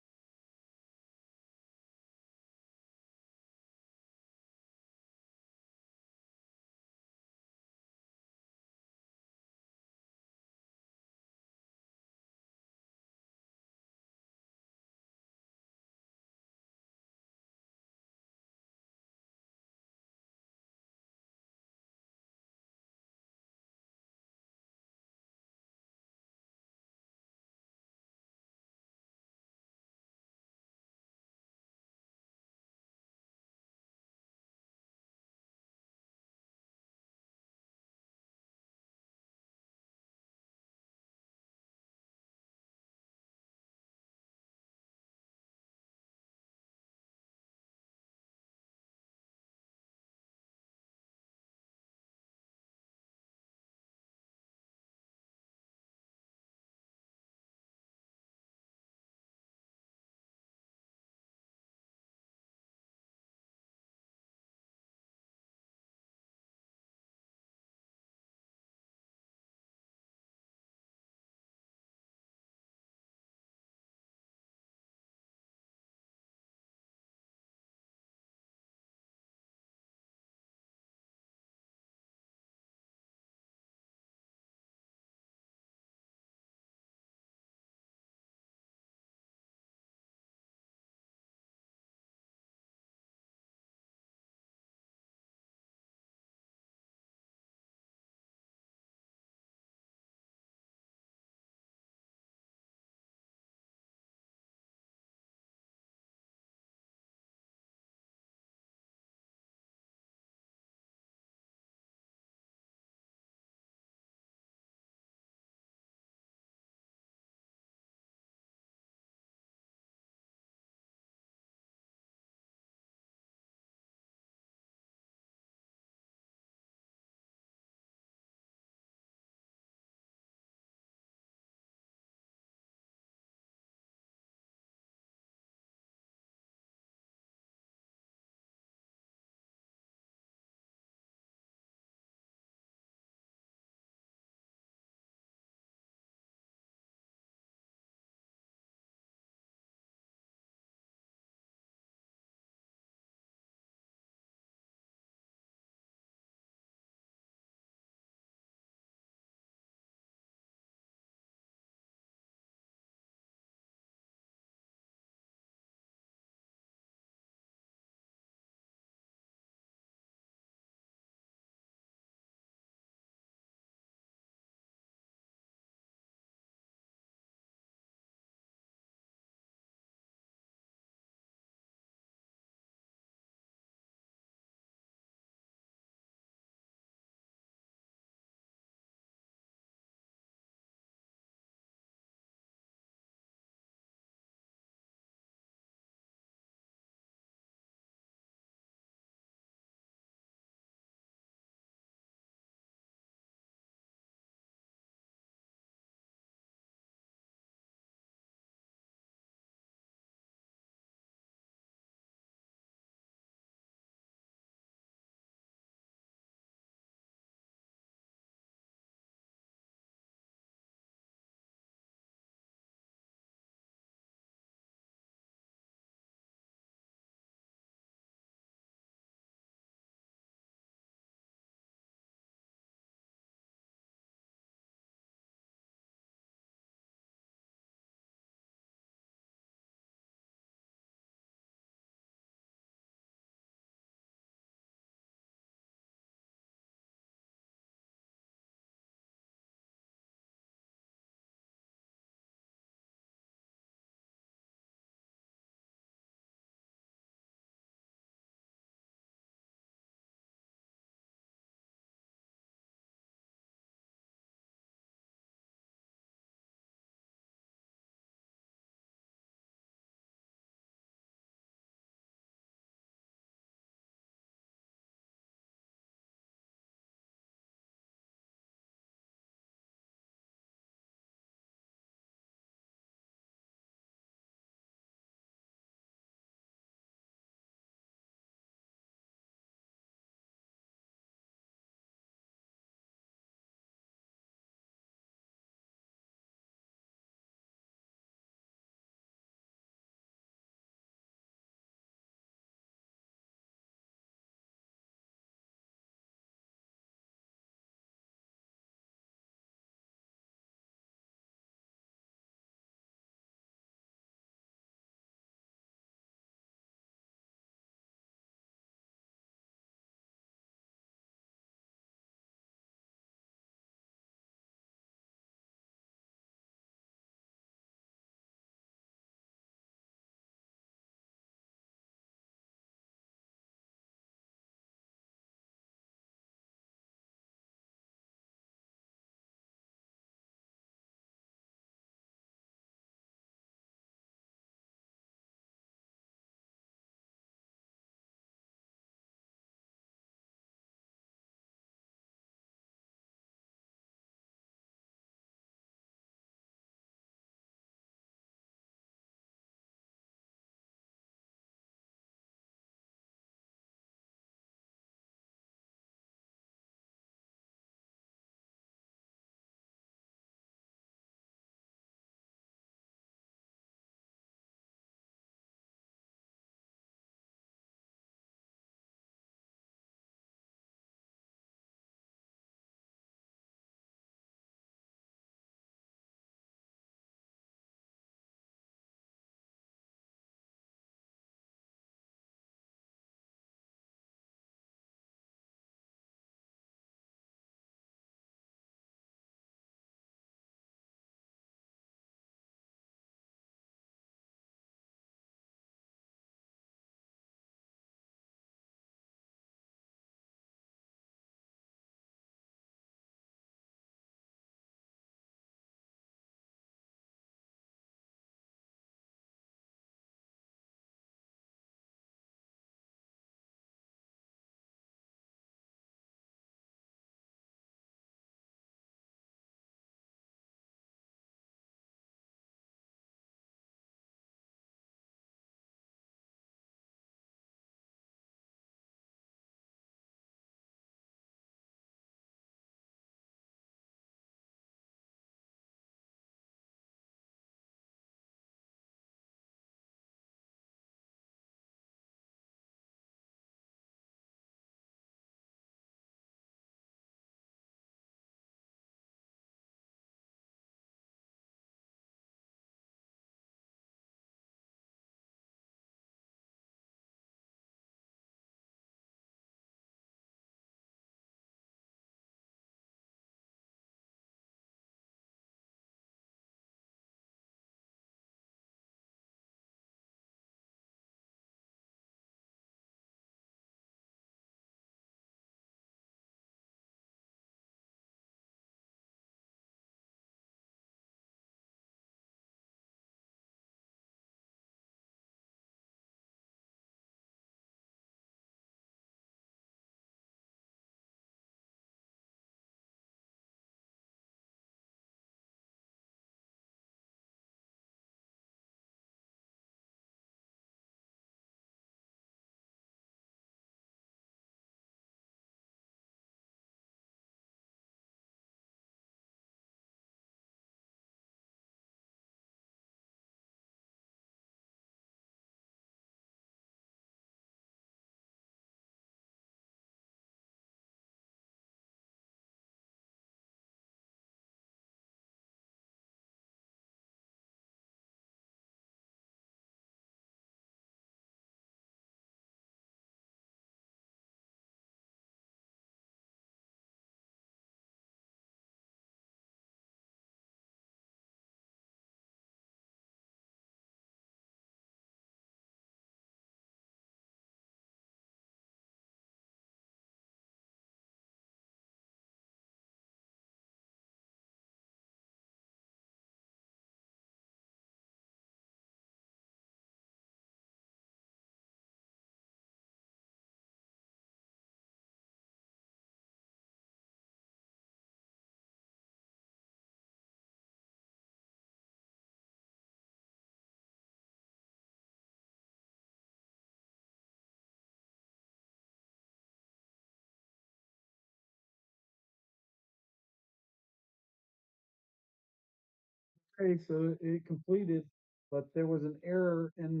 Okay, so it completed, but there was an error in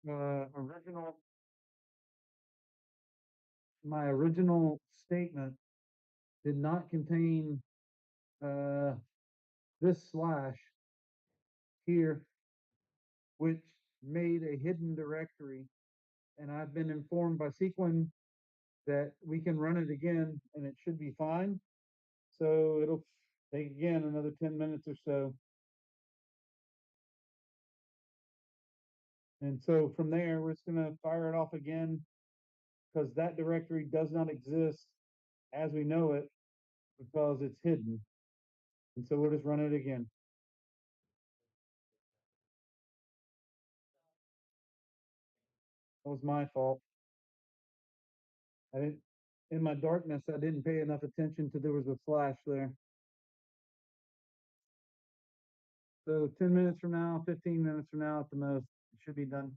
original my original statement did not contain uh, this slash here, which made a hidden directory. And I've been informed by Sequin that we can run it again and it should be fine. So it'll take again another 10 minutes or so. And so from there, we're just going to fire it off again because that directory does not exist as we know it because it's hidden. And so we'll just run it again. That was my fault. I didn't, in my darkness, I didn't pay enough attention to there was a flash there. So 10 minutes from now, 15 minutes from now at the most, it should be done.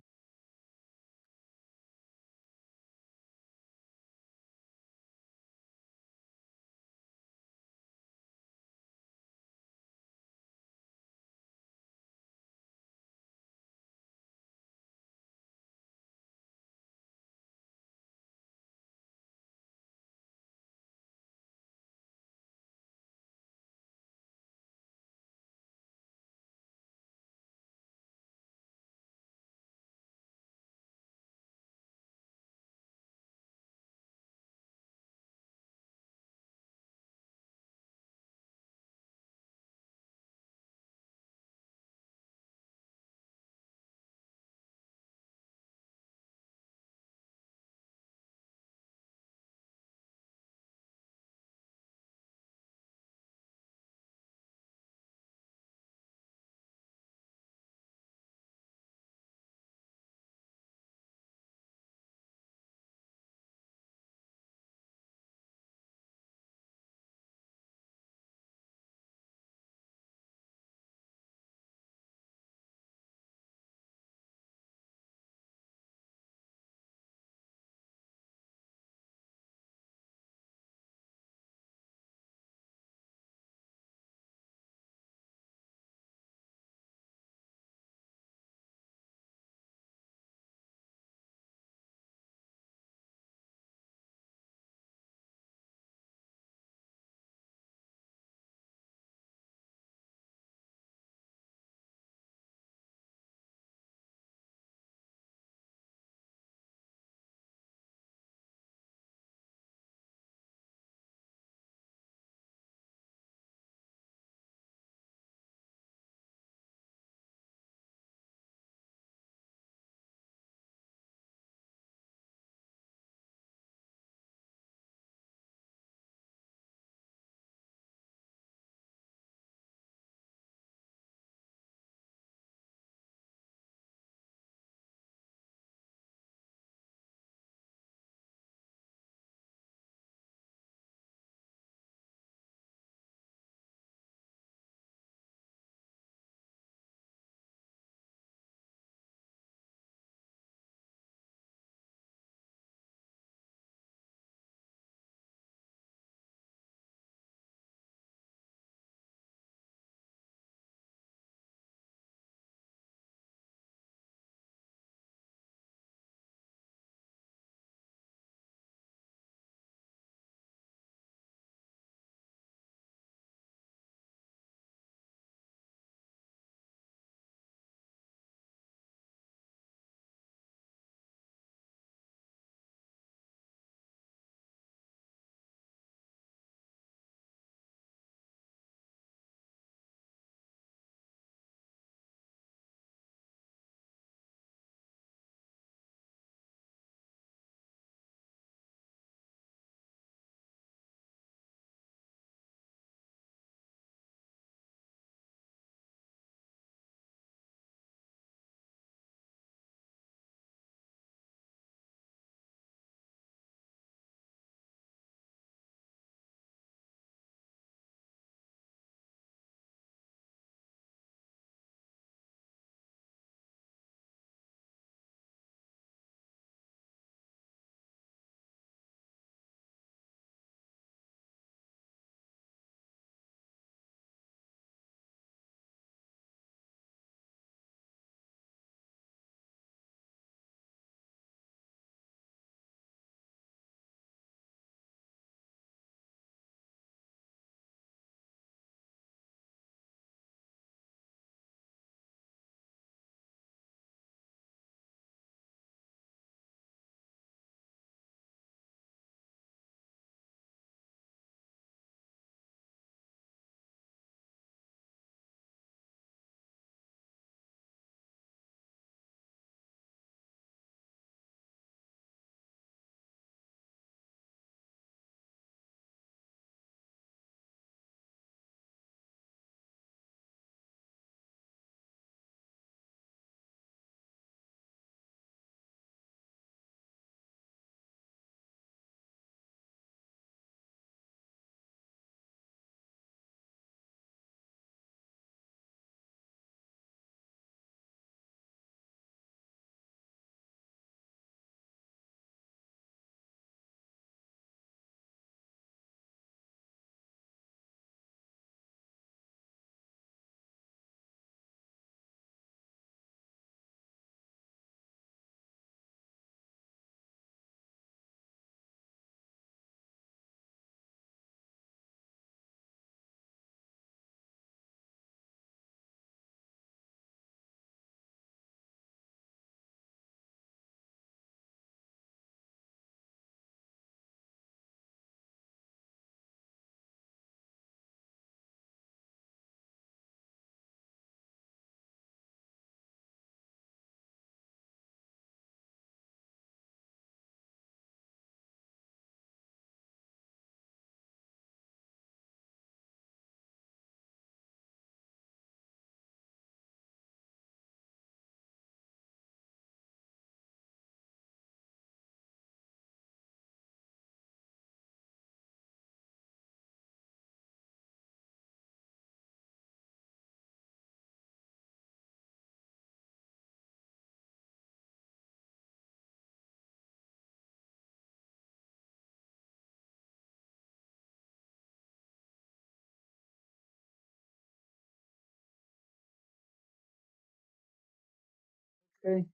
Okay.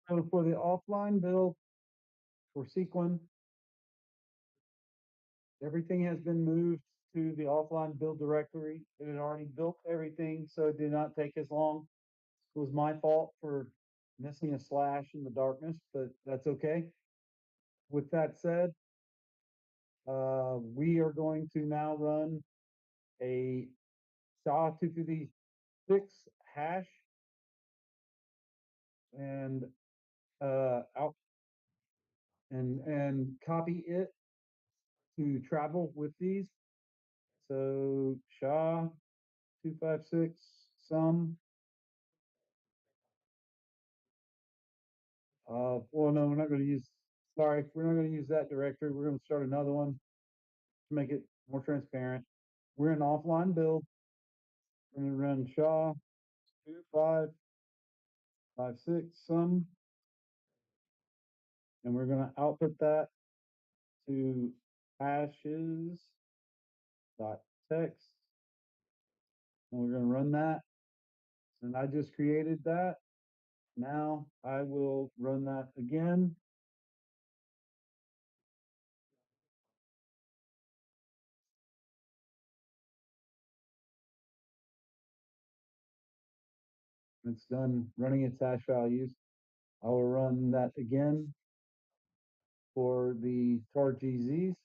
So for the offline build for Sequin, everything has been moved to the offline build directory. It had already built everything, so it did not take as long. It was my fault for missing a slash in the darkness, but that's okay. With that said, we are going to now run a SHA-256 hash and out and copy it to travel with these. So SHA-256 sum. Well, no, we're not going to use. Sorry, we're not going to use that directory. We're going to start another one to make it more transparent. We're in offline build. We're going to run SHA-2556 sum, and we're going to output that to hashes dot text, and we're going to run that. And I just created that. Now I will run that again. It's done running its hash values. I will run that again for the tar GZs.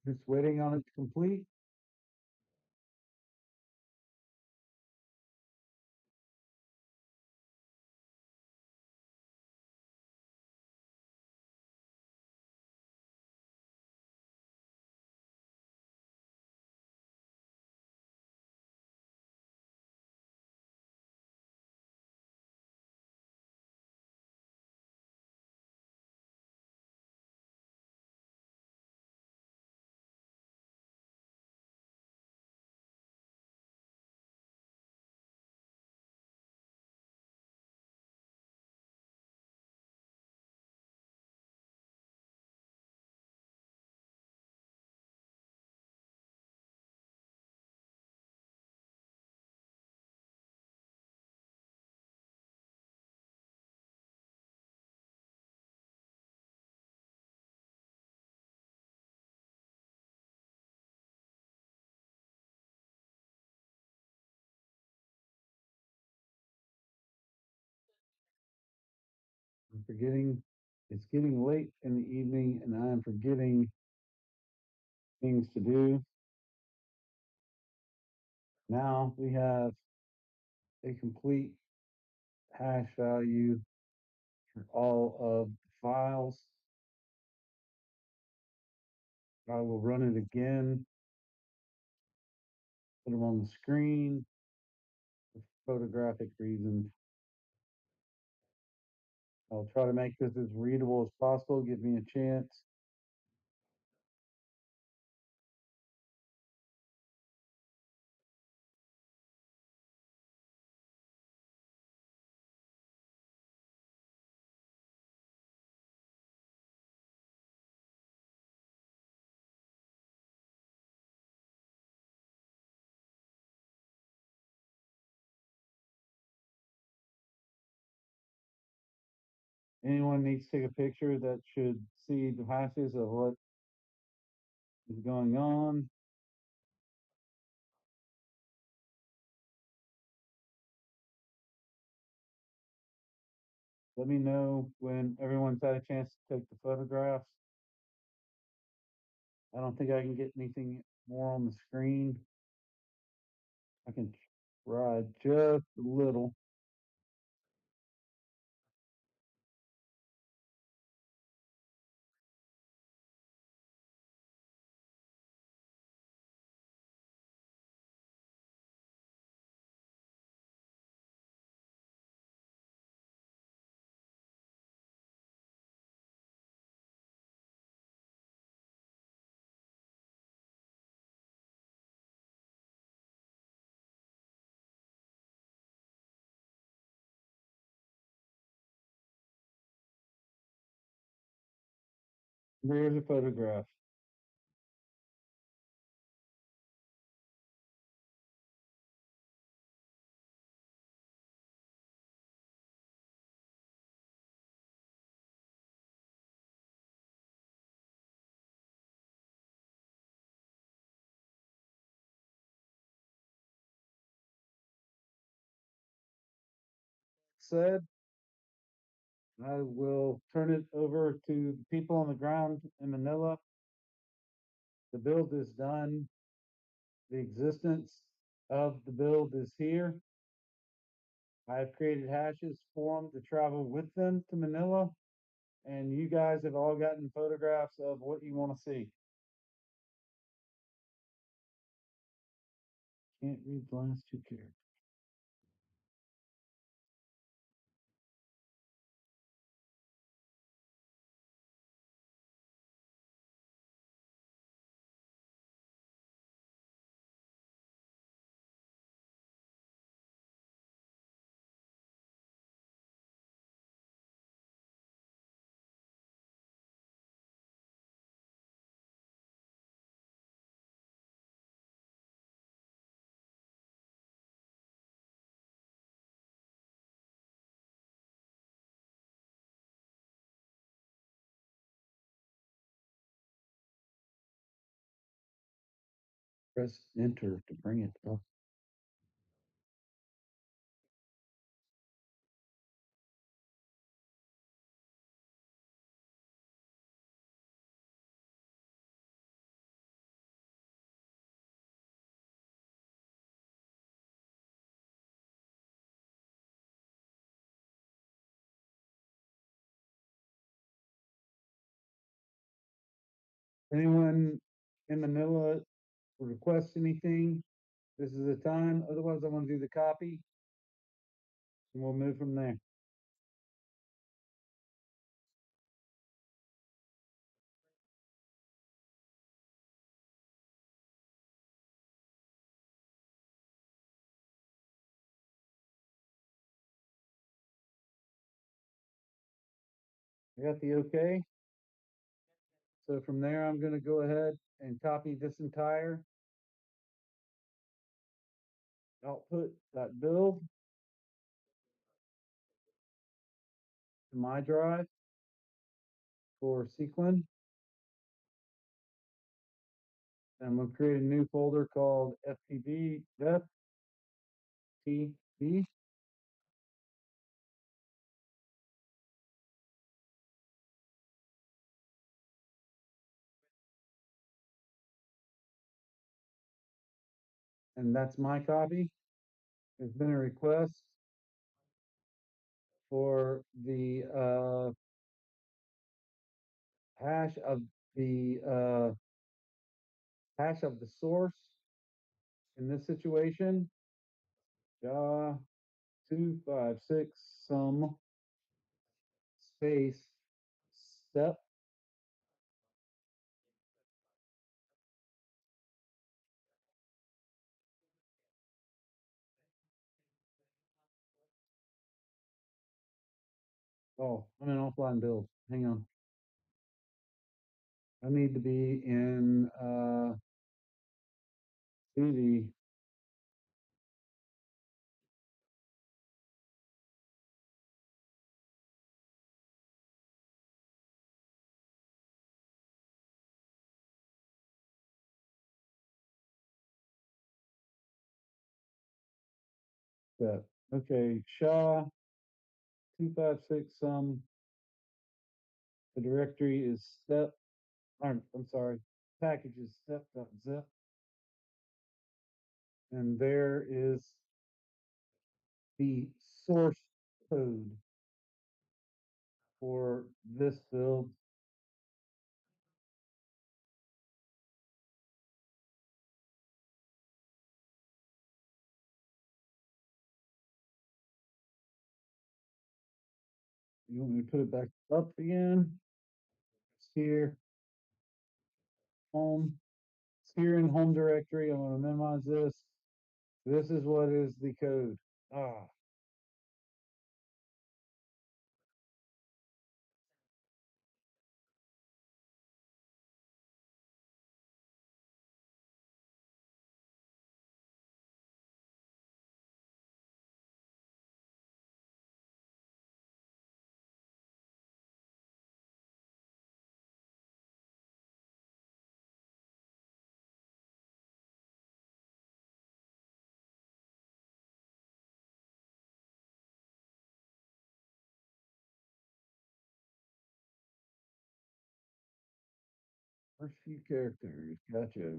Just waiting on it to complete. I'm forgetting it's getting late in the evening and I'm forgetting things to do. Now we have a complete hash value for all of the files. I will run it again, put them on the screen for photographic reasons. I'll try to make this as readable as possible. Give me a chance. Anyone needs to take a picture that should see the hashes of what is going on. Let me know when everyone's had a chance to take the photographs. I don't think I can get anything more on the screen. I can try just a little. There's a photograph. Said, I will turn it over to the people on the ground in Manila. The build is done. The existence of the build is here. I've created hashes for them to travel with them to Manila, and you guys have all gotten photographs of what you want to see. Can't read the last two characters. Press enter to bring it up. Anyone in Manila request anything? This is the time. Otherwise, I'm going to do the copy and we'll move from there. I got the okay. So from there, I'm going to go ahead and copy this entire output.build to my drive for Sequin. And I'm going to create a new folder called FTB, FTB. And that's my copy. There's been a request for the hash of the hash of the source in this situation. 256 some space step. Oh, I'm in offline build. Hang on. I need to be in CD. Step. Okay, SHA 256 the directory is step. I'm sorry, package is step.zip. And there is the source code for this build. You want me to put it back up again? It's here. Home. It's here in home directory. I'm going to minimize this. This is what is the code. Ah, first few characters. Gotcha.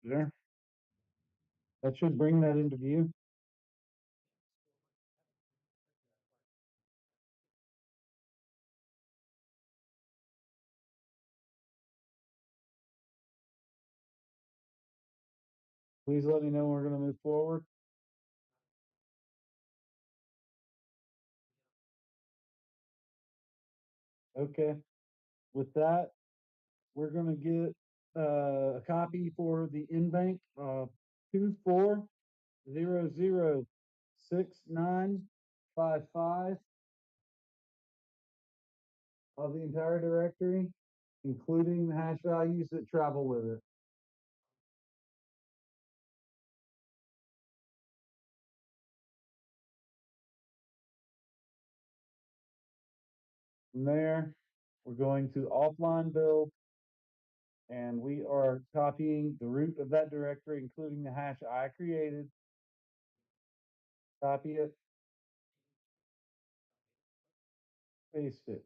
There. That should bring that into view. Please let me know when we're going to move forward. Okay. With that, we're going to get a copy for the in-bank 24006955 of the entire directory, including the hash values that travel with it. From there, we're going to offline build, and we are copying the root of that directory, including the hash I created. Copy it, paste it.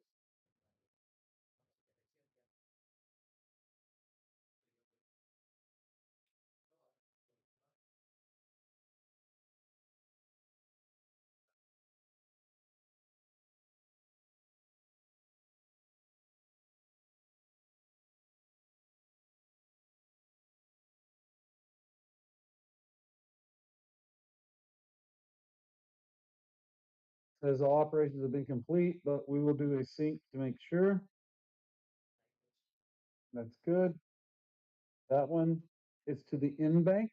Says all operations have been complete, but we will do a sync to make sure. That's good. That one is to the in bank.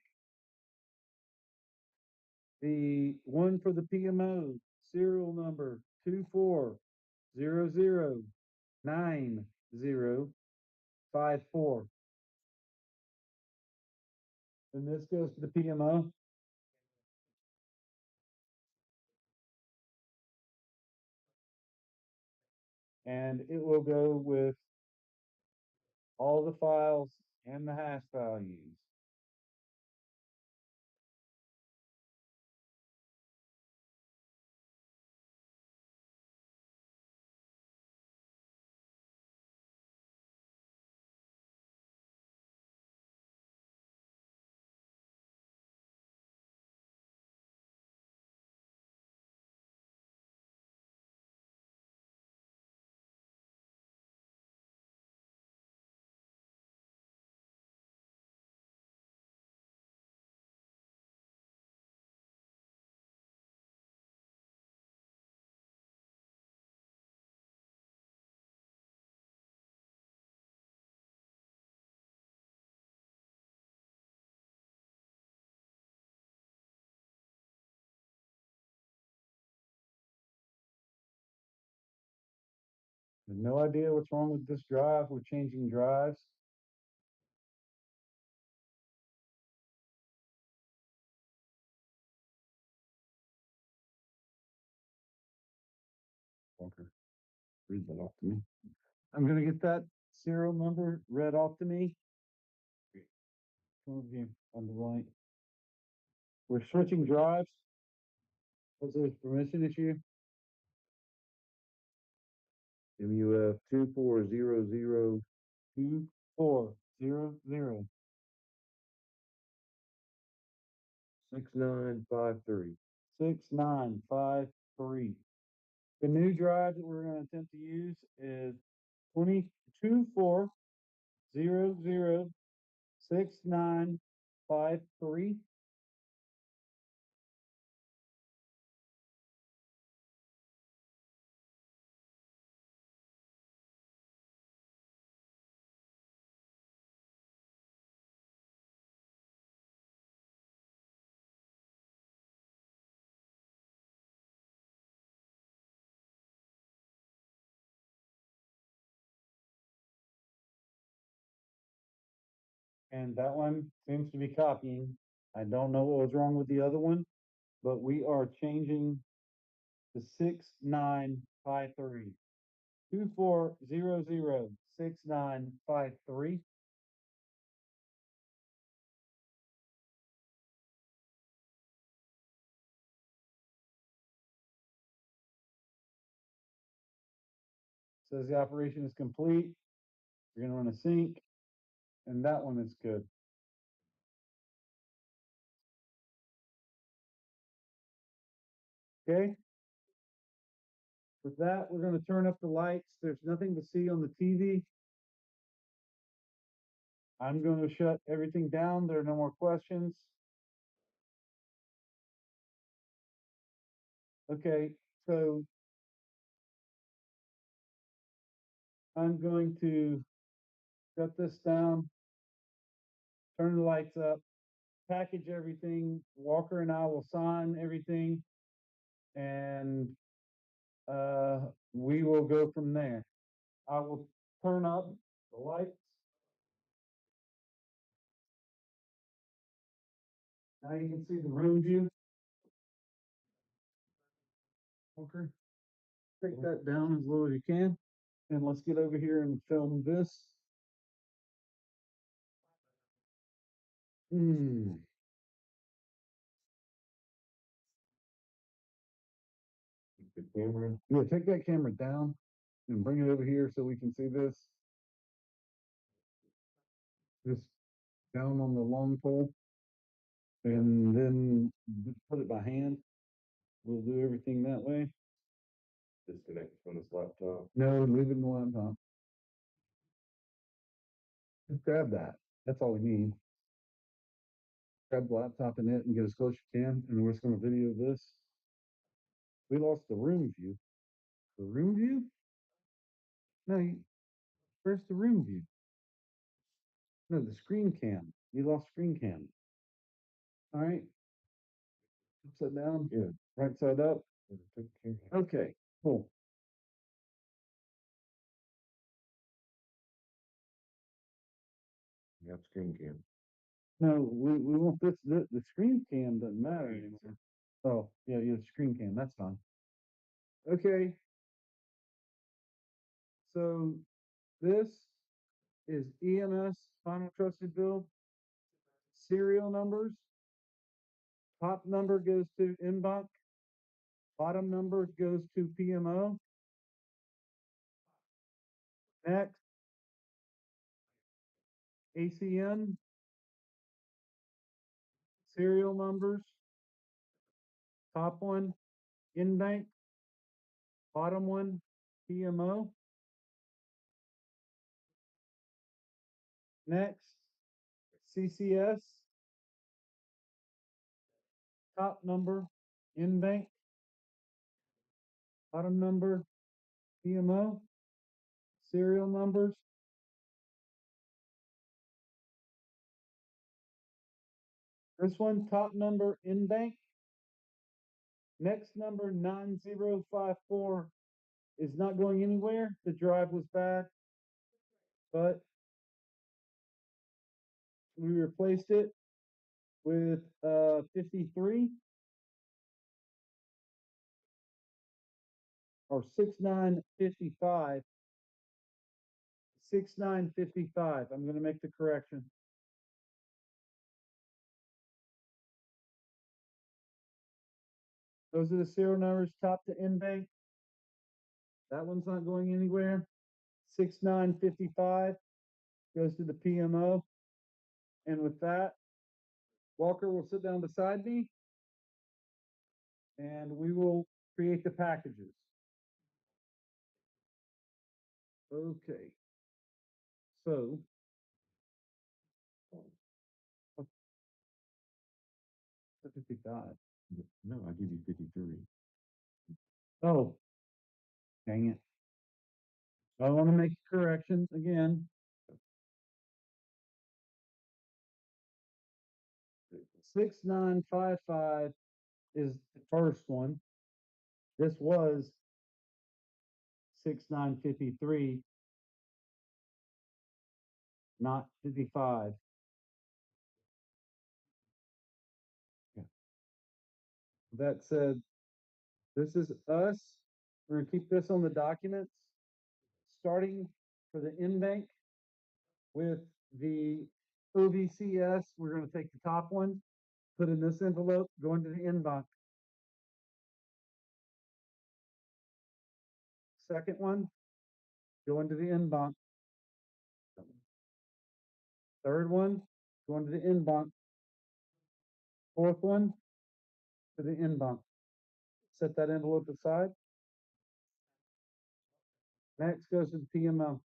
The one for the PMO, serial number 24009054. And this goes to the PMO. And it will go with all the files and the hash values. No idea what's wrong with this drive. We're changing drives. Walker, read that off to me. I'm gonna get that serial number read off to me. Some of you on the right. We're switching drives. Was there a permission issue? MUF 2400 2400 6953 6953. The new drive that we're going to attempt to use is 24006953. And that one seems to be copying. I don't know what was wrong with the other one, but we are changing to 6953. 24006953. Says the operation is complete. We're going to run a sync, and that one is good. Okay. With that, we're going to turn up the lights. There's nothing to see on the TV. I'm going to shut everything down. There are no more questions. Okay, so I'm going to shut this down, turn the lights up, package everything. Walker and I will sign everything, and we will go from there. I will turn up the lights. Now you can see the room view. Okay. Take that down as low as you can. And let's get over here and film this. The camera. Yeah, take that camera down and bring it over here so we can see this. Just down on the long pole. And then just put it by hand. We'll do everything that way. Disconnect from this laptop. No, leave it in the laptop. Just grab that. That's all we need. Grab the laptop in it and get as close as you can. And we're just going to video this. We lost the room view. The room view? No, where's the room view? No, the screen cam. You lost screen cam. All right. Upside down? Yeah. Right side up? Okay, cool. You got screen cam. No, we want this, the screen cam doesn't matter anymore. Oh, yeah, screen cam, that's fine. Okay. So this is EMS final trusted build. Serial numbers. Top number goes to inbox. Bottom number goes to PMO. Next, ACN. Serial numbers. Top one, in-bank. Bottom one, PMO. Next, CCS. Top number, in-bank. Bottom number, PMO. Serial numbers. This one, top number, in-bank. Next number, 9054 is not going anywhere. The drive was bad, but we replaced it with 53 or 6955. 6955. I'm going to make the correction. Those are the serial numbers, top to end bank. That one's not going anywhere. 6955 goes to the PMO. And with that, Walker will sit down beside me and we will create the packages. Okay. So, 55. No, I give you 53. Oh, dang it. I want to make corrections again. 6955 is the first one. This was 6953, not 55. Yeah. That said, this is us. We're going to keep this on the documents, starting for the in bank with the OVCS. We're going to take the top one, put in this envelope, go into the in bank. Second one, go into the in bank. Third one, go into the in bank. Fourth one, to the in bank. Set that envelope aside. Next goes to the PMO.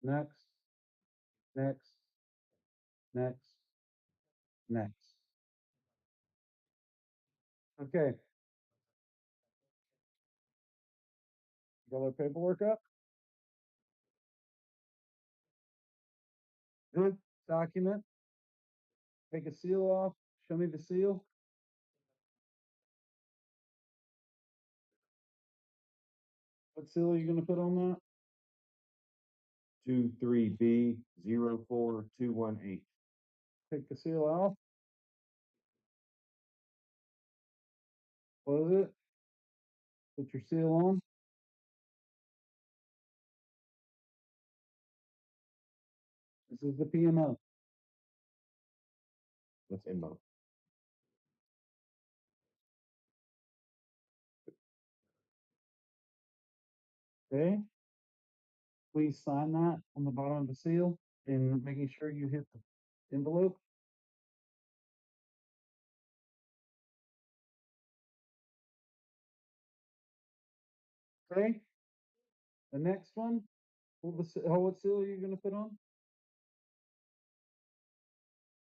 Next, next, next, next. Okay. Got our paperwork up? Good. Document. Take a seal off. Show me the seal. What seal are you going to put on that? 23B04218. Take the seal off. Close it. Put your seal on. This is the PMO. That's inbound. Okay. Please sign that on the bottom of the seal and making sure you hit the envelope. Okay. The next one, what seal are you going to put on?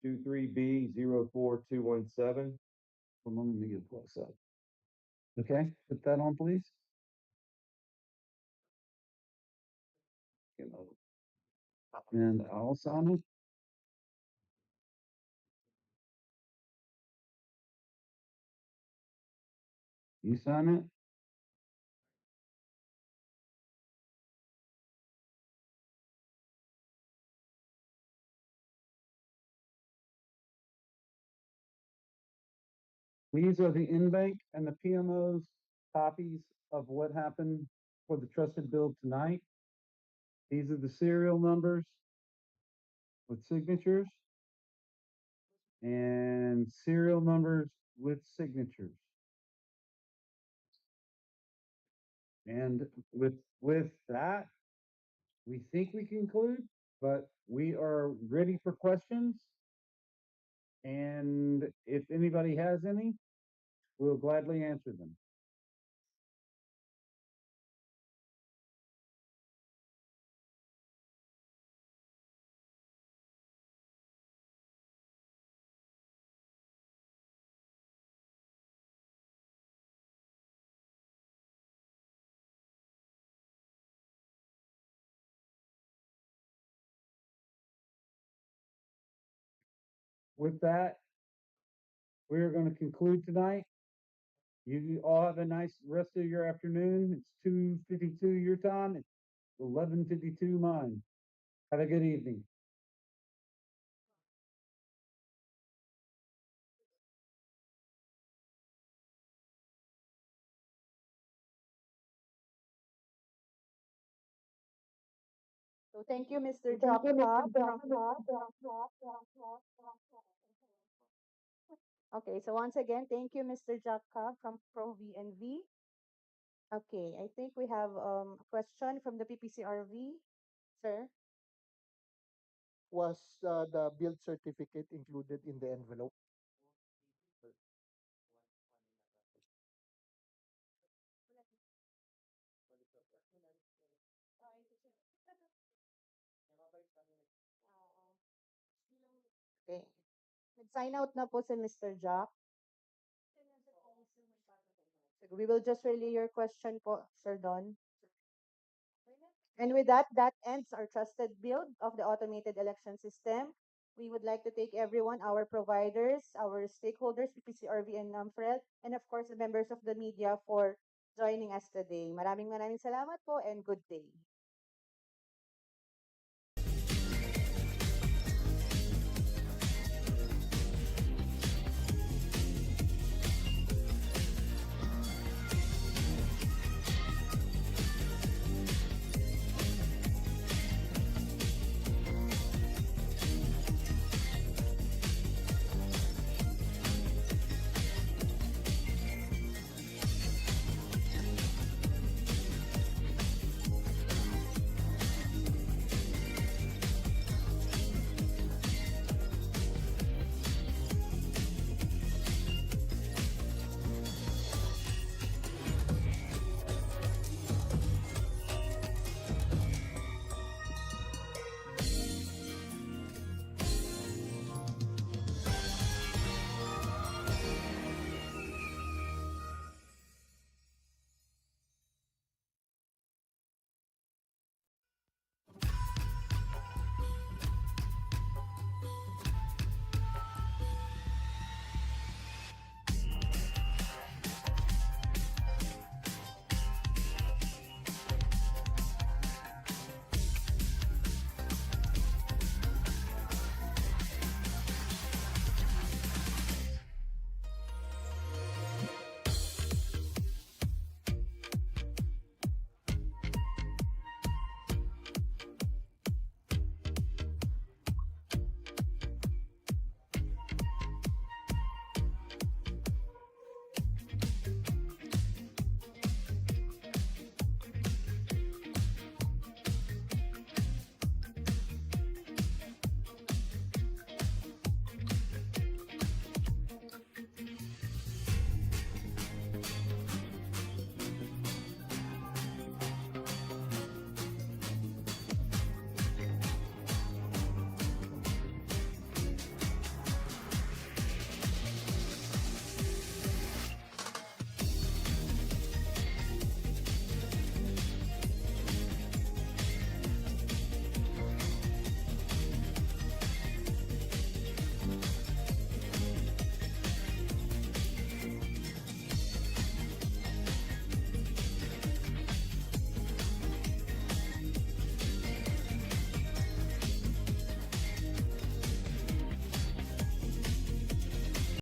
23B04217. Hold on, let me get a close up. Okay, put that on, please. And I'll sign it. You sign it. These are the in-bank and the PMO's copies of what happened for the trusted bill tonight. These are the serial numbers with signatures and serial numbers with signatures. And with that, we think we conclude, but we are ready for questions. And if anybody has any, we'll gladly answer them. With that, we are going to conclude tonight. You all have a nice rest of your afternoon. It's 2:52 your time. It's 11:52 mine. Have a good evening. So thank you, Mr. Jokka from Okay, so once again, thank you, Mr. Jokka from Pro VNV. Okay, I think we have a question from the PPCRV, sir. Was the build certificate included in the envelope? Okay. Nag-sign out na po si Mr. Jack. So we will just relay your question po, Sir Don. And with that, that ends our trusted build of the automated election system. We would like to thank everyone, our providers, our stakeholders, PPCRV and NAMFREL, and of course, the members of the media for joining us today. Maraming salamat po and good day.